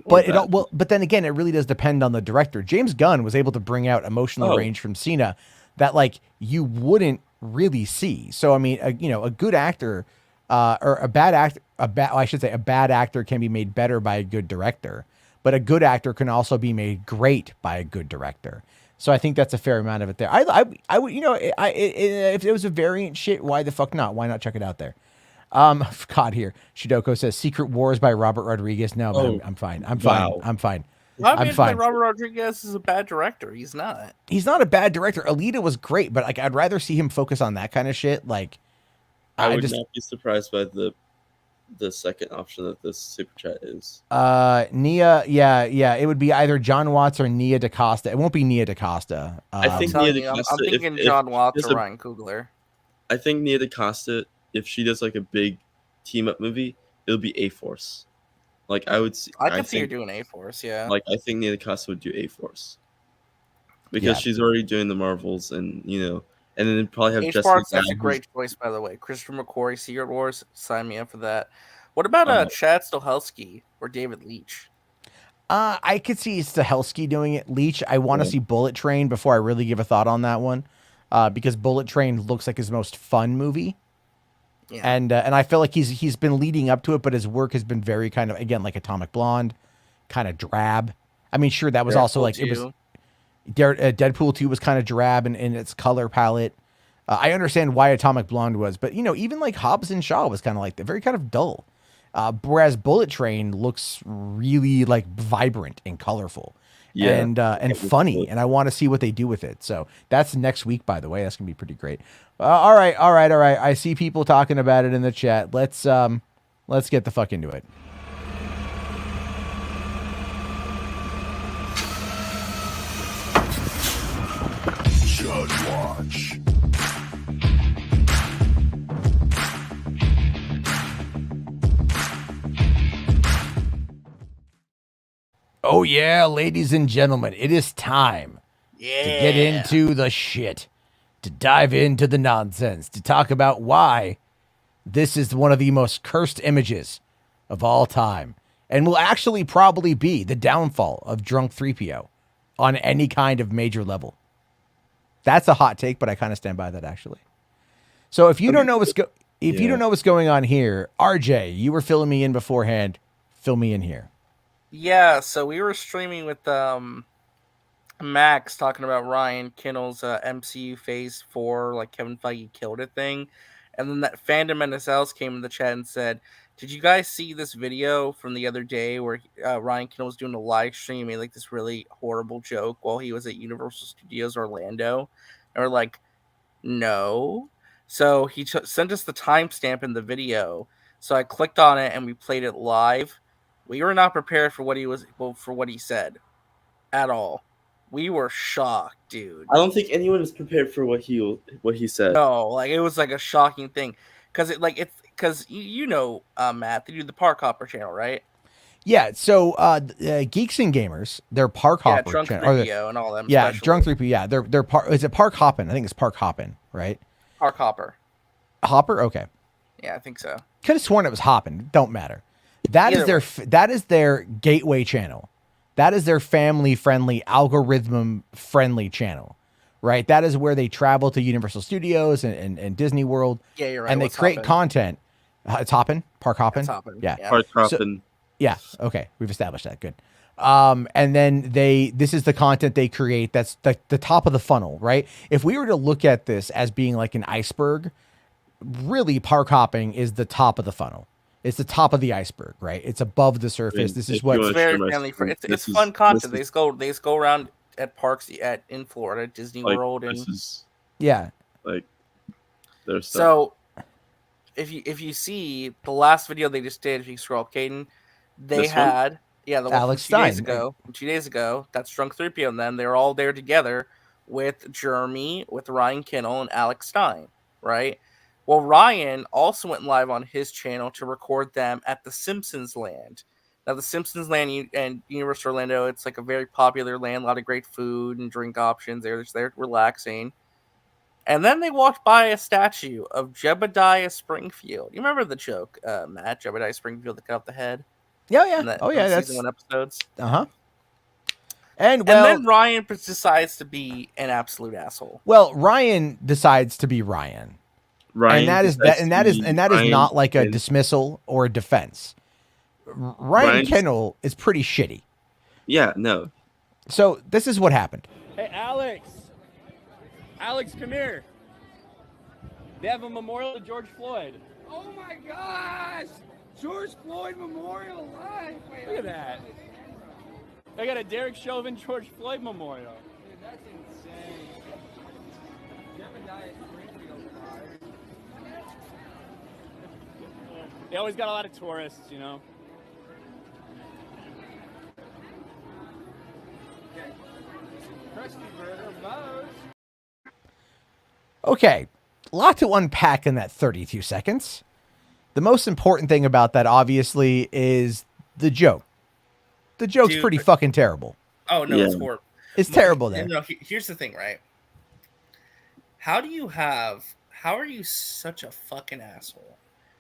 But then again, it really does depend on the director. James Gunn was able to bring out emotional range from Cena that like you wouldn't really see. So I mean, a good actor or a bad actor, a bad actor can be made better by a good director. But a good actor can also be made great by a good director. So I think that's a fair amount of it there. I would, if it was a variant shit, why the fuck not? Why not check it out there? God, here Shidoko says Secret Wars by Robert Rodriguez. No, man, I'm fine. I'm fine. I'm fine. I'm fine. Robert Rodriguez is a bad director. He's not. He's not a bad director. Alita was great, but like I'd rather see him focus on that kind of shit. Like I would not be surprised by the second option that this super chat is. Nia, it would be either John Watts or Nia DaCosta. It won't be Nia DaCosta. I think Nia DaCosta. I'm thinking John Watts or Ryan Coogler. I think Nia DaCosta, if she does like a big team up movie, it'll be A-Force. Like I would see. I can see her doing A-Force. Yeah. Like I think Nia DaCosta would do A-Force because she's already doing the Marvels, and and then probably have H-Force. That's a great choice, by the way. Christopher McQuarrie, Secret Wars, sign me up for that. What about Chad Stahelski or David Leitch? I could see Stahelski doing it. Leitch, I want to see Bullet Train before I really give a thought on that one, because Bullet Train looks like his most fun movie. Yeah. And I feel like he's been leading up to it, but his work has been very kind of, again, like Atomic Blonde, kind of drab. I mean, sure, that was also like it was. Deadpool 2 was kind of drab in its color palette. I understand why Atomic Blonde was, but even like Hobbs and Shaw was kind of like very kind of dull. Whereas Bullet Train looks really like vibrant and colorful, and funny, and I want to see what they do with it. So that's next week, by the way. That's gonna be pretty great. All right. I see people talking about it in the chat. Let's get the fuck into it. Judge Watch. Oh yeah, ladies and gentlemen, it is time to get into the shit, to dive into the nonsense, to talk about why this is one of the most cursed images of all time, and will actually probably be the downfall of Drunk 3PO on any kind of major level. That's a hot take, but I kind of stand by that actually. So if you don't know what's you don't know what's going on here, RJ, you were filling me in beforehand. Fill me in here. Yeah, so we were streaming with Max talking about Ryan Kinnell's MCU Phase 4, like Kevin Feige killed it thing. And then that Fandom NSLs came in the chat and said, did you guys see this video from the other day where Ryan Kinnell was doing a live stream, made like this really horrible joke while he was at Universal Studios Orlando? And we're like, no. So he sent us the timestamp in the video. So I clicked on it and we played it live. We were not prepared for what he said at all. We were shocked, dude. I don't think anyone is prepared for what he said. No, like it was like a shocking thing, because Matt, they do the Park Hopper channel, right? Yeah, so Geeks and Gamers, they're Park Hopper Drunk channel. 3PO and all them. Yeah, especially. Drunk 3PO. Yeah, they're Park. Is it Park Hoppin'? I think it's Park Hoppin', right? Park Hopper. Hopper. Okay. Yeah, I think so. Could have sworn it was Hoppin'. Don't matter. That is their gateway channel. That is their family-friendly, algorithm-friendly channel, right? That is where they travel to Universal Studios and Disney World. Yeah, you're right. And they create content. It's Hoppin'? Park Hoppin'? It's Hoppin'. Yeah. Park Hoppin'. Yeah. Okay. We've established that. Good. And then this is the content they create. That's the top of the funnel, right? If we were to look at this as being like an iceberg, really Park Hopping is the top of the funnel. It's the top of the iceberg, right? It's above the surface. This is what it's very friendly. It's fun content. They just go around at parks in Florida, Disney World, and yeah, like there's so. If you see the last video they just did, if you scroll up, Caden, they had the one Alex from 2 days Stein. ago. 2 days ago, that's Drunk 3PO, and then they're all there together with Jeremy, with Ryan Kinnell, and Alex Stein, right? Well, Ryan also went live on his channel to record them at the Simpsons Land. Now, the Simpsons Land and Universal Orlando, it's like a very popular land, a lot of great food and drink options. They're just there relaxing. And then they walked by a statue of Jebediah Springfield. You remember the joke, Matt? Jebediah Springfield that cut off the head? Yeah. That's season 1 episodes. And then Ryan decides to be an absolute asshole. Well, Ryan decides to be Ryan. And that is not like a dismissal or a defense. Ryan Kinnell is pretty shitty. Yeah, no. So this is what happened. Hey, Alex, come here. They have a memorial to George Floyd. Oh my gosh! George Floyd Memorial Live. Look at that. They got a Derek Chauvin George Floyd memorial. Dude, that's insane. Jebediah Springfield. They always got a lot of tourists, you know. Okay, a lot to unpack in that 32 seconds. The most important thing about that, obviously, is the joke. The joke's pretty fucking terrible. Oh, no, it's horrible. It's terrible there. No, here's the thing, right? How are you such a fucking asshole?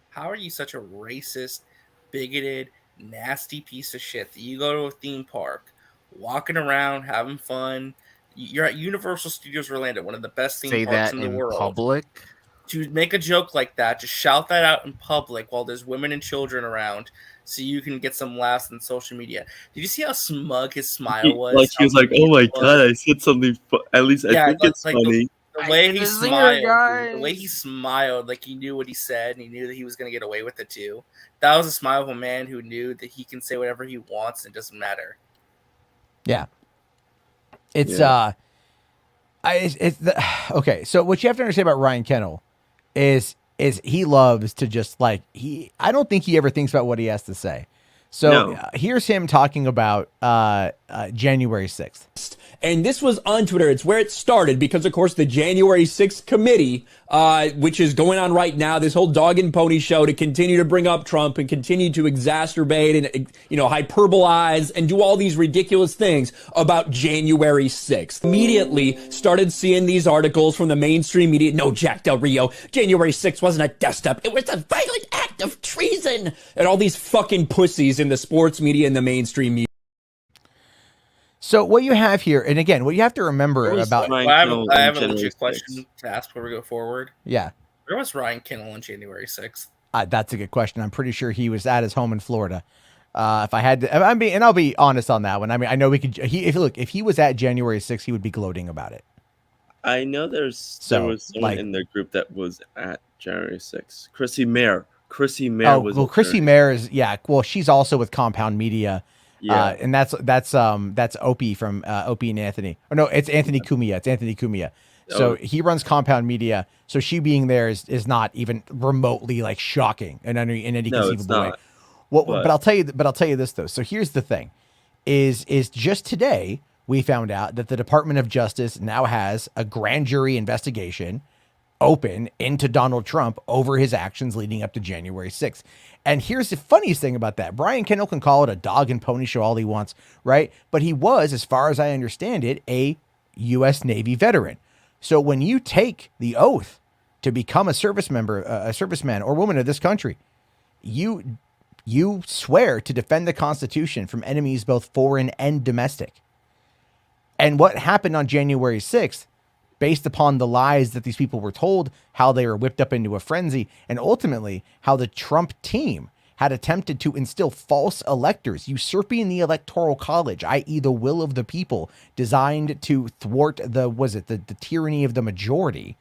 How are you such a racist, bigoted, nasty piece of shit that you go to a theme park, walking around, having fun? You're at Universal Studios Orlando, one of the best theme parks in the world. Public? To make a joke like that, to shout that out in public while there's women and children around, so you can get some laughs on social media. Did you see how smug his smile was? Like he was like, "Oh my god, I said something." At least I think it's funny. The way he smiled, the way he smiled, like he knew what he said, and he knew that he was going to get away with it too. That was a smile of a man who knew that he can say whatever he wants and it doesn't matter. Yeah. It's okay. So what you have to understand about Ryan Kinnell is he loves to just I don't think he ever thinks about what he has to say. So here's him talking about January 6th. And this was on Twitter. It's where it started because, of course, the January 6th committee, which is going on right now, this whole dog and pony show to continue to bring up Trump and continue to exacerbate and, hyperbolize and do all these ridiculous things about January 6th. Immediately started seeing these articles from the mainstream media. No, Jack Del Rio, January 6th wasn't a dust-up. It was a violent act of treason. And all these fucking pussies in the sports media and the mainstream media. So what you have here, and again, what you have to remember about... I have a legit question to ask before we go forward. Yeah. Where was Ryan Kinnell on January 6th? That's a good question. I'm pretty sure he was at his home in Florida. If I had to, I'll be honest on that one. I mean, I know we could. If he was at January 6th, he would be gloating about it. I know there was someone in their group that was at January 6th. Chrissy Mayer. Chrissy Mayer was. Well, Chrissy Mayer is well, she's also with Compound Media. Yeah, and that's Opie from Opie and Anthony. Oh no, it's Anthony Cumia. It's Anthony Cumia. So he runs Compound Media. So she being there is not even remotely like shocking in any conceivable way. Well, but I'll tell you this though. So here's the thing, is just today we found out that the Department of Justice now has a grand jury investigation open into Donald Trump over his actions leading up to January 6th. And here's the funniest thing about that. Brian Kendall can call it a dog and pony show all he wants, right? But he was, as far as I understand it, a U.S. Navy veteran. So when you take the oath to become a service member, a serviceman or woman of this country, you swear to defend the Constitution from enemies both foreign and domestic. And what happened on January 6th, based upon the lies that these people were told, how they were whipped up into a frenzy, and ultimately how the Trump team had attempted to instill false electors, usurping the Electoral College, i.e. the will of the people, designed to thwart the tyranny of the majority.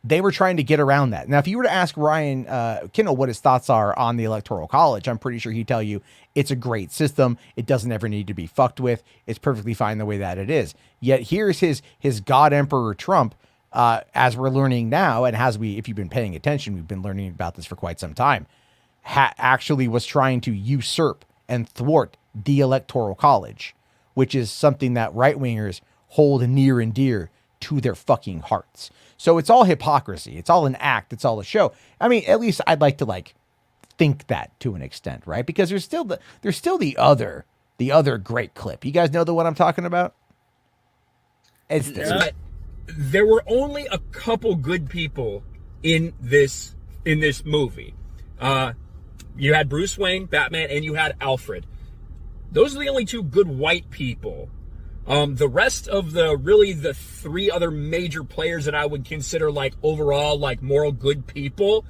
They were trying to get around that. Now, if you were to ask Ryan Kendall what his thoughts are on the Electoral College, I'm pretty sure he'd tell you it's a great system. It doesn't ever need to be fucked with. It's perfectly fine the way that it is. Yet here's his God Emperor Trump, as we're learning now, and if you've been paying attention, we've been learning about this for quite some time, actually was trying to usurp and thwart the Electoral College, which is something that right-wingers hold near and dear to their fucking hearts. So it's all hypocrisy. It's all an act. It's all a show. I mean, at least I'd like to think that to an extent, right? Because there's still the other great clip. You guys know the one I'm talking about? It's this. There were only a couple good people in this movie. You had Bruce Wayne, Batman, and you had Alfred. Those are the only two good white people. The rest of the three other major players that I would consider overall moral good people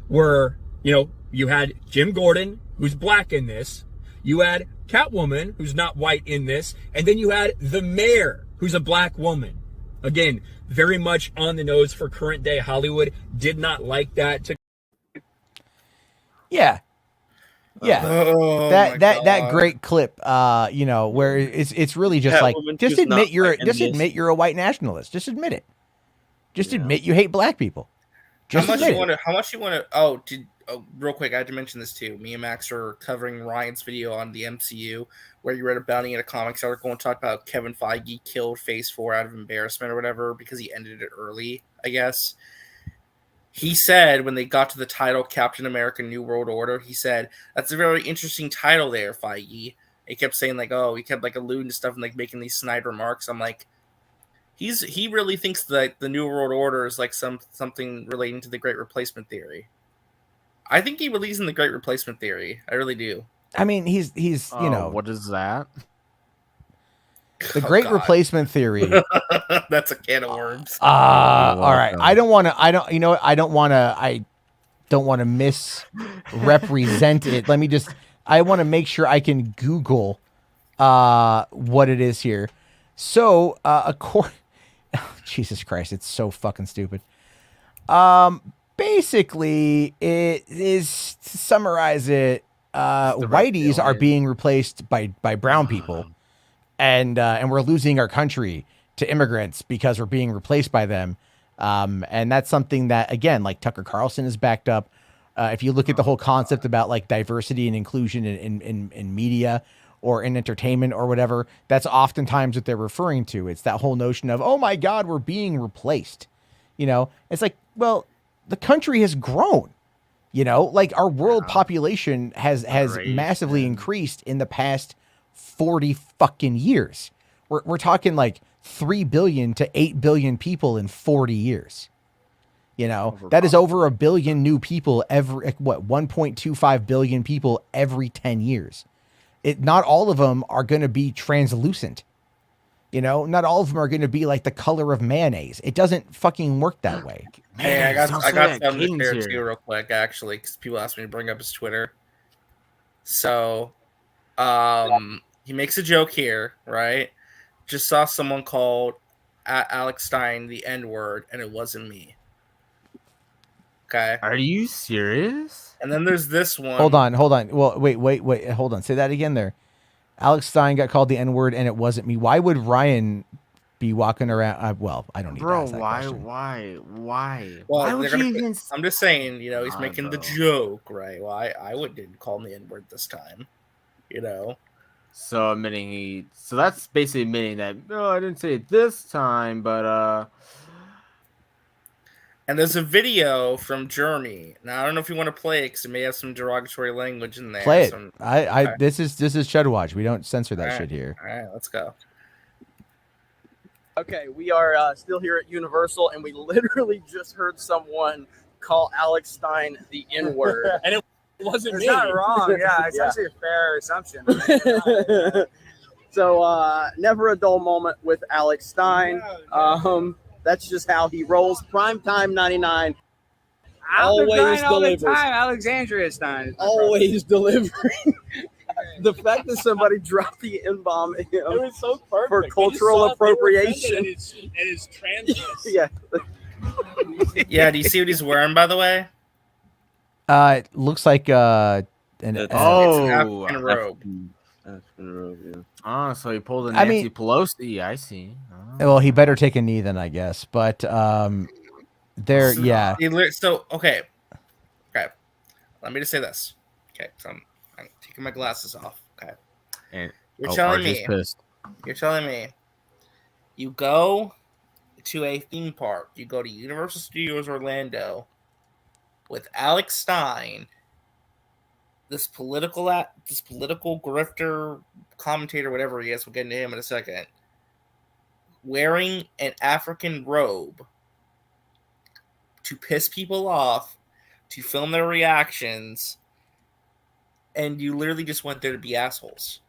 were, you had Jim Gordon, who's black in this. You had Catwoman, who's not white in this. And then you had the mayor, who's a black woman. Again, very much on the nose for current day Hollywood. Did not like that. Yeah. That great clip, where it's really just admit you're a white nationalist. Just admit it. Just admit you hate black people. How much you want to? Real quick, I had to mention this too. Me and Max are covering Ryan's video on the MCU, where you read about it in a comics article and talked about Kevin Feige killed Phase 4 out of embarrassment or whatever because he ended it early, I guess. He said when they got to the title Captain America New World Order, he said, "That's a very interesting title there, Feige." He kept saying he kept alluding to stuff and making these snide remarks. I'm like, he really thinks that the New World Order is something relating to the Great Replacement Theory. I think he believes in the Great Replacement Theory. I really do. I mean, he's what is that? The Great Replacement Theory. That's a can of worms. All right. I don't want to misrepresent it. I want to make sure I can Google what it is here. So, Jesus Christ, it's so fucking stupid. Basically, it is, to summarize it, whiteys are being replaced by brown people. And we're losing our country to immigrants because we're being replaced by them. And that's something that, again, Tucker Carlson is backed up. If you look at the whole concept about diversity and inclusion in media or in entertainment or whatever, that's oftentimes what they're referring to. It's that whole notion of, oh my God, we're being replaced. It's well, the country has grown. Our world population has massively increased in the past 40 fucking years. We're talking 3 billion to 8 billion people in 40 years. That is over 1 billion new people every 1.25 billion people every 10 years. Not all of them are going to be translucent. Not all of them are going to be the color of mayonnaise. It doesn't fucking work that way. Hey, I got something to share too real quick, actually, because people asked me to bring up his Twitter. So, he makes a joke here, right? Just saw someone called Alex Stein the N-word, and it wasn't me. Okay. Are you serious? And then there's this one. Hold on. Well, wait. Hold on. Say that again there. Alex Stein got called the N-word, and it wasn't me. Why would Ryan be walking around? Well, I don't need to ask that question. Why? Well, Why would you even? I'm just saying, he's making the joke, right? Well, I didn't call him the N-word this time, So admitting so that's basically admitting that I didn't say it this time, but And there's a video from Germany. Now I don't know if you want to play it because it may have some derogatory language in there. Play it. Okay. This is HWAD Watch. We don't censor that shit here. All right, let's go. Okay, we are still here at Universal, and we literally just heard someone call Alex Stein the N-word. And it wasn't It's me. not wrong. Yeah, it's actually a fair assumption. So, never a dull moment with Alex Stein. That's just how he rolls. Primetime 99. Always delivers. Alexandria Stein. Always delivering. The fact that somebody dropped the N-bomb at him It was so perfect. for cultural appropriation. And his transness. Yeah. Yeah, do you see what he's wearing, by the way? It looks like an It's an African robe. African robe, yeah. Oh, so he pulled a I Nancy mean- Pelosi. I see. Well, he better take a knee then, I guess. But there, yeah. So okay. Let me just say this. Okay, so I'm taking my glasses off. Okay, And, you're telling RJ's me. pissed. You're telling me. You go to a theme park. You go to Universal Studios Orlando with Alex Stein, this political grifter commentator, whatever he is. We'll get into him in a second. Wearing an African robe to piss people off, to film their reactions, and you literally just went there to be assholes.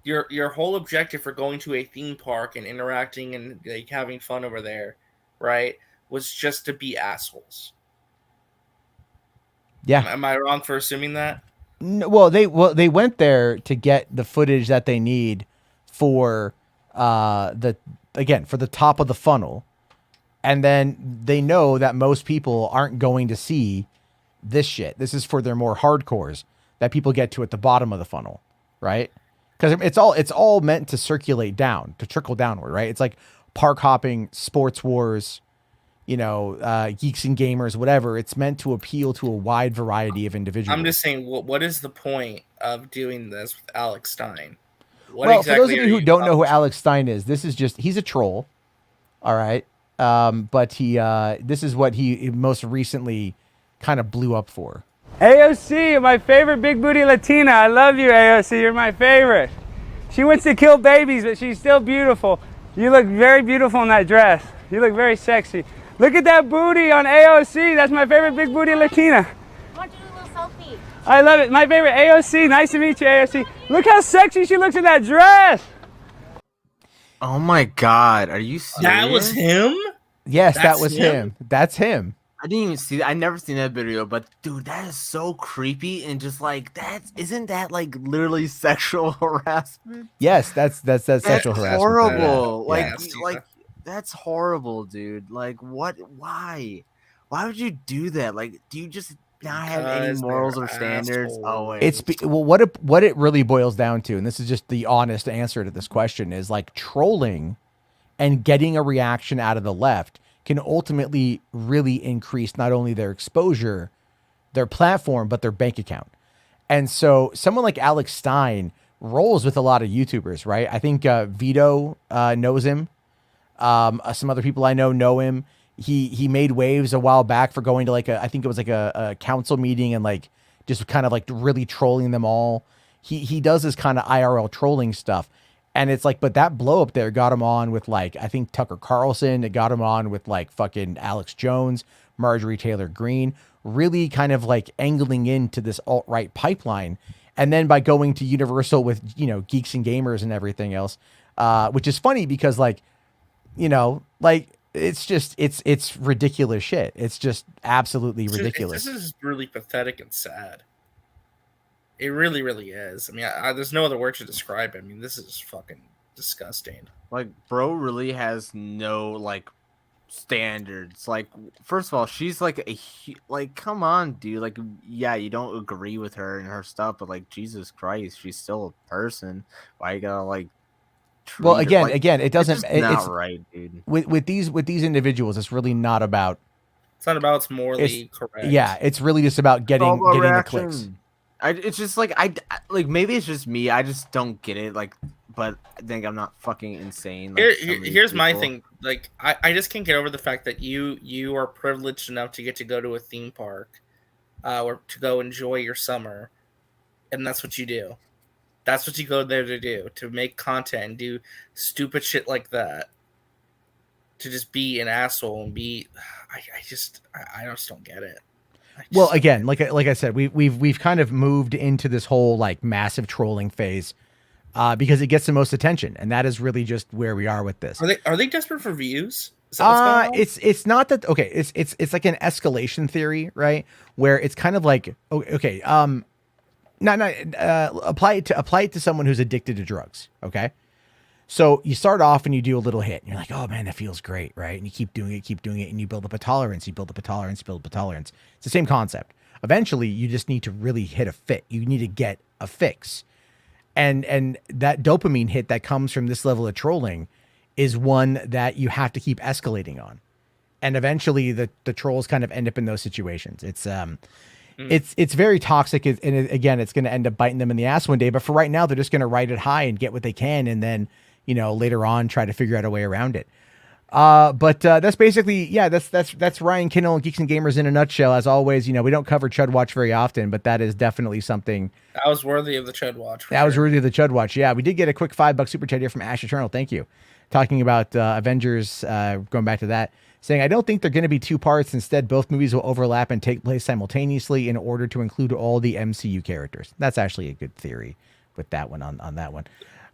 Your whole objective for going to a theme park and interacting and like having fun over there, right, was just to be assholes. Yeah. Am I wrong for assuming that? No, well, they went there to get the footage that they need for for the top of the funnel. And then they know that most people aren't going to see this shit. This is for their more hardcores that people get to at the bottom of the funnel, right? Because it's all meant to circulate down, to trickle downward, right? It's like park hopping, sports wars, geeks and gamers, whatever. It's meant to appeal to a wide variety of individuals. I'm just saying, what is the point of doing this with Alex Stein? For those of you who don't know who Alex Stein is, this is he's a troll. All right. But this is what he most recently kind of blew up for. AOC, my favorite big booty Latina. I love you, AOC. You're my favorite. She wants to kill babies, but she's still beautiful. You look very beautiful in that dress. You look very sexy. Look at that booty on AOC. That's my favorite big booty Latina. I want to do a little selfie. I love it. My favorite AOC. Nice to meet you, AOC. Look how sexy she looks in that dress. Oh my God, are you serious? That was him? Yes, that was him. That's him. I didn't even see that. I never seen that video, but dude, that is so creepy and just like isn't that like literally sexual harassment? Yes, that's sexual harassment. Horrible. Yeah. Like that's horrible, dude. Like what? Why? Why would you do that? Like, do you just not have any morals or standards? Oh wait. What it really boils down to, and this is just the honest answer to this question, is like trolling and getting a reaction out of the left can ultimately really increase not only their exposure, their platform, but their bank account. And so someone like Alex Stein rolls with a lot of YouTubers, right? I think Vito knows him. Some other people I know him. He made waves a while back for going to I think it was like a council meeting and like just kind of like really trolling them all. He does this kind of IRL trolling stuff. And it's like, but that blow up there got him on with like, I think Tucker Carlson. It got him on with like fucking Alex Jones, Marjorie Taylor Greene, really kind of like angling into this alt-right pipeline. And then by going to Universal with, geeks and gamers and everything else, which is funny because like, it's just, it's ridiculous shit. It's just absolutely ridiculous. This is really pathetic and sad. It really, really is. I mean, there's no other word to describe it. I mean, this is fucking disgusting. Like, bro really has no, like, standards. Like, first of all, she's like like, come on, dude. Like, yeah, you don't agree with her and her stuff, but like, Jesus Christ, she's still a person. Why you gotta like? Well, treat her- again, it doesn't. It's just It's not right, dude. with these individuals. It's really not about. It's not about it's morally correct. Yeah, it's really just about getting All about the clicks. reaction. It's just like like maybe it's just me. I just don't get it. Like, but I think I'm not fucking insane. Like, Here's my thing. Like, I just can't get over the fact that you are privileged enough to get to go to a theme park, or to go enjoy your summer, and that's what you do. That's what you go there to do, to make content and do stupid shit like that. To just be an asshole and be, I just don't get it. Well, again, like I said, we've kind of moved into this whole like massive trolling phase, because it gets the most attention, and that is really just where we are with this. Are they desperate for views? Is that what's going on? It's not that. Okay, it's like an escalation theory, right? Where it's kind of like okay, apply it to someone who's addicted to drugs. Okay. So you start off and you do a little hit and you're like, oh man, that feels great. Right. And you keep doing it and you build up a tolerance, build up a tolerance. It's the same concept. Eventually you just need to really hit a fit. You need to get a fix. And that dopamine hit that comes from this level of trolling is one that you have to keep escalating on. And eventually the trolls kind of end up in those situations. It's very toxic. And again, it's going to end up biting them in the ass one day. But for right now, they're just going to ride it high and get what they can. And then, later on, try to figure out a way around it. But that's basically, that's Ryan Kindle and Geeks and Gamers in a nutshell. As always, we don't cover Chud Watch very often, but that is definitely something. That was worthy of the Chud Watch. Was worthy of the Chud Watch. Yeah, we did get a quick $5 super chat here from Ash Eternal. Thank you. Talking about Avengers, going back to that, saying, I don't think they're going to be two parts. Instead, both movies will overlap and take place simultaneously in order to include all the MCU characters. That's actually a good theory with that one on that one.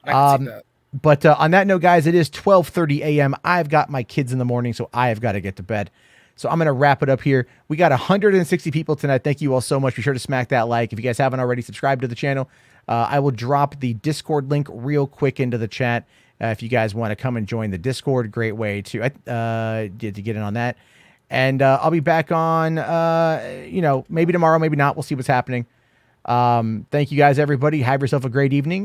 I can see that. But on that note, guys, it is 12:30 a.m. I've got my kids in the morning, so I have got to get to bed. So I'm going to wrap it up here. We got 160 people tonight. Thank you all so much. Be sure to smack that like. If you guys haven't already, subscribed to the channel. I will drop the Discord link real quick into the chat. If you guys want to come and join the Discord, great way to get in on that. And I'll be back on, maybe tomorrow, maybe not. We'll see what's happening. Thank you guys, everybody. Have yourself a great evening.